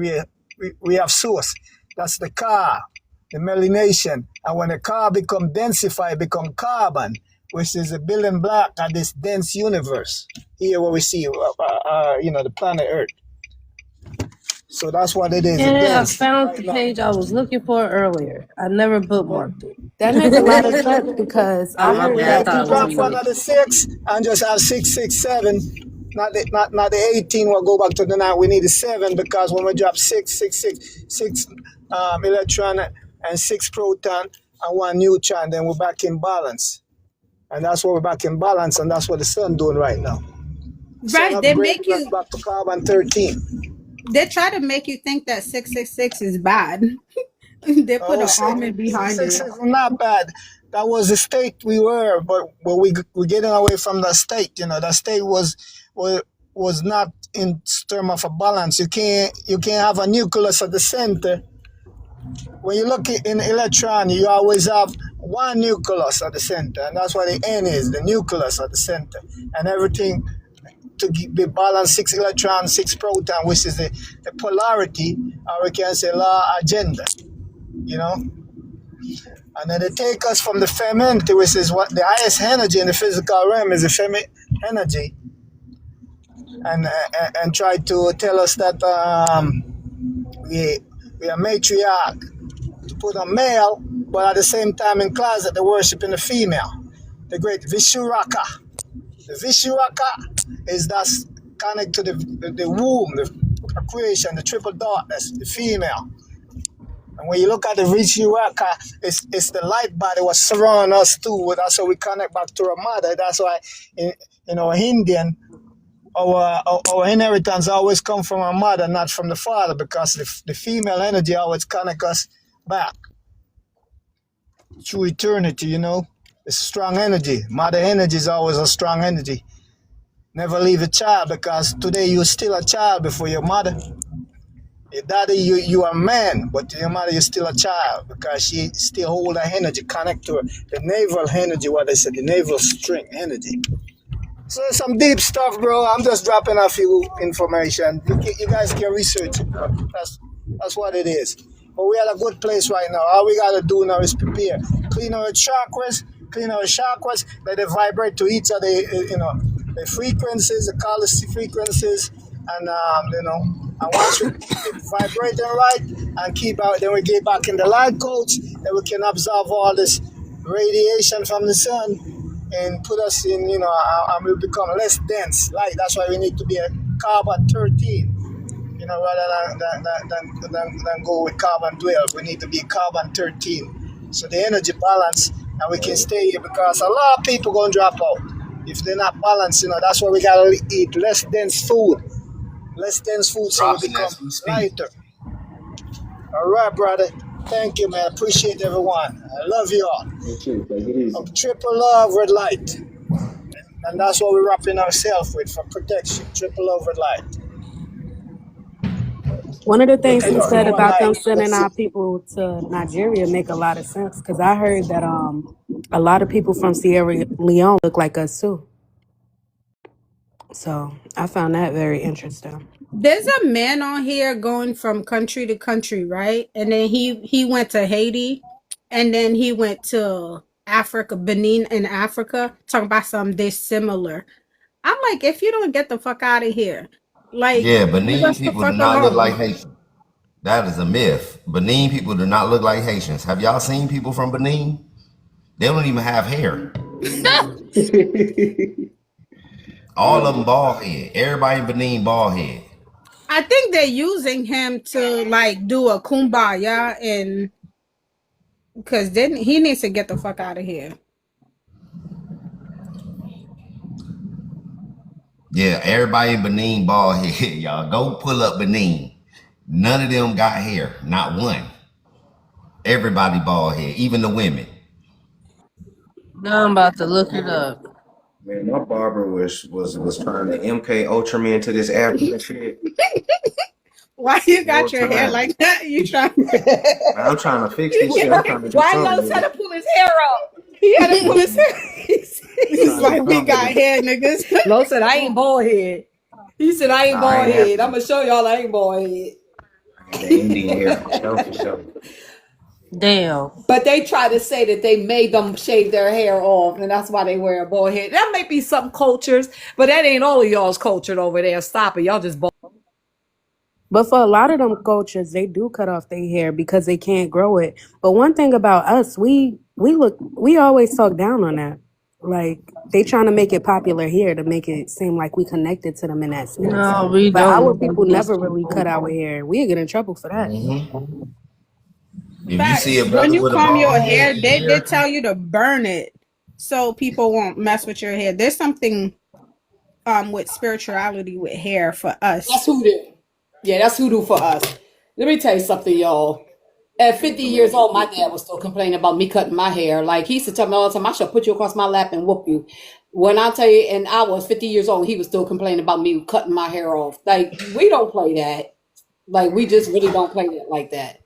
we have source. That's the car, the melanation. And when the car become densified, become carbon, which is a building block of this dense universe. Here where we see, the planet Earth. So that's what it is. Yeah, I found the page I was looking for earlier. I never bookmarked it. That makes a lot of sense because Oh, my bad. I thought it drop was one of the 6 and just have 667. Not the 18 will go back to the 9. We need the 7, because when we drop 6 electron and 6 proton and 1 neutron, then we're back in balance. And that's what we're back in balance, and that's what the sun doing right now. Right, they make you back to carbon 13. They try to make you think that 666 is bad. They put an army behind it. 666 is not bad. That was the state we were, but we're getting away from the state. The state was not in terms of a balance. You can't have a nucleus at the center. When you look in electron, you always have one nucleus at the center, and that's what the N is, the nucleus at the center. And everything to be balanced, 6 electrons, 6 proton, which is the polarity, or we can say law agenda, And then they take us from the femininity, which is what the highest energy in the physical realm is, the feminine energy, and try to tell us that we are matriarch, to put a male, but at the same time in closet they're worshiping the female, the great Vishuraka. The Vishuraka is that's connected to the womb, the creation, the triple darkness, the female. And when you look at the Vishuraka, it's the light body what surrounds us too. That's how we connect back to our mother. That's why in Indian, our inheritance always come from our mother, not from the father, because the female energy always connect us back through eternity. It's a strong energy. Mother energy is always a strong energy. Never leave a child, because today you're still a child before your mother. Your daddy, you are a man, but your mother, you're still a child, because she still hold that energy, connect to her. The naval energy, what they said, the naval string energy. So it's some deep stuff, bro. I'm just dropping a few information. You guys can research it. That's what it is. But we are at a good place right now. All we got to do now is prepare. Clean our chakras, let it vibrate to each of the frequencies, the colors frequencies, and and once we keep it vibrating right and keep out, then we get back in the light codes, then we can absorb all this radiation from the sun and put us in, and we become less dense light. That's why we need to be a carbon 13, rather than go with carbon 12. We need to be carbon 13. So the energy balance, and we can stay here because a lot of people going to drop out. If they're not balanced, that's why we got to eat less dense food. Less dense food so we Dropping become as we speak. lighter. All right, brother. Thank you, man. Appreciate everyone. I love you all. Me too. Take it easy. Triple love, red light. And that's what we're wrapping ourselves with for protection. Triple love, red light. One of the things And he said one about them light. sending our people to Nigeria make a lot of sense because I heard that a lot of people from Sierra Leone look like us too. So I found that very interesting. There's a man on here going from country to country, right? And then he went to Haiti, and then he went to Africa, Benin in Africa, talking about something this similar. I'm like, if you don't get the fuck out of here, like, Yeah, leave Benin us the people do fuck not look like alone. Haitians. That is a myth. Benin people do not look like Haitians. Have y'all seen people from Benin? They don't even have hair. All of them bald head. Everybody in Benin bald head. I think they're using him to like do a kumbaya, and because then he needs to get the fuck out of here. Yeah, everybody in Benin bald head, y'all. Go pull up Benin. None of them got hair. Not one. Everybody bald head, even the women. Now I'm about to look it up. Man, my barber was trying to MK Ultra me into this African shit Why you all got the your hair time. like that? You trying? Man, I'm trying to fix this shit. I'm trying to do Why something Los with had to it. pull his hair out? He had to pull his hair. I'm He's trying to like, do we something got with it. hair, niggas. Los said, I ain't bald head. He said, I ain't Nah, I bald ain't head. African. I'm going to show y'all I ain't bald head. I ain't the Indian hair for sure, for sure. Damn. But they try to say that they made them shave their hair off, and that's why they wear a bald head. That may be some cultures, but that ain't all of y'all's culture over there. Stop it. Y'all just bald. But for a lot of them cultures, they do cut off their hair because they can't grow it. But one thing about us, we always talk down on that. Like they trying to make it popular here to make it seem like we connected to them in that sense. No, we But don't our look like people these never really cut people. our hair. We get in trouble for that. If you see a Facts. When brother you with a comb bald your head hair, in they here, tell you to burn it so people won't mess with your hair. There's something with spirituality with hair for us. That's hoodoo. Yeah, that's hoodoo for us. Let me tell you something, y'all. At 50 years old, my dad was still complaining about me cutting my hair. Like he used to tell me all the time, I should put you across my lap and whoop you. When I tell you, and I was 50 years old, he was still complaining about me cutting my hair off. Like we don't play that. Like we just really don't play that like that.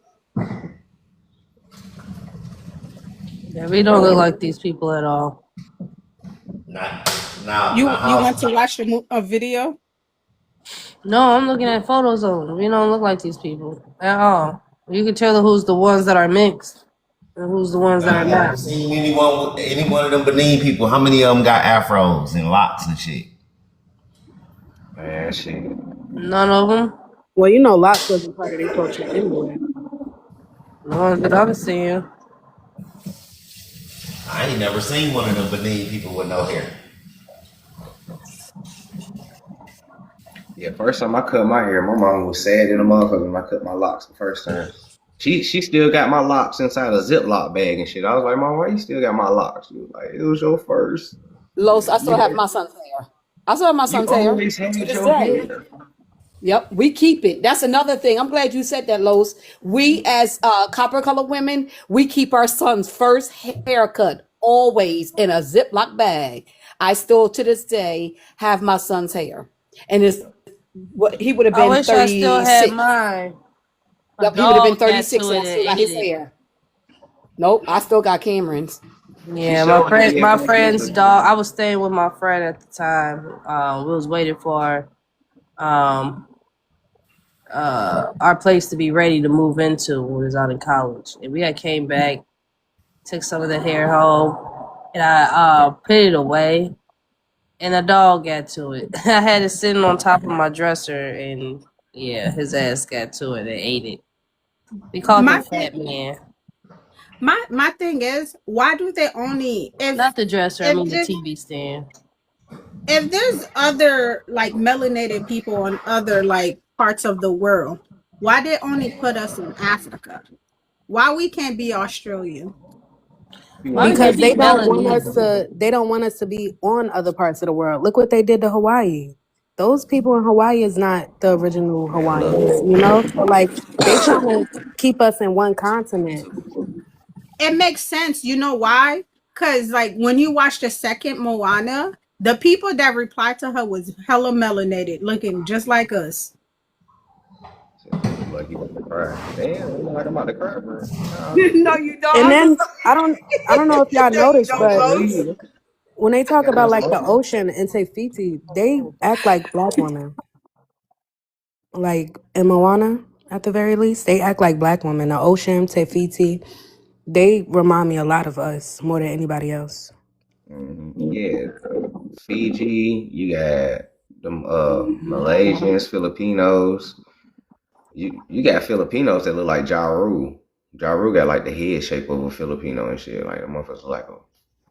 Yeah, we don't look like these people at all. You now you want how to watch a video? No, I'm looking at photos of them. We don't look like these people at all. You can tell who's the ones that are mixed and who's the ones that are have you ever not. seen any one of them Benin people? How many of them got afros and locks and shit? Man, shit. None of them. Well, you know, locks wasn't part of their culture anyway. The ones that I'm seeing. I ain't never seen one of them Benin people with no hair. Yeah, first time I cut my hair, my mom was sad in a motherfucker when I cut my locks the first time. She still got my locks inside a Ziploc bag and shit. I was like, Mom, why you still got my locks? She was like, it was your first. Los, I still You have my son's hair. I still have my you son's hair always had to this your day. hair. Yep, we keep it. That's another thing. I'm glad you said that, Los. We, as copper color women, we keep our son's first haircut always in a Ziploc bag. I still, to this day, have my son's hair, and it's what he would have I been wish I still had 36. mine. A Yep, he would have been dog got 36, to and I it and still got ate his it. hair. Nope, I still got Cameron's. She Yeah, showed me my back in friend's the dog. I was staying with my friend at the time. We was waiting for um our place to be ready to move into when we was out in college. And we had came back, took some of the hair home, and I put it away, and a dog got to it. I had it sitting on top of my dresser, and yeah, his ass got to it and ate it. We called him My Fat thing, Man. my thing is, why do they only Not the dresser, I if mean the this TV stand. if there's other like melanated people on other like parts of the world, why they only put us in Africa? Why we can't be Australian? Why we Because can't be they don't want us to be on other parts of the world. Look what they did to Hawaii. Those people in Hawaii is not the original Man, Hawaiians, look, you know? So like they trying to keep us in one continent. It makes sense. You know why? Because like when you watch the second Moana, the people that replied to her was hella melanated, looking just like us. you look like you about to cry. Damn, you look like I'm about to cry, bro. Nah, No, you don't. And I'm just then I don't know if y'all no, you noticed, don't, that's but folks. me. when they talk Got about this like the motion. ocean in Tefiti, they act like black women. Like in Moana, at the very least, they act like black women. The ocean, Tefiti, they remind me a lot of us more than anybody else. Yeah, Fiji. You got them Malaysians, Filipinos. You got Filipinos that look like Ja Rule. Ja Rule got like the head shape of a Filipino and shit. Like the motherfuckers like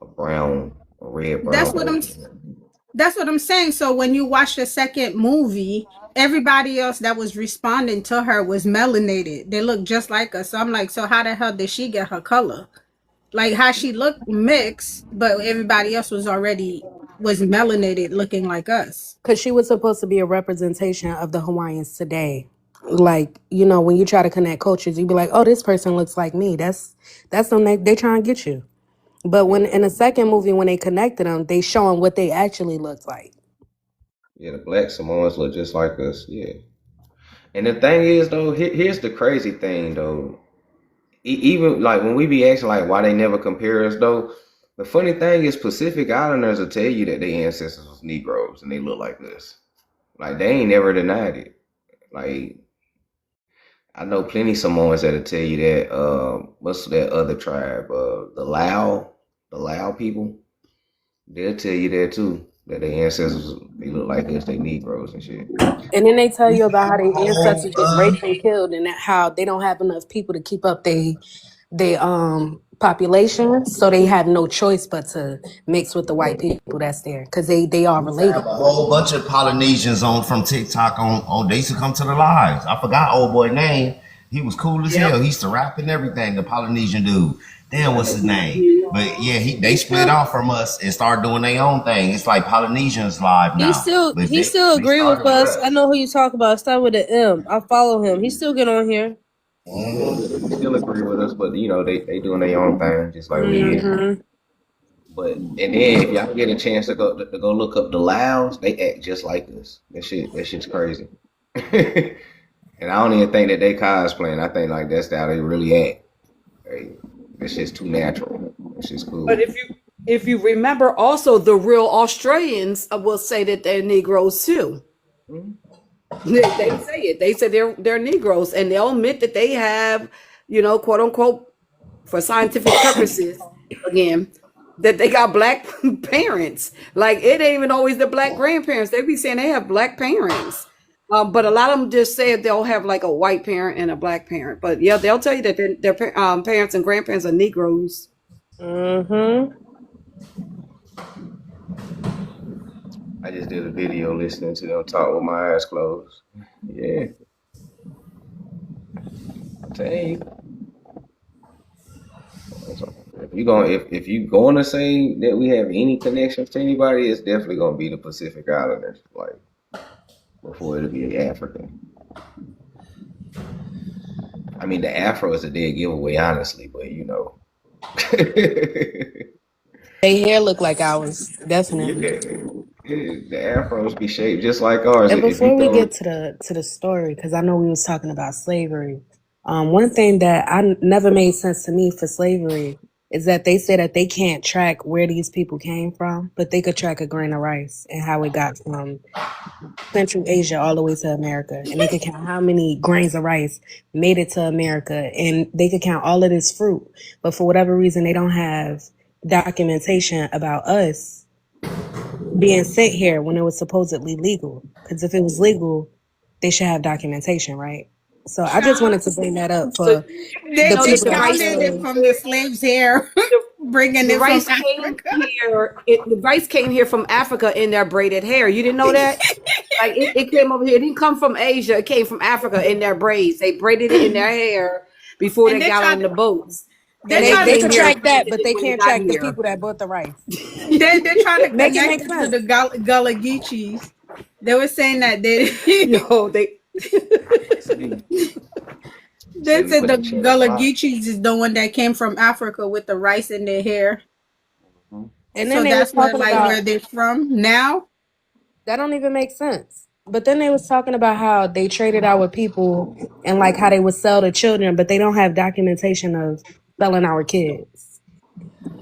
a brown, a red brown That's what I'm. person. That's what I'm saying. So when you watch the second movie, everybody else that was responding to her was melanated. They look just like us. So I'm like, so how the hell did she get her color? Like how she looked mixed, but everybody else was melanated, looking like us. Because she was supposed to be a representation of the Hawaiians today. Like, you know, when you try to connect cultures, you be like, oh, this person looks like me. That's them they try and get you. But when Yeah, in the second movie, when they connected them, they showing what they actually looked like. yeah. The black Samoans look just like us. Yeah. And the thing is, though, here's the crazy thing, though. Even like when we be asking like why they never compare us, though. The funny thing is, Pacific Islanders will tell you that their ancestors was Negroes and they look like us. Like they ain't never denied it. Like I know plenty Samoans that'll tell you that. What's that other tribe? The Lao people. They'll tell you that too. That their ancestors they look like us. They Negroes and shit. And then they tell you about how their Oh, ancestors get raped and killed, and that how they don't have enough people to keep up they population, so they have no choice but to mix with the white people that's there because they are related. have a whole bunch of Polynesians on from TikTok on. They used to come to the lives. I forgot old boy name. He was cool as hell. He used to rap and everything. The Polynesian dude. Damn, Yeah, I what's know his who you name? But yeah, they split off from us and started doing their own thing. It's like Polynesians live now. But he they still they agree with started with us. I us. know who you talk about. Start with an M. I follow him. He still get on here. he still agree with us, but you know they doing their own thing just like we is. Mm-hmm. But and then if y'all get a chance to go look up the Laos, they act just like us. That shit's crazy. And I don't even think that they cosplaying. I think like that's how they really act. Like, that shit's too natural. That shit's But cool. if you remember, also the real Australians will say that they're Negroes too. Mhm. They say it. They say they're Negroes, and they'll admit that they have, quote unquote, for scientific purposes, again, that they got black parents. Like it ain't even always the black grandparents. They be saying they have black parents. But a lot of them just say they'll have like a white parent and a black parent. But yeah, they'll tell you that their parents and grandparents are Negroes. Mm-hmm. I just did a video listening to them talk with my eyes closed. Yeah, I'm telling you. If you going to say that we have any connections to anybody, it's definitely gonna be the Pacific Islanders. Like before it'll be the African. I mean, the Afro is a dead giveaway, honestly, but you know. Their hair look like ours, Yeah, definitely. the afros be shaped just like ours. And If you before we throw, get to the story, because I know we was talking about slavery, one thing that never made sense to me for slavery is that they said that they can't track where these people came from, but they could track a grain of rice and how it got from Central Asia all the way to America, and they could count how many grains of rice made it to America, and they could count all of this fruit. But for whatever reason, they don't have documentation about us being sent here when it was supposedly legal. Because if it was legal, they should have documentation, right? So I just wanted to bring that up But for you They the know they that people the that rice counted it say, from the slaves' hair. bringing The it from rice came Africa. here. The rice came here from Africa in their braided hair. You didn't know that? Like it came over here. It didn't come from Asia. It came from Africa in their braids. They braided it in their hair before And they they got tried on to the boats, they and They they try to they came could here connect and track that, planted but it they when they can't got track the here. people that bought the rice. they're trying to Make it connect make it to sense. the Gullah Geechees. They were saying that they Yo, they they Said we said put the the cherry Gullah block. Geechees is the one that came from Africa with the rice in their hair. Mhm. And then So they was that's where talking like about where they're from now. that don't even make sense. But then they was talking about how they traded out with people and like how they would sell the children, but they don't have documentation of selling our kids.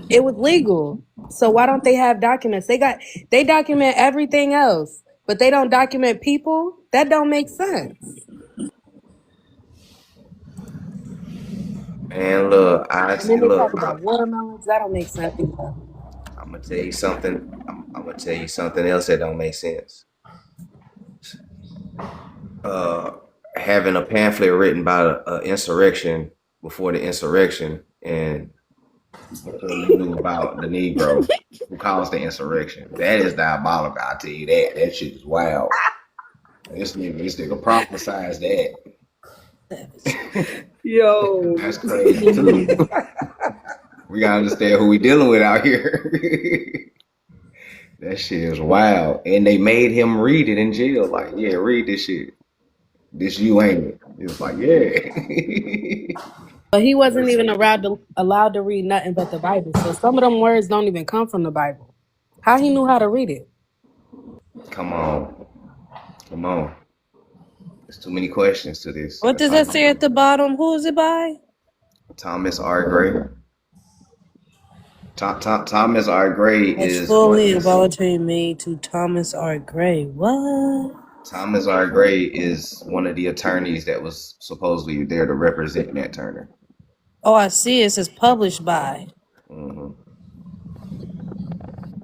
It was legal. So why don't they have documents? They document everything else, but they don't document people. That don't make sense. Man, look, I And then they talk look. about watermelons. That don't make sense either. I'm gonna tell you something. I'm gonna tell you something else that don't make sense. Uh, Having a pamphlet written about an insurrection before the insurrection, and before you knew about the Negro who caused the insurrection. That is diabolical. I tell you that. That shit is wild. This nigga prophesized that. yo. That's crazy too. We gotta understand who we dealing with out here. That shit is wild. And they made him read it in jail. Like, yeah, read this shit. This you ain't it. He was like, yeah. But he wasn't even allowed to read nothing but the Bible. So some of them words don't even come from the Bible. How he knew how to read it? Come on. Come on. There's too many questions to this. What does that say at the bottom? Who is it by? Thomas R. Gray. Thomas R. Gray Was is one. fully and voluntarily made to Thomas R. Gray. What? Thomas R. Gray is one of the attorneys that was supposedly there to represent Nat Turner. Oh, I see. It says published by Hmm.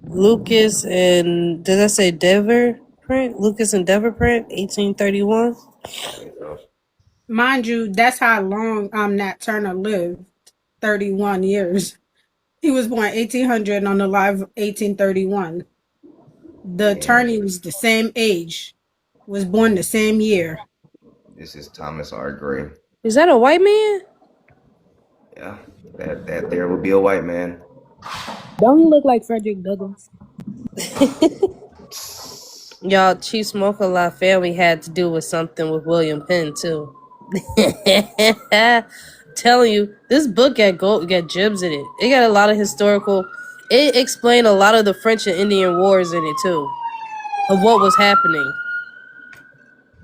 Lucas and did I say Dever print? Lucas and Dever print, 1831. Mind you, that's how long Nat Turner lived. 31 years. He was born 1800 on the live 1831. The And attorney was the same age, was born the same year. this is Thomas R. Gray. Is that a white man? Yeah, that there would be a white man. Don't he look like Frederick Douglass? Y'all, Chief Smoke a Lot family had to do with something with William Penn too. Telling you, this book got gems in it. It got a lot of historical. It explained a lot of the French and Indian wars in it too, of what was happening.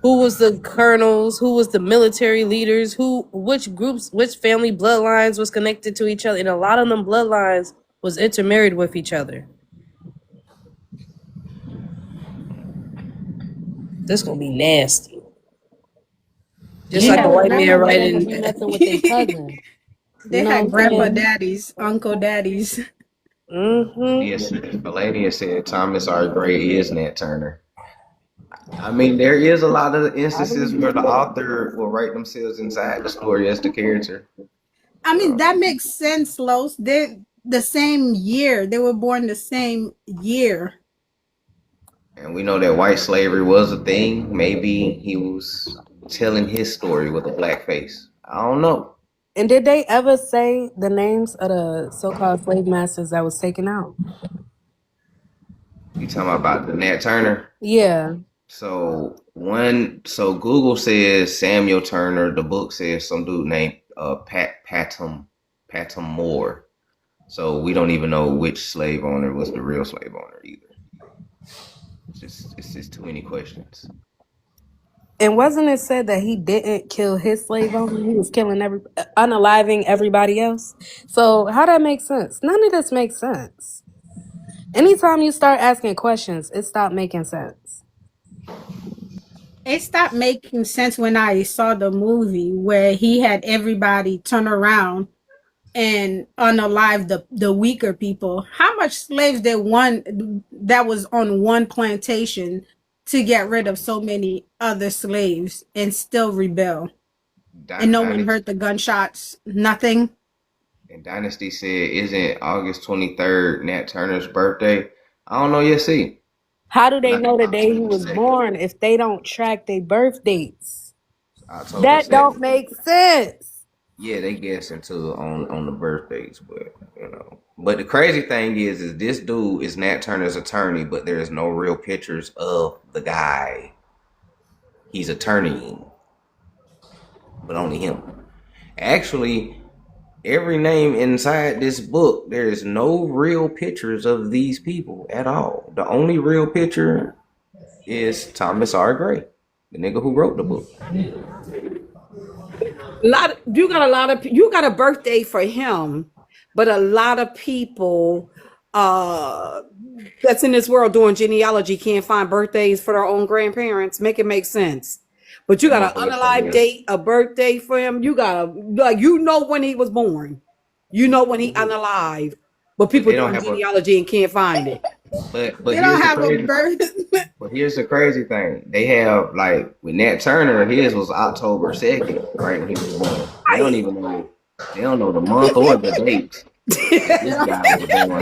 Who was the colonels? Who was the military leaders? Which groups, which family bloodlines was connected to each other, and a lot of them bloodlines was intermarried with each other. This gonna be nasty. Just like Yeah, a but white none man of them would writing. be messing with their cousin. You They know had what I'm grandpa saying? daddies, uncle daddies. Melania said Thomas R. Gray is Nat Turner. I mean, there is a lot of I instances believe where it. the author will write themselves inside the story as the character. I mean, So, that makes sense, Los. They're the same year. They were born the same year. and we know that white slavery was a thing. Maybe he was telling his story with a black face. I don't know. And did they ever say the names of the so-called slave masters that was taken out? You talking about the Nat Turner? Yeah. So Google says Samuel Turner. The book says some dude named Patum Moore. So we don't even know which slave owner was the real slave owner either. It's just too many questions. And wasn't it said that he didn't kill his slave owner? He was killing unaliving everybody else. So how that makes sense? None of this makes sense. Anytime you start asking questions, it stopped making sense. It stopped making sense when I saw the movie where he had everybody turn around and unalive the weaker people. How much slaves did one that was on one plantation to get rid of so many other slaves and still rebel? And no one Donnie, heard the gunshots, nothing. And Dynasty said, "Isn't August 23rd Nat Turner's birthday?" I don't know yet. See, How do they not know the day he October was 2nd. born if they don't track their birth dates? October That don't 2nd. make sense. Yeah, they guessing too on the birthdays, but you know. But the crazy thing is this dude is Nat Turner's attorney, but there is no real pictures of the guy he's attorneying, but only him. Actually, every name inside this book, there is no real pictures of these people at all. The only real picture is Thomas R. Gray, the nigga who wrote the book. You got a birthday for him, but a lot of people that's in this world doing genealogy can't find birthdays for their own grandparents. Make it make sense. But you That got an motherfucker unalive said, date, a birthday for him. You got when he was born. You know when he unalive. But but people they don't doing have a. genealogy and can't find it. But They don't here's the have a crazy. birth. But here's the crazy thing. They have like with Nat Turner, his was October 2nd, right when he was born. They don't even know. They don't know the month or the date that They this don't, guy was born.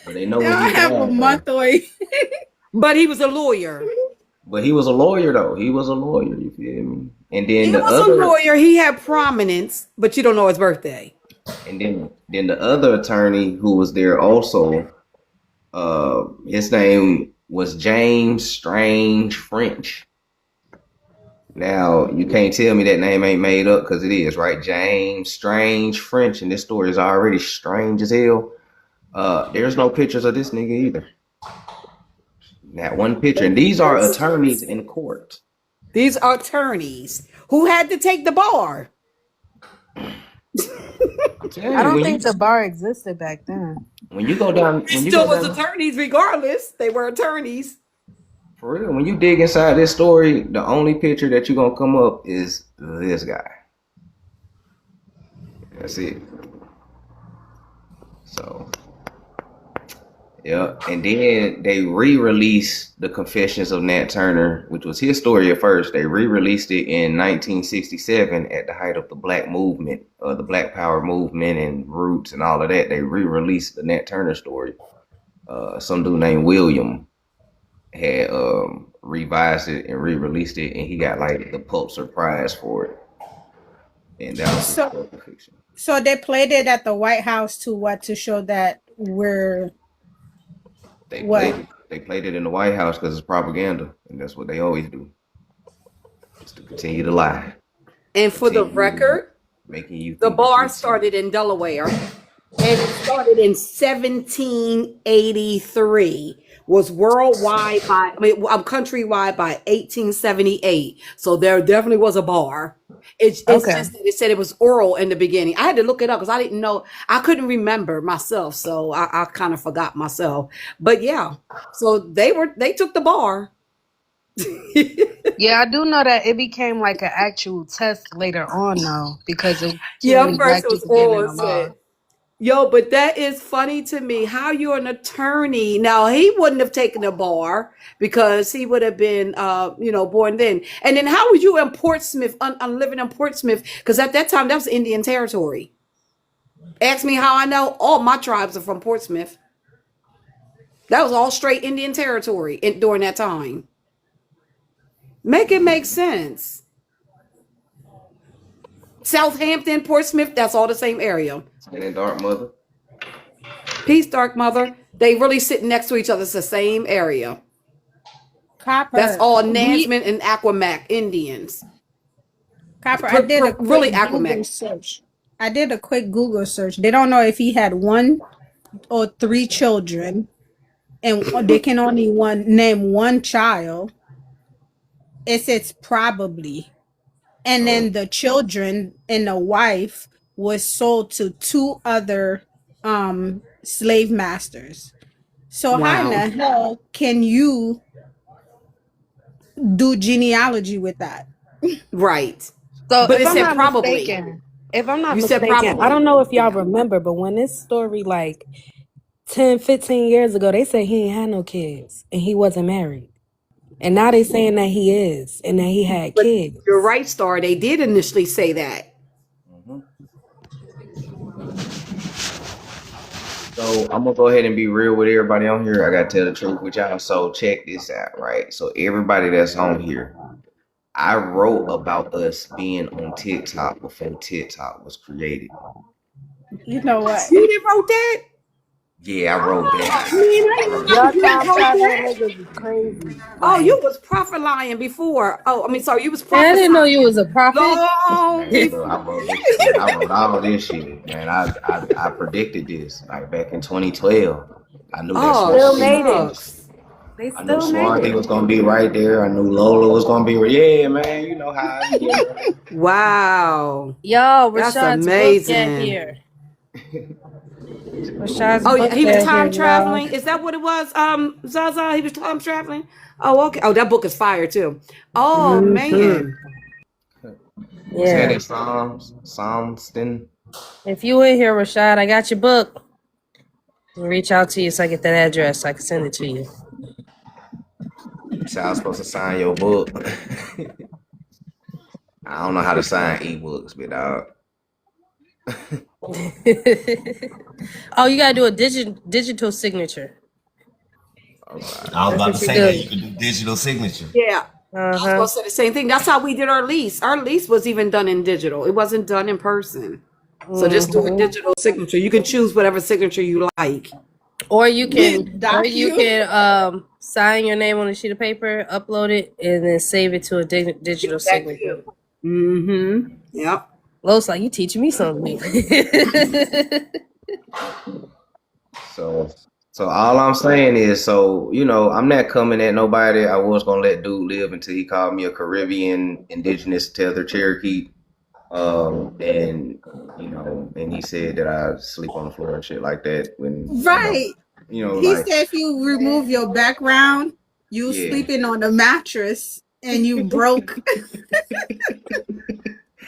But they know they when he don't have a died though. month away. But he was a lawyer. But he was a lawyer though. He was a lawyer. You feel me? And then He the was a other, lawyer. He had prominence, but you don't know his birthday. and then the other attorney who was there also. His name was James Strange French. Now you can't tell me that name ain't made up because it is, right? James Strange French, and this story is already strange as hell. There's no pictures of this nigga either. Not one picture, and these are attorneys in court. These are attorneys who had to take the bar. I'm telling I you, don't think the bar existed back then. when you go down, They when you still go was down, attorneys regardless. They were attorneys. for real, when you dig inside this story, the only picture that you're gonna come up is this guy. That's it. So. Yeah, and then they re-released the Confessions of Nat Turner, which was his story at first. They re-released it in 1967 at the height of the Black movement, the Black Power movement, and Roots and all of that. They re-released the Nat Turner story. Some dude named William had revised it and re-released it, and he got like the Pulitzer Prize for it. And that was So, historical fiction. so they played it at the White House to show that we're They what? played it. They played it in the White House because it's propaganda, and that's what they always do. Just to continue to lie. And for the Continue record, making you the think that bar you're started in Delaware. And it started in 1783. Was worldwide by, countrywide by 1878. So there definitely was a bar. It's Okay. just that it said it was oral in the beginning. I had to look it up because I didn't know. I couldn't remember myself, so I kind of forgot myself. But yeah, so they took the bar. Yeah, I do know that it became like an actual test later on though, because it was too Yeah, many first black it was people getting in oral. the It law. said, yo, but that is funny to me. How you're an attorney. Now he wouldn't have taken a bar because he would have been born then. And then how was you in Portsmouth, living in Portsmouth? Because at that time that was Indian territory. Ask me how I know. All my tribes are from Portsmouth. That was all straight Indian territory during that time. Make it make sense. Southampton, Portsmouth, that's all the same area. and in Dark Mother. Peace, Dark Mother. They really sit next to each other. It's the same area. That's Copper. all We Nansemond and Aquamac Indians. Copper. I did a Really quick Google Aquamac. search. I did a quick Google search. They don't know if he had one or three children, and they can only name one child. It says probably, and Oh, then the children and the wife was sold to two other slave masters. So how in Wow. the hell can you do genealogy with that? Right. So But if it I'm said not probably. mistaken, you You said said, I probably. don't know if y'all Yeah. remember, but when this story like 10, 15 years ago, they said he ain't had no kids and he wasn't married. And now they saying that he is and that he had But kids. you're right, Star. They did initially say that. mhm. So I'm gonna go ahead and be real with everybody on here. I gotta tell the truth with y'all. So check this out, right? So everybody that's on here, I wrote about us being on TikTok before TikTok was created. You know what? You didn't wrote that? Yeah, I wrote that. Man, I didn't know Y'all you time wrote traveling that. niggas is crazy. Oh, you Like, was prophet lying before. Oh, I mean, sorry, you was man, I didn't know prophesying you was a prophet. long Man, look, before. I wrote all this shit, man. I predicted this like back in 2012. I knew that Oh, Still Swarthy, made it. shucks. They I knew still made Swarthy it. was gonna be right there. I knew Lola was gonna be. Yeah, man, you know how I be. Wow. Y'all, That's Rashad's book got amazing. here. Rashad's Oh, book he was got here, time y'all. traveling. Is that what it was? Zaza, he was time traveling. Oh, okay. Oh, that book is fire too. Oh Mm-hmm. man. What's that Yeah. in Psalms? Then If you in here, Rashad, I got your book. I'll reach out to you so I get that address. So I can send it to you. so I was supposed to sign your book. I don't know how to sign ebooks, but Oh, you gotta do a digital signature. okay. I was That's about to what you say that do. you could do digital signature. Yeah. I was Uh-huh. going to say the same thing. That's how we did our lease. Our lease was even done in digital. It wasn't done in person. So just do a Hmm. digital signature. You can choose whatever signature you like. Or you Doc you. can sign your name on a sheet of paper, upload it, and then save it to a digital That signature. too. Mm-hmm. Yep. Los, like, you teaching me something. So, so all I'm saying is, so I'm not coming at nobody. I was gonna let dude live until he called me a Caribbean indigenous tether Cherokee, and and he said that I sleep on the floor and shit like that. When Right. He like said if you remove your background, you yeah, sleeping on a mattress and you broke.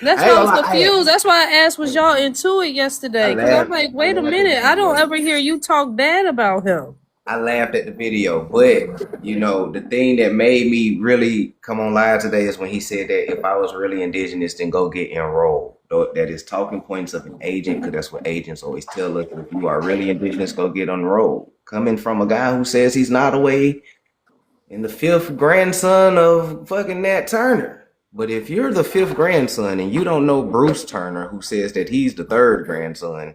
That's I why ain't I gonna was lie. confused. That's why I asked, was y'all into it I yesterday? Because I'm laughed. like, I wait a laughed at the minute. I don't video. ever hear you talk bad about him. I laughed at the video, but the thing that made me really come on live today is when he said that if I was really indigenous, then go get enrolled. That is talking points of an agent, because that's what agents always tell us. If you are really indigenous, go get enrolled. Coming from a guy who says he's not away and the fifth grandson of fucking Nat Turner. But if you're the fifth grandson and you don't know Bruce Turner, who says that he's the third grandson,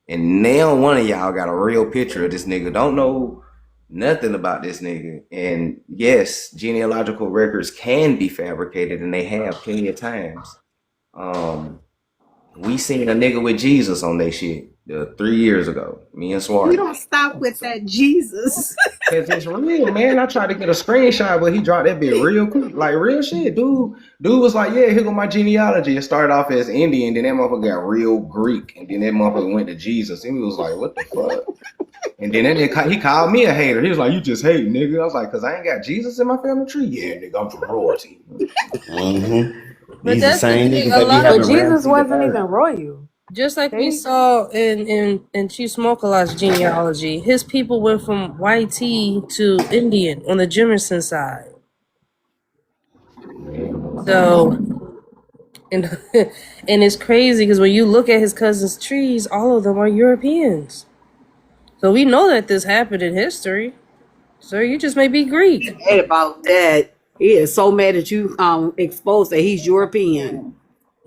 and now one of y'all got a real picture of this nigga, don't know nothing about this nigga. And yes, genealogical records can be fabricated, and they have plenty of times. Um, we seen a nigga with Jesus on that shit 3 years ago. Me and You Swarty. don't stop with that Jesus. Cause it's real, man. I tried to get a screenshot, but he dropped that bit real quick, like real shit. Dude was like, "Yeah, here go my genealogy." It started off as Indian, then that motherfucker got real Greek, and then that motherfucker went to Jesus, and he was like, "What the fuck?" And then he called me a hater. He was like, "You just hate, nigga." I was like, "Cause I ain't got Jesus in my family tree." Yeah, nigga, I'm from royalty. But These the that's the same thing. niggas A that be lot But having of Jesus Ramsey the wasn't third. even royal. just like we They saw in Chief Smoke-a-Lot's genealogy, his people went from white tea to Indian on the Jimerson side. So, and and it's crazy because when you look at his cousin's trees, all of them are Europeans. So we know that this happened in history. So you just may be Greek. Mad about that. He is so mad that you exposed that he's European.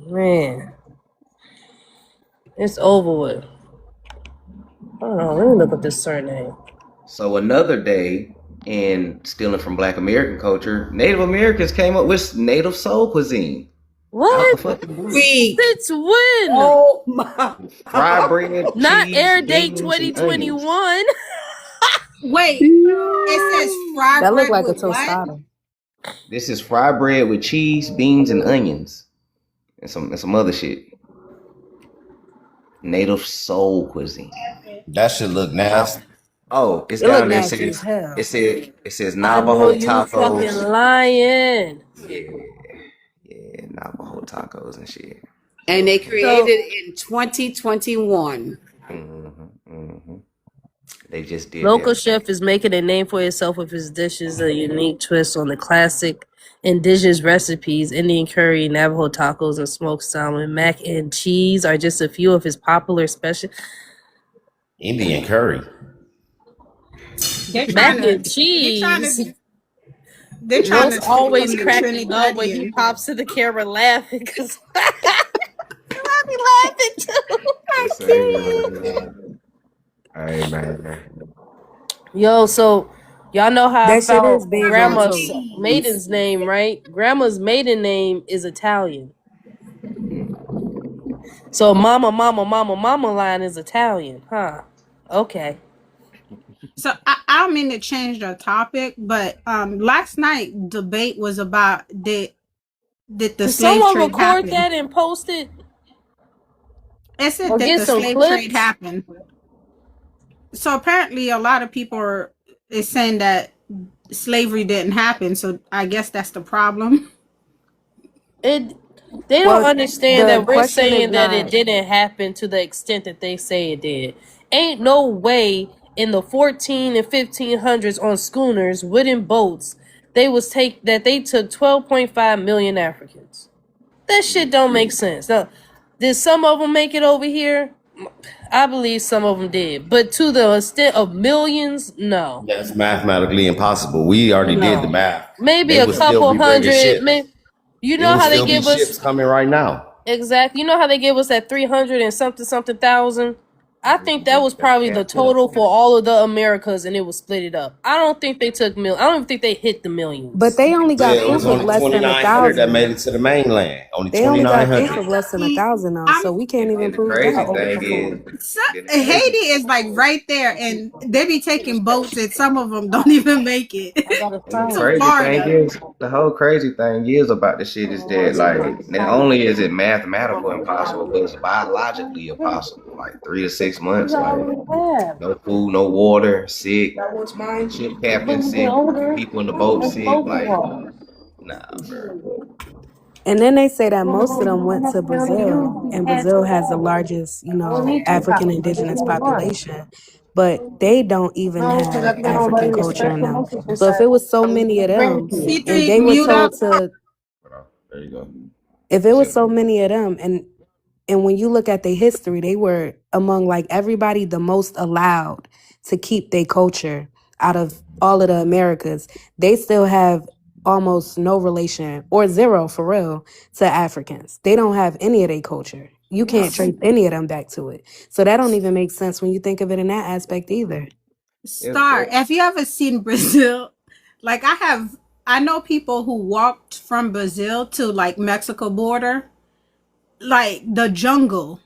Man, it's over with. Hold on, let me look up this surname. So another day, in stealing from Black American culture, Native Americans came up with Native soul cuisine out the What? fucking blue. Weak. Since when? Oh my. Fried bread, Not cheese, air date beans, and onions. 2021. Wait, it says fried that looked bread like a with what? tostada. This is fried bread with cheese, beans, and onions, and some other shit. Native soul cuisine. That should look nasty. Oh, it's It looked down there. nasty as hell. It says I know Navajo you fucking tacos. lying. Yeah, yeah, Navajo tacos and shit. And they created So it in 2021. Hmm. They just did local that. chef is making a name for himself with his dishes, a unique twist on the classic indigenous recipes. Indian curry, Navajo tacos, and smoked salmon. Mac and cheese are just a few of his popular special. Indian curry. They're Mac trying to. and They're trying cheese. to. They're trying Los to take always from the crack me up when he Trinidadian. pops to the camera laughing because I be laughing too. I It's can't. man. Hey man. Yo, so y'all know how I That shit is found big on grandma's cheese. maiden's name, right? Grandma's maiden name is Italian. So mama line is Italian, huh? Okay. So I don't mean to change the topic, but last night debate was about did the Did slave someone trade record happen? that and post it? It said Or that get the some slave trade clips? happened. So apparently, a lot of people is saying that slavery didn't happen. So I guess that's the problem. They don't Well, understand the that we're question is saying that it not. didn't happen to the extent that they say it did. Ain't no way in the 14 and 1500s on schooners, wooden boats, they took 12.5 million Africans. That shit don't make sense. Now, did some of them make it over here? I believe some of them did, but to the extent of millions, no, That's mathematically impossible. We already did the no. math. Maybe They a would still couple be bringing hundred. ships. You It know would how they still be give us ships coming right now. exactly. You know how they give us that 300 and something thousand. I think that was That's probably the capped up. total for all of the Americas, and it was split it up. I don't think they took I don't even think they hit the But millions. they only got Well, it was proof of only less than a 2,900 that made thousand. it to the mainland. Only They only got proof 2,900. of less than a See, thousand though, I'm so we can't even And the prove crazy that. thing is, so, then the Haiti crazy is like right there, and they be taking boats, and some of them don't even make it And the to crazy thing Florida. is, the whole crazy thing is about this shit is that, like, not only is it mathematical impossible, but it's biologically impossible. Like 3 to 6 months, like no food, no water, sick, ship captain sick, people in the boat sick. Like, nah, bro. And then they say that most of them went to Brazil, and Brazil has the largest, African indigenous population, but they don't even have African culture in them. So if it was so many of them, and C3, they were mute up. told to, There you go. if it was so many of them, and when you look at their history, they were among like everybody the most allowed to keep their culture out of all of the Americas. They still have almost no relation or zero for real to Africans. They don't have any of their culture. You can't trace any of them back to it. So that don't even make sense when you think of it in that aspect either. It's Star, have you ever seen Brazil? Like I know people who walked from Brazil to like Mexico border, like the jungle,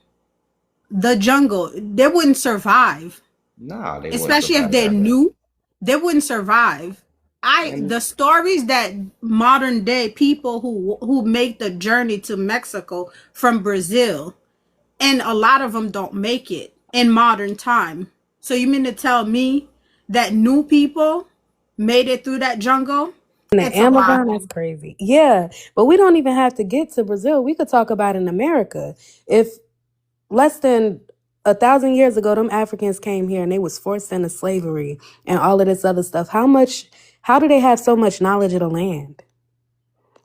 they wouldn't survive. nah, they wouldn't Especially if survive they're that. new, they wouldn't survive. And The stories that modern day people who make the journey to Mexico from Brazil, and a lot of them don't make it in modern time. So you mean to tell me that new people made it through that jungle? And the It's a lie. Amazon, that's crazy. Yeah, but we don't even have to get to Brazil. We could talk about in America. If less than 1,000 years ago, them Africans came here and they was forced into slavery and all of this other stuff. How do they have so much knowledge of the land?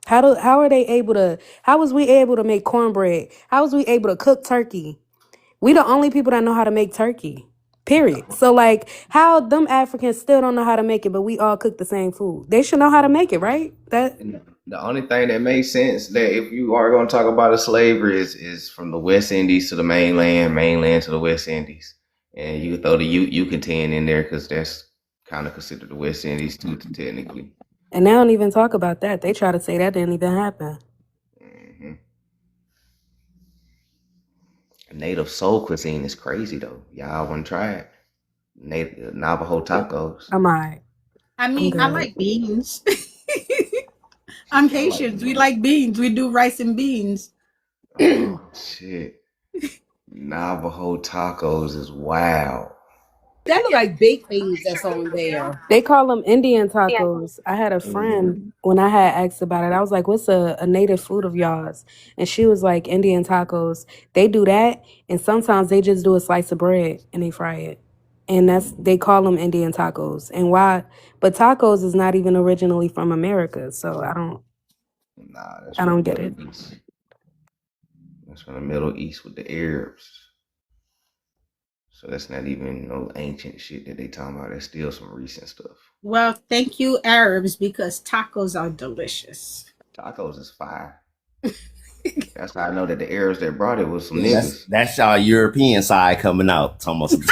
How are they able to, how was we able to make cornbread? How was we able to cook turkey? We the only people that know how to make turkey. Period. So like how them Africans still don't know how to make it, but we all cook the same food. They should know how to make it, right? That the only thing that makes sense that if you are going to talk about a slavery is from the West Indies to the mainland, mainland to the West Indies, and you can throw the Yucatan in there because that's kind of considered the West Indies too, technically. and they don't even talk about that. They try to say that didn't even happen. hmm Native soul cuisine is crazy though. Y'all want to try it? Native Navajo tacos. I'm all right. I I'm mean, I good. like beans. I'm I like Haitians. We like beans. We do rice and beans. oh shit. Navajo tacos is wild. That look like baked beans that's on there. They call them Indian tacos. I had a friend Mhm. when I had asked about it. I was like, "What's a native food of yours?" And she was like, "Indian tacos." They do that, and sometimes they just do a slice of bread and they fry it, and they call them Indian tacos. And why? But tacos is not even originally from America, so Nah, that's I from don't the get Middle it. East. That's from the Middle East with the Arabs. So that's not even no ancient shit that they talking about. That's still some recent stuff. Well, thank you, Arabs, because tacos are delicious. Tacos is fire. That's how I know that the Arabs that brought it was some Yeah, niggas. that's y'all European side coming out. Almost.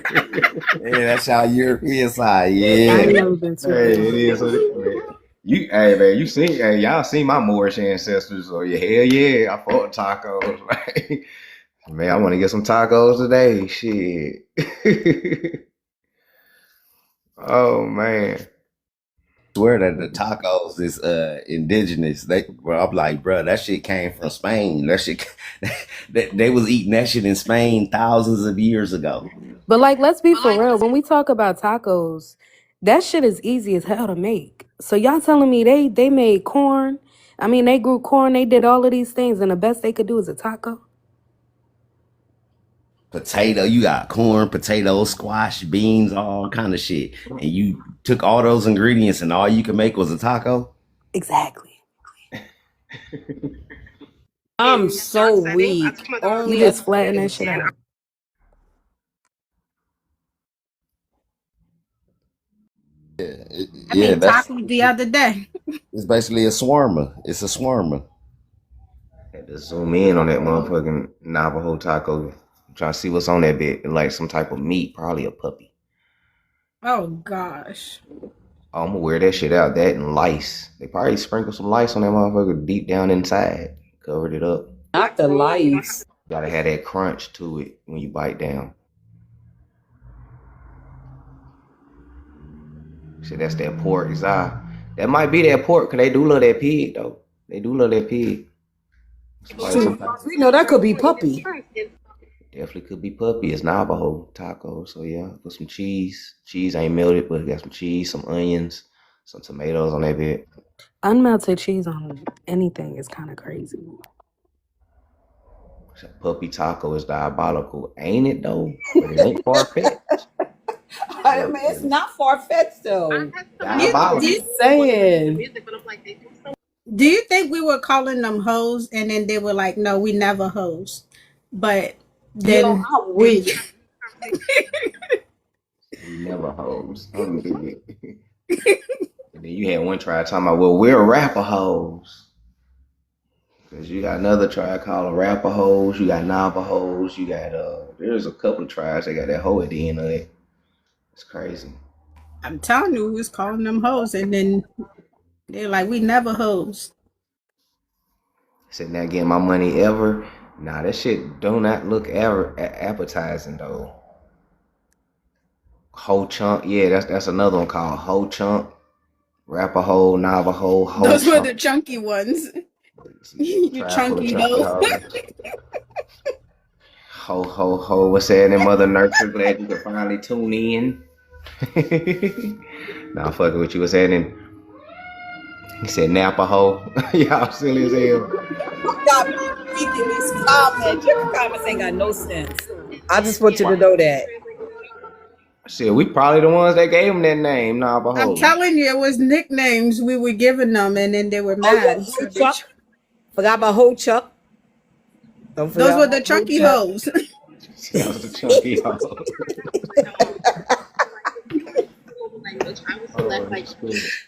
Yeah, that's y'all European side. I Yeah. ain't never been to Hey, it Italy. is. You, hey man, you seen? Hey, y'all seen my Moorish ancestors? So yeah, hell yeah, I fought tacos. Right? Man, I want to get some tacos today. Shit. Oh man. Swear that the tacos is indigenous. I'm like, bro, that shit came from Spain. That shit, they was eating that shit in Spain thousands of years ago. But like, let's be for real. When we talk about tacos, that shit is easy as hell to make. So y'all telling me they made corn? I mean, they grew corn. They did all of these things, and the best they could do is a taco. Potato, you got corn, potatoes, squash, beans, all kind of shit, and you took all those ingredients, and all you could make was a taco. Exactly. I'm so weak. You Only just flatten that shit out. I Yeah, made that's tacos the other day. it's basically a swarmer. It's a swarmer. Had to zoom in on that motherfucking Navajo taco. I'm trying to see what's on that bit. Like some type of meat, probably a puppy. Oh gosh. Oh, I'm gonna wear that shit out. That and lice. They probably sprinkled some lice on that motherfucker deep down inside. Covered it up. not the lice. Gotta have that crunch to it when you bite down. Shit, that's that pork. That might be that pork, cause they do love that pig though. They do love that pig. Shoot, we know that could be puppy. Definitely could be puppy. It's Navajo taco. So yeah, put some cheese. Cheese ain't melted, but got some cheese, some onions, some tomatoes on that bit. Unmelted cheese on anything is kind of crazy. Puppy taco is diabolical, ain't it though? But it ain't far fetched. I mean, it's not far fetched though. Diabolical. Saying. Do you think we were calling them hoes and then they were like, no, we never hoes? But Yo, then I'm weak. We never hoes. I'm dead. And then you had one tribe talking about, well, we're rapper hoes. Because you got another tribe called rapper hoes, you got Navajos, you got there's a couple of tribes that got that hoe at the end of it. It's crazy. I'm telling you, we was calling them hoes and then they're like, we never hoes. Said not getting my money ever. Nah, that shit do not look ever appetizing though. Whole chunk, yeah, that's another one called whole chunk. Rapper hoe, Navajo, whole Those were chunk. the chunky ones. You You tribe full of chunky chunky hoe. hoes. Ho ho ho, what's that in Mother Nurture? Glad you could finally tune in. Nah, I'm fucking with you. What's happening? He said Napa ho. Y'all silly as hell. Got me weak in these comments. Your comments ain't got no sense. I just want you to know that. Shit, we probably the ones that gave him that name, Napa I'm ho. telling you, it was nicknames we were giving them and then they were mad. Oh, yeah, Chuck. Forgot about Ho Chuck. Don't forget Those were the about Ho chunky Chuck. hoes. That was the chunky ho.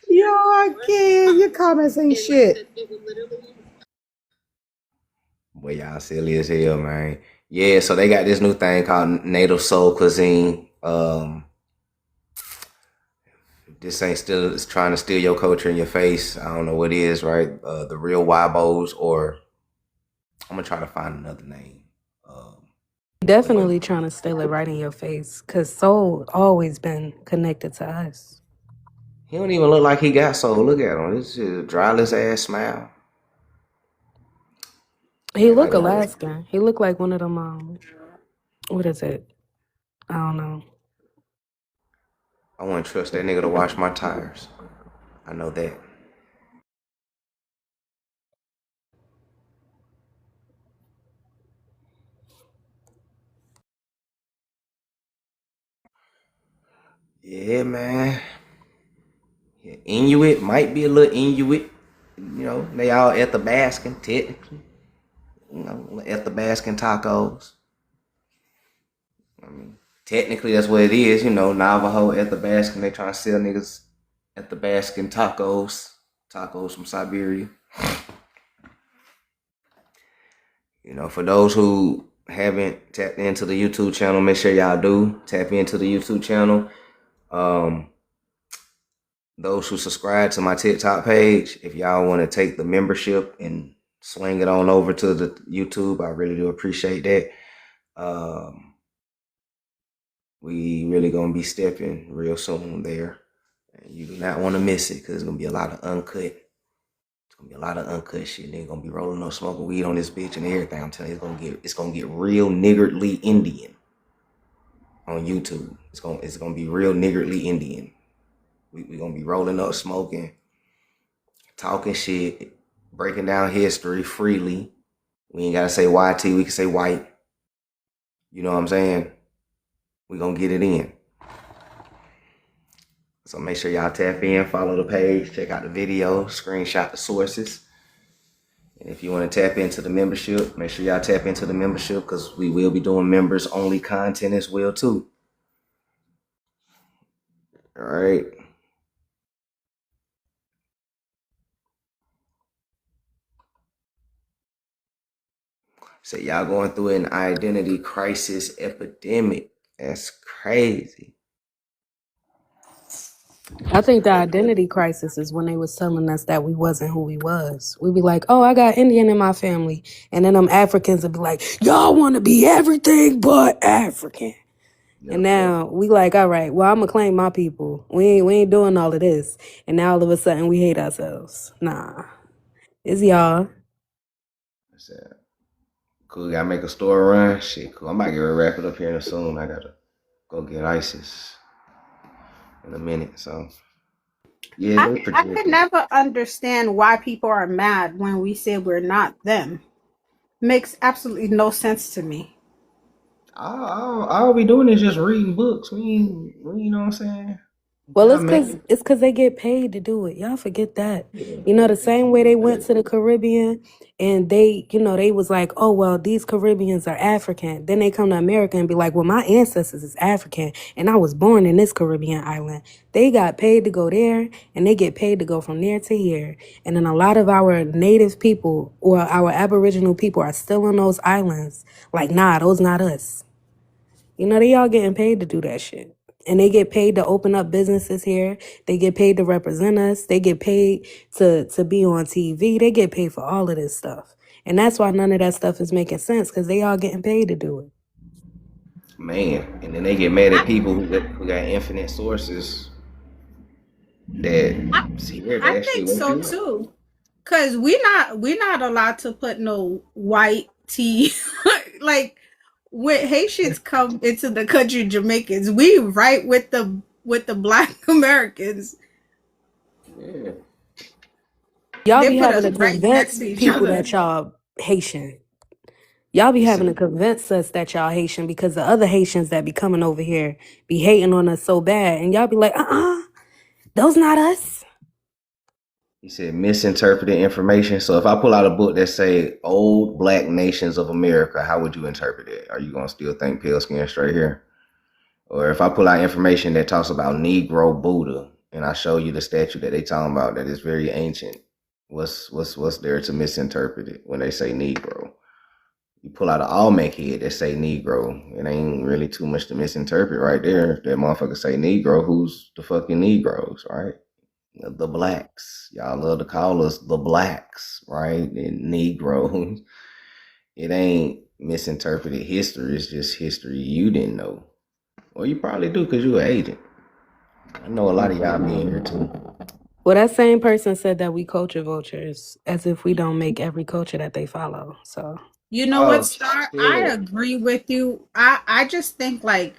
Yo, I can't. Your comments ain't shit. Boy, y'all silly as hell, man. Yeah, so they got this new thing called Native Soul Cuisine. This ain't still it's trying to steal your culture in your face. I don't know what it is, right? The real Wibos, or I'm gonna try to find another name. Definitely trying to steal it right in your face, cause soul always been connected to us. He don't even look like he got soul. Look at him. This is a dryless ass smile. He Man, look Alaskan. He look like one of them. What is it? I don't know. I wouldn't trust that nigga to wash my tires. I know that. Yeah, man. Yeah, Inuit might be a little Inuit. You know, they all at the basking, technically. You know, at the basking tacos. I mean, technically that's what it is. You know, Navajo at the Baskin, they trying to sell niggas at the Baskin tacos from Siberia. You know, for those who haven't tapped into the YouTube channel, make sure y'all do tap into the YouTube channel. Those who subscribe to my TikTok page, if y'all want to take the membership and swing it on over to the YouTube, I really do appreciate that. We really gonna be stepping real soon there. And you do not want to miss it because it's gonna be a lot of uncut. It's gonna be a lot of uncut shit. They're gonna be rolling up smoking weed on this bitch and everything. I'm telling you, it's gonna get real niggardly Indian on YouTube. It's gonna be real niggardly Indian. We gonna be rolling up smoking, talking shit, breaking down history freely. We ain't gotta say YT, we can say white. You know what I'm saying? We gonna get it in. So make sure y'all tap in, follow the page, check out the video, screenshot the sources. And if you want to tap into the membership, make sure y'all tap into the membership because we will be doing members only content as well too. All right. So y'all going through an identity crisis epidemic. That's crazy. I think the identity crisis is when they was telling us that we wasn't who we was. We'd be like, oh, I got Indian in my family. And then them Africans would be like, y'all want to be everything but African. Yep, and now we like, all right, well, I'm going to claim my people. We ain't doing all of this. And now all of a sudden we hate ourselves. Nah. It's y'all. That's it. Cool, gotta make a store run. Shit, cool. I'm about to get ready to wrap it up here soon. I gotta go get ISIS in a minute. So yeah, they I could projecting. never understand why people are mad when we say we're not them. Makes absolutely no sense to me. All we doing is just reading books. You know what I'm saying? Well, Not mad. it's cause they get paid to do it. Y'all forget that. Yeah, You know, the same way they went to the Caribbean and they, they was like, oh, well, these Caribbeans are African. Then they come to America and be like, well, my ancestors is African and I was born in this Caribbean island. They got paid to go there and they get paid to go from there to here. And then a lot of our native people or our Aboriginal people are still on those islands. Like, nah, those not us. They all getting paid to do that shit. And they get paid to open up businesses here. They get paid to represent us. They get paid to be on TV. They get paid for all of this stuff. And that's why none of that stuff is making sense because they all getting paid to do it. man. And then they get mad at people who got infinite sources that see here I they actually think wake so you up. too. Cause we're not allowed to put no white tea like when Haitians come into the country, Jamaicans, we right with the black Americans. Yeah. Y'all They be put having us to right next convince to each people other. that y'all Haitian. Y'all be having to Listen, convince us that y'all Haitian because the other Haitians that be coming over here be hating on us so bad. And y'all be like, those not us. he said misinterpreted information. So if I pull out a book that say old black nations of America, how would you interpret it? Are you gonna still think pale skin straight here? Or if I pull out information that talks about Negro Buddha and I show you the statue that they talking about that is very ancient, what's there to misinterpret it when they say Negro? You pull out an Olmec head that say Negro, it ain't really too much to misinterpret right there. If that motherfucker say Negro, who's the fucking Negroes, right? The blacks. Y'all love to call us the blacks, right? And Negroes. It ain't misinterpreted history. It's just history you didn't know. Well, you probably do because you're an agent. I know a lot of y'all be in here too. Well, that same person said that we culture vultures, as if we don't make every culture that they follow. So You know what, Oh Star? I shit. agree with you. I just think like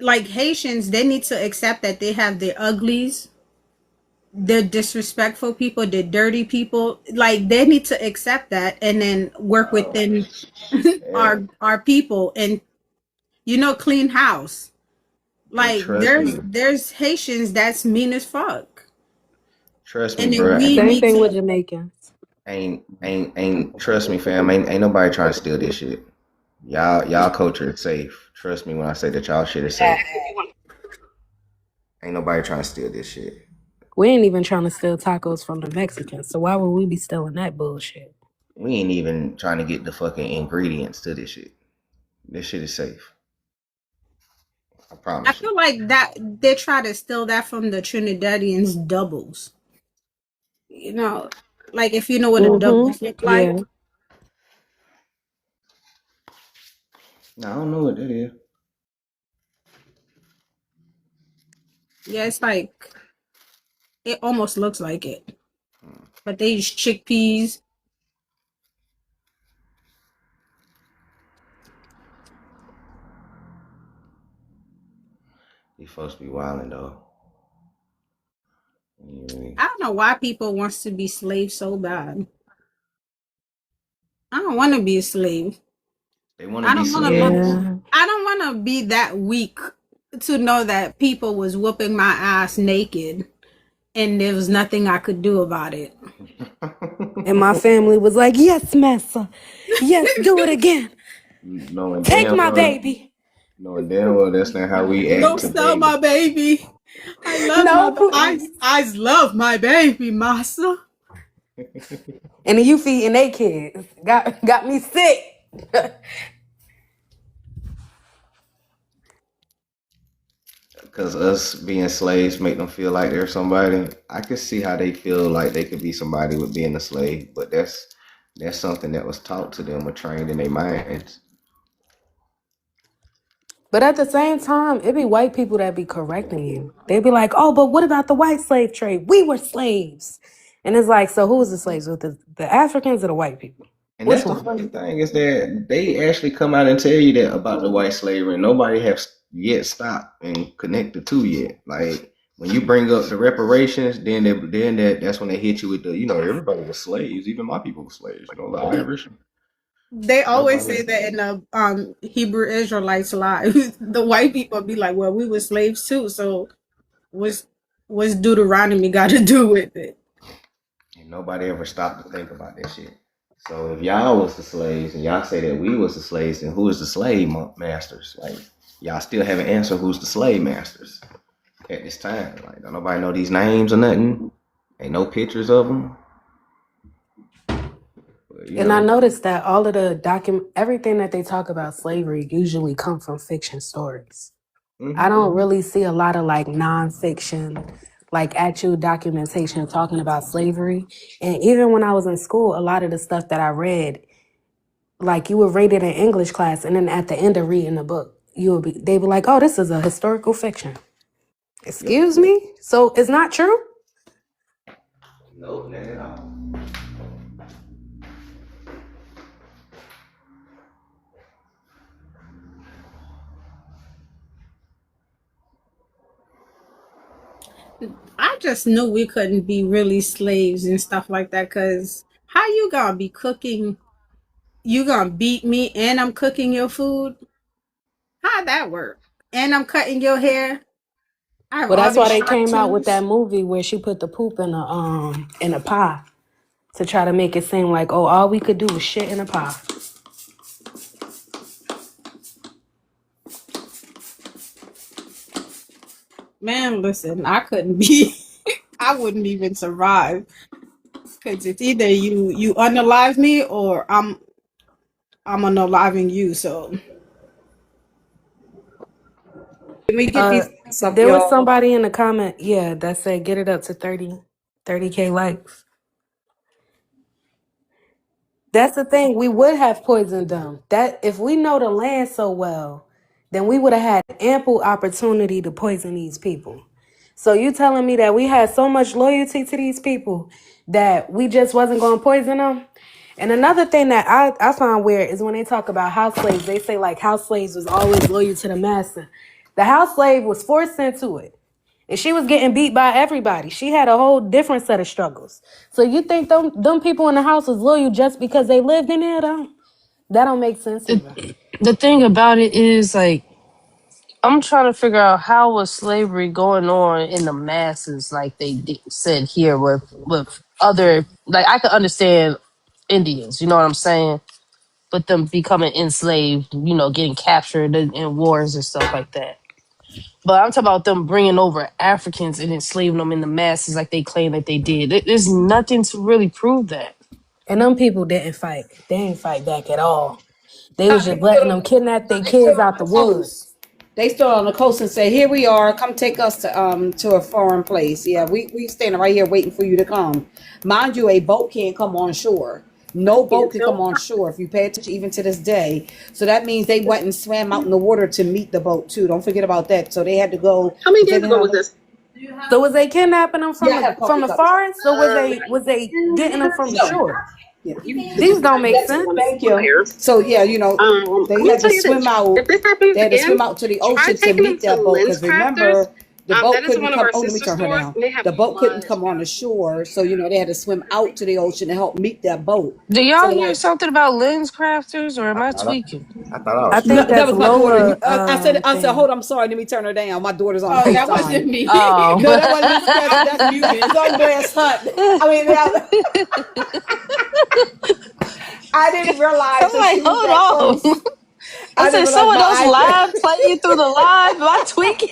Haitians, they need to accept that they have their uglies, they're disrespectful people, they're dirty people. Like they need to accept that and then work Oh within yeah. our people and clean house. And Like there's Haitians that's mean as fuck. trust me, And then bro. we same need thing with to Jamaicans. Ain't trust me, fam. Ain't nobody trying to steal this shit. Y'all culture is safe. Trust me when I say that y'all shit is safe. Ain't nobody trying to steal this shit. We ain't even trying to steal tacos from the Mexicans, so why would we be stealing that bullshit? We ain't even trying to get the fucking ingredients to this shit. This shit is safe. I I promise you. feel like that they try to steal that from the Trinidadians doubles. You know, like if you know what a doubles look like. Yeah. No, I don't know what that is. Yeah, it's like it almost looks like it. But they use chickpeas. These folks be wilding though. I don't know why people wants to be slaves so bad. I don't want to be a slave. They want to I be don't want to look. slaves. Yeah. I don't want to be that weak to know that people was whooping my ass naked and there was nothing I could do about it. And my family was like, yes, massa. Yes, do it again. knowing Take damn my well, baby. knowing damn well that's not how we act Don't sell today. my baby. I love No, I love my baby, massa. and then you feeding they kids. Got me sick. Because us being slaves make them feel like they're somebody. I can see how they feel like they could be somebody with being a slave, but that's something that was taught to them or trained in their minds. But at the same time, it be white people that be correcting you. They be like, oh, but what about the white slave trade? We were slaves. And it's like, so who was the slaves? With the Africans or the white people? And Which that's the one? funny thing is that they actually come out and tell you that about the white slavery, and nobody has yet stopped and connected to yet. Like when you bring up the reparations, that's when they hit you with the, everybody was slaves, even my people were slaves. The Irish. They always Nobody. say that in the Hebrew Israelites lives. The white people be like, "Well, we were slaves too." So what's Deuteronomy got to do with it? And nobody ever stopped to think about that shit. So if y'all was the slaves and y'all say that we was the slaves, then who is the slave masters? Like y'all still haven't answered who's the slave masters at this time. Like don't nobody know these names or nothing. Ain't no pictures of them. But, And I noticed that all of the everything that they talk about slavery usually come from fiction stories. I don't really see a lot of like nonfiction, like actual documentation talking about slavery. And even when I was in school, a lot of the stuff that I read, like you would read it in English class, and then at the end of reading the book, they were like, "Oh, this is a historical fiction." Yep. Excuse me? So it's not true? Nope, not at all. I just knew we couldn't be really slaves and stuff like that. Cause how you gonna be cooking? You gonna beat me and I'm cooking your food? How'd that work? And I'm cutting your hair. I have Well, all that's why these they sharp came out with that tools. movie where she put the poop in a pie to try to make it seem like, oh, all we could do was shit in a pie. Man, listen, I couldn't be. I wouldn't even survive. Cause it's either you unalive me or I'm unaliving you. So Let me get these up, There was y'all. somebody in the comment, yeah, that said get it up to 30K likes. That's the thing. We would have poisoned them. That if we know the land so well, then we would have had ample opportunity to poison these people. So you telling me that we had so much loyalty to these people that we just wasn't going to poison them? And another thing that I find weird is when they talk about house slaves, they say like house slaves was always loyal to the master. The house slave was forced into it. And she was getting beat by everybody. She had a whole different set of struggles. So you think them people in the house was loyal just because they lived in there? That don't make sense either. The thing about it is like I'm trying to figure out how was slavery going on in the masses, like they said here with other. Like I could understand Indians, you know what I'm saying? but them becoming enslaved, getting captured in wars and stuff like that. But I'm talking about them bringing over Africans and enslaving them in the masses like they claim that they did. There's nothing to really prove that. And them people didn't fight. They didn't fight back at all. They was They just stood letting on them kidnap their they stood kids on out the the coast. woods. They stood on the coast and said, "Here we are. Come take us to a foreign place. Yeah, we standing right here waiting for you to come." Mind you, a boat can't come on shore. No boat can come on shore if you pay attention, even to this day. So that means they went and swam out in the water to meet the boat too. Don't forget about that. So they had to go. How many They days didn't ago have was no, this? So was they kidnapping them yeah, I have from coffee the cups. forest, or was they getting them from the No. shore? Yeah. These don't make That's sense. Thank you. layers. So yeah, Let they me had to tell you swim this: out. if this happens They had to again, swim out to the try ocean to taking them meet to that boat. Lens Because Crafters. remember, the boat That is couldn't one of come. our Oh, let me sister turn her stores, down. and they have The boat couldn't blood. come on the shore, so they had to swim out to the ocean to help meet that boat. Do So y'all hear like, something about lens crafters, or am I I thought tweaking? I thought I was I no, think tweaking. that that's was my daughter. Lola I said, thing. hold on, I'm sorry. Let me turn her down. My daughter's on Oh, that FaceTime. wasn't me. Oh. No, that wasn't Miss Craft. I was That's muted. Sunglass Hut. I mean, I didn't realize I'm that like, she was that hold on. close. I I didn't said, realize someone else my live iPad. playing through the live. Am I tweaking?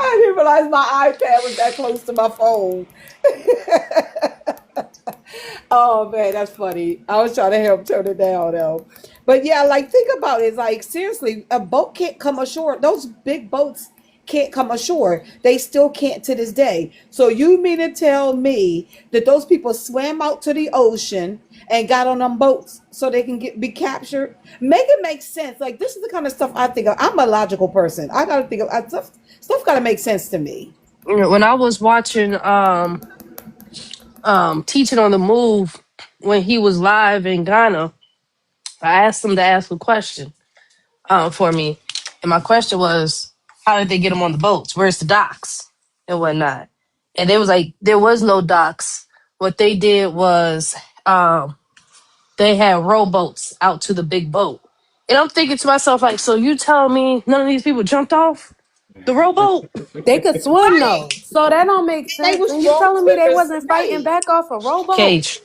I didn't realize my iPad was that close to my phone. Oh man, that's funny. I was trying to help turn it down though. But yeah, like think about it. It's like seriously, a boat can't come ashore. Those big boats can't come ashore. They still can't to this day. So you mean to tell me that those people swam out to the ocean and got on them boats so they can be captured? Make it make sense. Like this is the kind of stuff I think of. I'm a logical person. I gotta think of stuff gotta make sense to me. When I was watching Teaching on the Move when he was live in Ghana, I asked him to ask a question for me. And my question was, how did they get them on the boats? Where's the docks and whatnot? And it was like, there was no docks. What they did was they had rowboats out to the big boat. And I'm thinking to myself, like, so you telling me none of these people jumped off the rowboat? They could swim Right. though, so that don't make They sense. were And you strong telling me they swimmers, wasn't fighting right? back off a rowboat? Cage.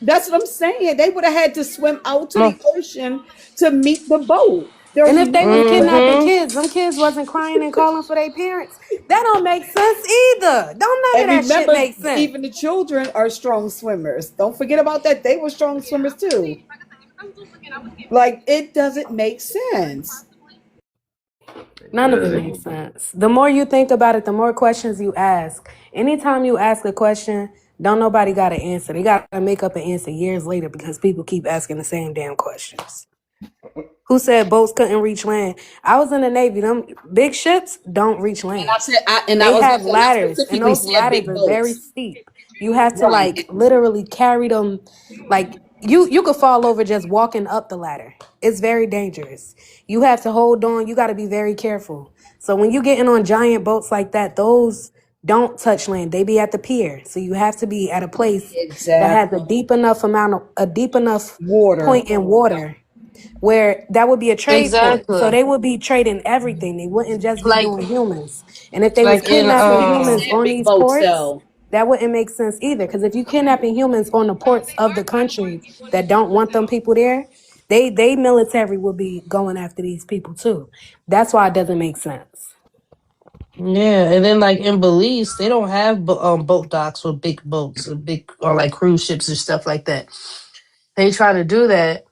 That's what I'm saying. They would have had to swim out to No. the ocean to meet the boat. There's And if they was no kidnapping Mm-hmm. kids, them kids wasn't crying and calling for their parents. That don't make sense either. Don't none of and that shit remember, make sense. even the children are strong swimmers. Don't forget about that. They were strong swimmers too. Like it doesn't make sense. None of it makes sense. The more you think about it, the more questions you ask. Anytime you ask a question, don't nobody got an answer. They got to make up an answer years later because people keep asking the same damn questions. Who said boats couldn't reach land? I was in the Navy. Them big ships don't reach And land. I said, I They was gonna have say, and I ladders, and specifically those said ladders big are very boats. steep. You have to Right. like literally carry them. Like you could fall over just walking up the ladder. It's very dangerous. You have to hold on. You got to be very careful. So when you getting on giant boats like that, those don't touch land. They be at the pier. So you have to be at a place that has Exactly. a deep enough Water. point in water where that would be a trade port. So Exactly. they would be trading everything. They wouldn't just be Like doing humans. And if they was like in That's what kidnapping he humans said. on Big these boats, ports, though. that wouldn't make sense either. Because if you kidnapping humans on the ports of the country that don't want them people there, they military would be going after these people too. That's why it doesn't make sense. yeah, and then like in Belize, they don't have boat docks with big boats or like cruise ships and stuff like that. They try to do that.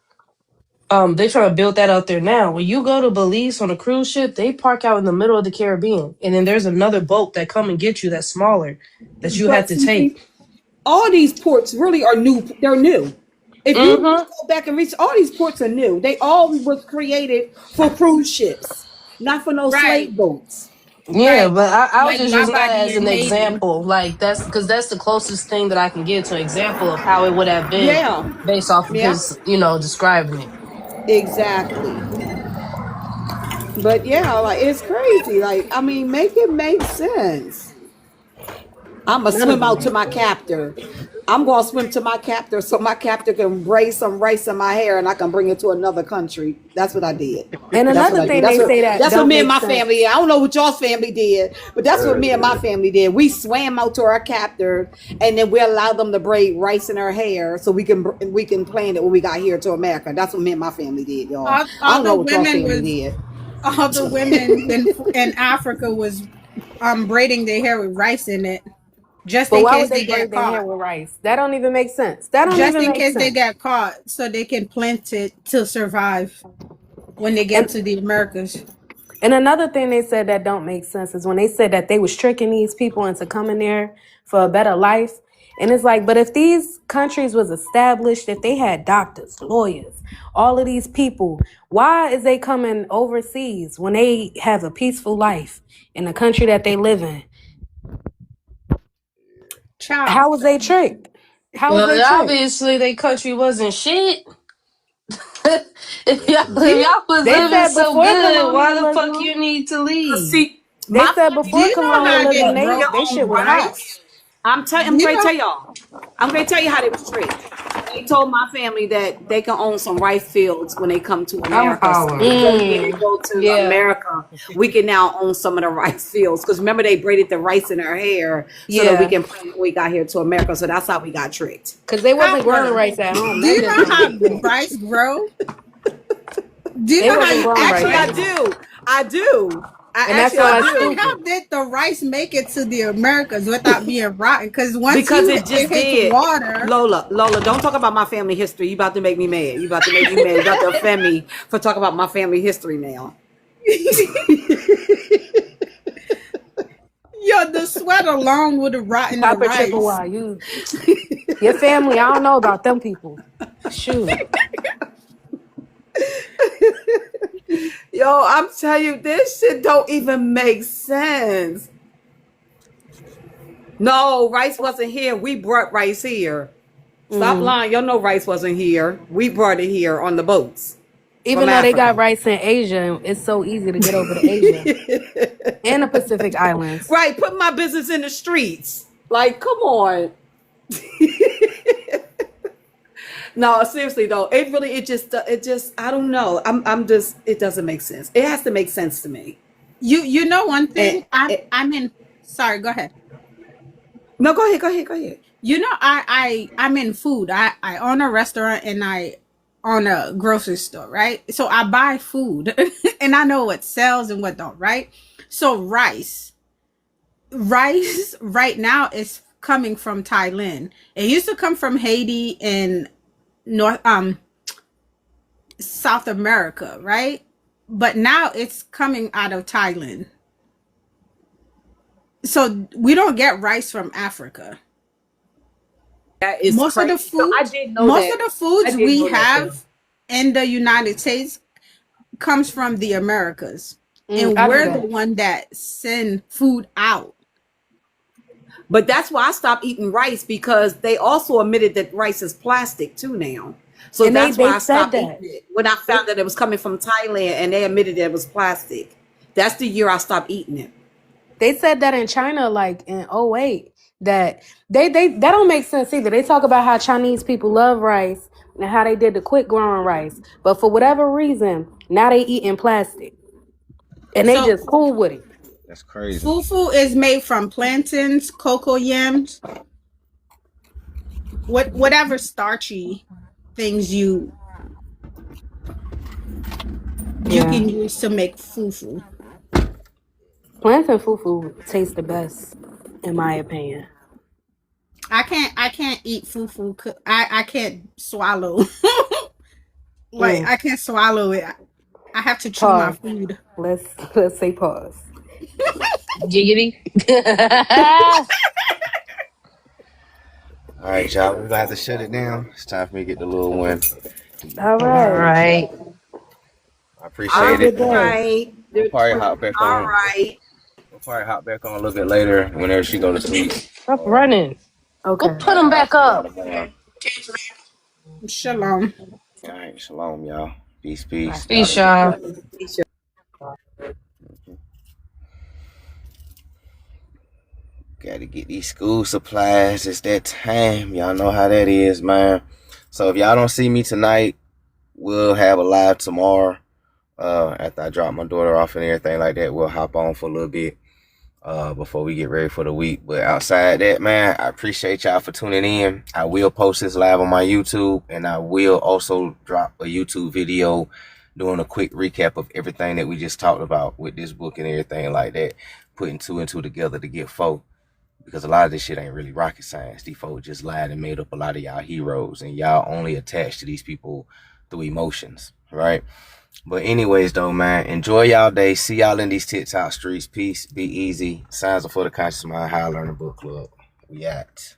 They try to build that out there now. When you go to Belize on a cruise ship, they park out in the middle of the Caribbean, and then there's another boat that come and get you that's smaller that you have But to take. see, all these ports really are new. They're new. If you Mm-hmm. go back and reach, all these ports are new. They all was created for cruise ships, not for no Right, slave boats. Yeah, right. but I was Like just my using that body as an in Navy. example. Like that's because that's the closest thing that I can get to an example of how it would have been Yeah, based off of yeah, his, describing it. exactly. But yeah, like it's crazy. Like I mean, make it make sense. I'ma None of swim it out to makes my sense. captor. I'm going to swim to my captor so my captor can braid some rice in my hair and I can bring it to another country. That's what I did. And That's what another I did. thing they say that That's what don't me and make my sense. family did. I don't know what y'all's family did, but that's what me and my family did. We swam out to our captor and then we allowed them to braid rice in her hair so we can plan it when we got here to America. That's what me and my family did, y'all. I All don't know the what y'all's women family was did. all the women in Africa was braiding their hair with rice in it, just But in why would case they they get braid their hair caught. with rice? That don't even make sense. That don't Just even in make case they sense. get caught, so they can plant it to survive when they get And to the Americas. and another thing they said that don't make sense is when they said that they was tricking these people into coming there for a better life. And it's like, but if these countries was established, if they had doctors, lawyers, all of these people, why is they coming overseas when they have a peaceful life in the country that they live in? Child. How was they tricked? How was they Well, tricked? obviously, their country wasn't shit. if That y'all too. if y'all was They living said so before good, why the fuck colonialism. you need to leave? See, They my said family Do before you know how colonialism, they bring they grow their they own shit was hot. rice. rice? I'm Do you going to know? tell y'all. I'm going to tell you how they was tricked. They told my family that they can own some rice fields when they come to I'm America. So hollering. before we even Mm. go to Yeah. America, we can now own some of the rice fields. Because remember, they braided the rice in her hair so that we Yeah, can plant when we got here to America. So that's how we got tricked. because they wasn't growing Copper. rice at home. Do That you just know don't how make sense. rice grow? Do you They know how wasn't you growing plant rice Actually, at I rice? home. do. I do. And that's So why it's how stupid. did the rice make it to the Americas without being rotten? Because once Because it it just hits did. water, Lola, don't talk about my family history. You about to make me mad. You about to make me mad. You about to offend me for talking about my family history now. yo, the sweat alone would have rotten the Copper triple rice. Y. Your family, I don't know about them people. Shoot. Yo, I'm telling you, this shit don't even make sense. No, rice wasn't here. We brought rice here. Stop Mm. lying. Y'all know rice wasn't here. We brought it here on the boats from Even though they got Africa. rice in Asia, it's so easy to get over to Asia and the Pacific Islands. Right, put my business in the streets. Like, come on. No, seriously though, it just I don't know. I'm just it doesn't make sense. It has to make sense to me. You know one And thing? I'm in. Sorry, go ahead. no, go ahead. You know, I'm in food. I own a restaurant and I own a grocery store, right? So I buy food and I know what sells and what don't, right? So rice right now is coming from Thailand. It used to come from Haiti and North South America, right? But now it's coming out of Thailand. So we don't get rice from Africa. That is Most of the crazy. So I foods, did know most that. of the I foods did we know that too. have in the United States comes from the Americas. And I knew we're the that. one that send food out. But that's why I stopped eating rice because they also admitted that rice is plastic too now. So And that's they why I said stopped that. eating it when I found that it was coming from Thailand and they admitted that it was plastic. That's the year I stopped eating it. They said that in China, like in '08, that they that don't make sense either. They talk about how Chinese people love rice and how they did the quick growing rice, but for whatever reason, now they eating plastic and they So just cool with it. That's crazy. fufu is made from plantains, cocoa yams, whatever starchy things you Yeah, can use to make fufu. plantain fufu tastes the best, in my opinion. I can't eat fufu. I can't swallow. Like Mm. I can't swallow it. I have to chew my Pause. food. Let's say pause. Giggity. All right, y'all. We're gonna have to shut it down. It's time for me to get the little one. All All right. right. I Have a appreciate All it. good day. right. We'll probably hop back All on. right. We'll probably hop back on a little bit later whenever she go to sleep. Stop running. Go Okay. put them back Y'all up. tomorrow. Shalom. All right, shalom, y'all. Peace, peace. Peace, y'all. Gotta get these school supplies. It's that time. Y'all know how that is, man. So if y'all don't see me tonight, we'll have a live tomorrow. After I drop my daughter off and everything like that, we'll hop on for a little bit before we get ready for the week. But outside that, man, I appreciate y'all for tuning in. I will post this live on my YouTube, and I will also drop a YouTube video doing a quick recap of everything that we just talked about with this book and everything like that, putting two and two together to get four. Because a lot of this shit ain't really rocket science. These folks just lied and made up a lot of y'all heroes, and y'all only attached to these people through emotions, right? But anyways, though, man, enjoy y'all day. See y'all in these TikTok streets. Peace. Be easy. Signs are for the conscious mind. High Learning Book Club. We out.